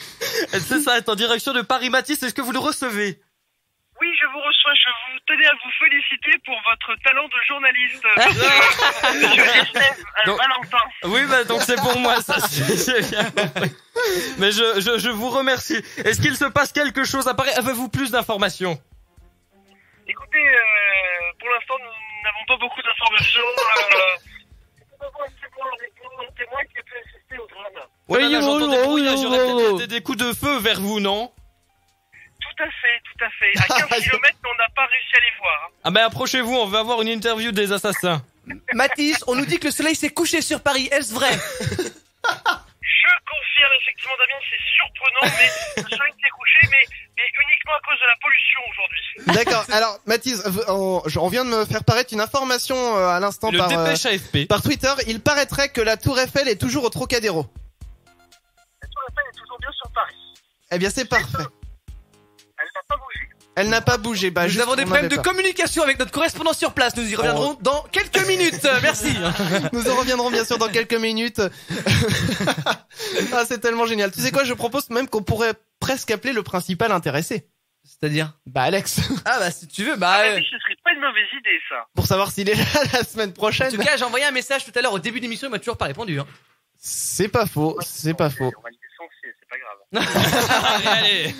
c'est ça, est en direction de Paris. Mathis, est-ce que vous le recevez? Oui, je vous reçois. Je vous tenais à vous féliciter pour votre talent de journaliste. Donc- Valentin. Oui, bah donc c'est pour moi ça. J'ai bien compris. Mais je vous remercie. Est-ce qu'il se passe quelque chose à Paris? Avez-vous plus d'informations? Écoutez, pour l'instant, nous n'avons pas beaucoup d'informations. C'est pour le témoin qui a pu assister au drame. Ouais, là, j'entends des brouillages, j'aurais peut-être des coups de feu vers vous, non? Tout à fait. À 15 km, on n'a pas réussi à les voir. Ah ben approchez-vous, on veut avoir une interview des assassins. Mathis, on nous dit que le soleil s'est couché sur Paris. Est-ce vrai? Je confirme, effectivement, Damien, c'est surprenant, mais le soleil s'est couché, mais uniquement à cause de la pollution aujourd'hui. D'accord. Alors, Mathis, on vient de me faire paraître une information à l'instant Le dépêche AFP. par Twitter. Il paraîtrait que la Tour Eiffel est toujours au Trocadéro. La Tour Eiffel est toujours bien sur Paris. Eh bien, c'est parfait. Elle n'a pas bougé. Elle n'a pas bougé. Bah, Nous juste, avons des on problèmes avait de peur. communication avec notre correspondant sur place. Nous y reviendrons dans quelques minutes. Merci. Nous en reviendrons bien sûr dans quelques minutes. Ah, c'est tellement génial. Tu sais quoi, je propose même qu'on pourrait presque appeler le principal intéressé. C'est-à-dire? Bah, Alex. Ah bah si tu veux, bah. Oui, ce serait pas une mauvaise idée, ça. Pour savoir s'il est là la semaine En prochaine. tout cas, j'ai envoyé un message tout à l'heure au début de l'émission, il m'a toujours pas répondu. Hein. C'est pas faux, c'est pas faux. On va le licencier, c'est pas grave. Allez.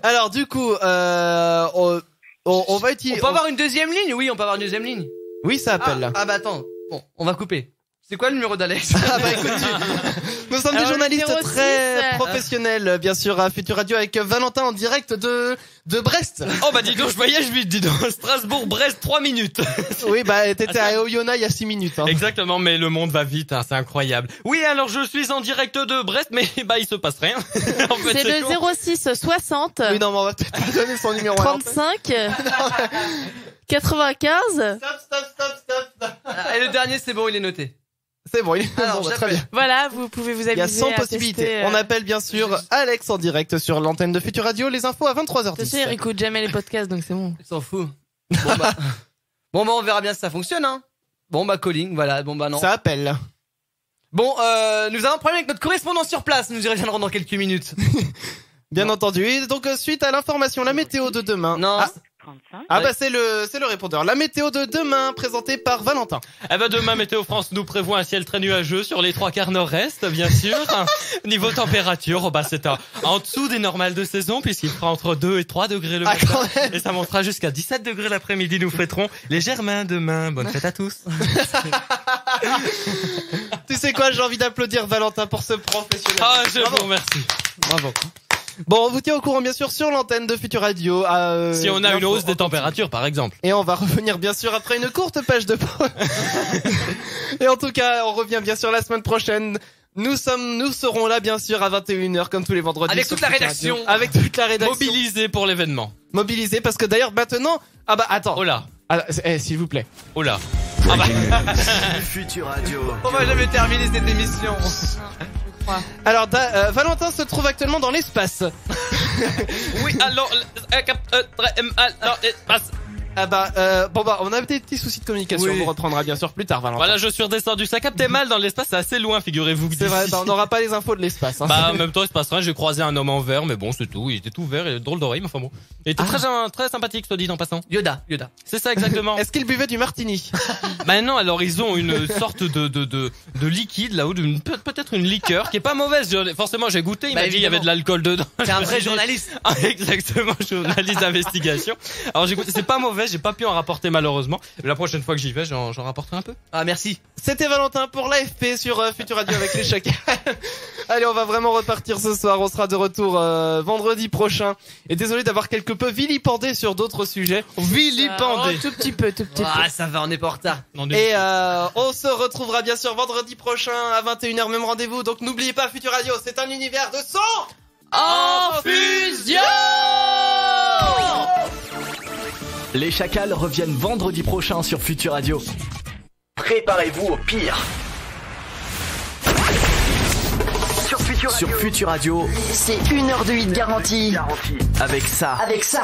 Alors, du coup, on va On utiliser. peut avoir une deuxième ligne? Oui, on peut avoir une deuxième ligne. Oui, ça appelle là. Ah bah attends. Bon, on va couper. C'est quoi le numéro d'Alex? Ah bah écoute, nous sommes des Alors, journalistes le 06, très professionnels, bien sûr, à Futur Radio avec Valentin en direct de Brest. Oh bah dis donc, je voyage vite, dis donc. Strasbourg-Brest, 3 minutes. Oui, bah t'étais à Oyonnax il y a 6 minutes. Hein. Exactement, mais le monde va vite, hein, c'est incroyable. Oui, alors je suis en direct de Brest, mais bah il se passe rien. En fait, C'est con. le 06 60 Oui, non, mais on va peut-être pas donner son numéro. à l'antenne. 35 95. Stop. Et le dernier, c'est bon, il est noté. C'est bon, il est Alors, bon, très j'appelle. bien. Voilà, vous pouvez vous amuser. Il y a 100 à possibilités. tester, On appelle bien sûr Alex en direct sur l'antenne de Futur Radio. Les infos à De toute façon, 23h10. il écoute jamais les podcasts, donc c'est bon. Il s'en fout. Bon bah. Bon bah on verra bien si ça fonctionne hein. Bon bah calling, voilà, bon bah non. Ça appelle. Bon nous avons un problème avec notre correspondant sur place, nous y reviendrons dans quelques minutes. Bien entendu. Et donc suite à l'information, la météo de demain. Non. Bah c'est le répondeur. La météo de demain présentée par Valentin. Eh ben demain, Météo France nous prévoit un ciel très nuageux sur les 3/4 nord-est, bien sûr. Niveau température, bah c'est en dessous des normales de saison puisqu'il fera entre 2 et 3 degrés le matin. Quand même. Et ça montera jusqu'à 17 degrés l'après-midi. Nous fêterons les Germains demain. Bonne fête à tous. Tu sais quoi, j'ai envie d'applaudir Valentin pour ce professionnel. Ah, je Bravo. vous remercie. Bravo. Bon, on vous tient au courant bien sûr sur l'antenne de Futur Radio. Si on a une hausse des températures, par exemple. Et on va revenir bien sûr après une courte page de pause. Et en tout cas, on revient bien sûr la semaine prochaine. Nous serons là bien sûr à 21h comme tous les vendredis. Avec sur toute la Futur rédaction. Radio. Avec toute la rédaction. Mobilisé pour l'événement. Mobilisé parce que d'ailleurs maintenant... Ah bah attends. Oh là. Ah, s'il vous plaît. Oh là. Ah bah. Futur Radio. On va jamais terminer cette émission. Alors Valentin se trouve actuellement dans l'espace. Oui, alors, Ah bah bon bah on a des petits soucis de communication. Oui. On vous reprendra bien sûr plus tard Valentin. voilà, je suis redescendu. Ça captait mal dans l'espace, c'est assez loin, figurez-vous. C'est vrai, bah, on n'aura pas les infos de l'espace. Hein. Bah, en même temps, il se passe rien. J'ai croisé un homme en vert, mais bon, c'est tout. Il était tout vert et drôle d'oreille, mais enfin bon. Il était très sympathique, soit dit en passant. Yoda. C'est ça, exactement. Est-ce qu'il buvait du martini? Bah non, alors ils ont une sorte de liquide là-haut, peut-être une liqueur qui est pas mauvaise. Forcément, j'ai goûté. Il Bah, m'a dit il y avait de l'alcool dedans. C'est un vrai journaliste. Ah, exactement, journaliste d'investigation. Alors j'ai goûté, c'est pas mauvais. J'ai pas pu en rapporter malheureusement. Mais la prochaine fois que j'y vais, j'en rapporterai un peu. Ah merci. C'était Valentin pour l'AFP sur Futur Radio avec les chacals. Allez, on va vraiment repartir ce soir. On sera de retour vendredi prochain. Et désolé d'avoir quelque peu vilipendé sur d'autres sujets. Vilipendé. Tout petit peu. Ah ça va, on est pas en retard. Et on se retrouvera bien sûr vendredi prochain à 21h, même rendez-vous. Donc n'oubliez pas, Futur Radio, c'est un univers de son En fusion. Les Chacals reviennent vendredi prochain sur Futur Radio. Préparez-vous au pire. Sur Futur Radio, C'est 1 heure de hit garantie. avec ça. Avec ça.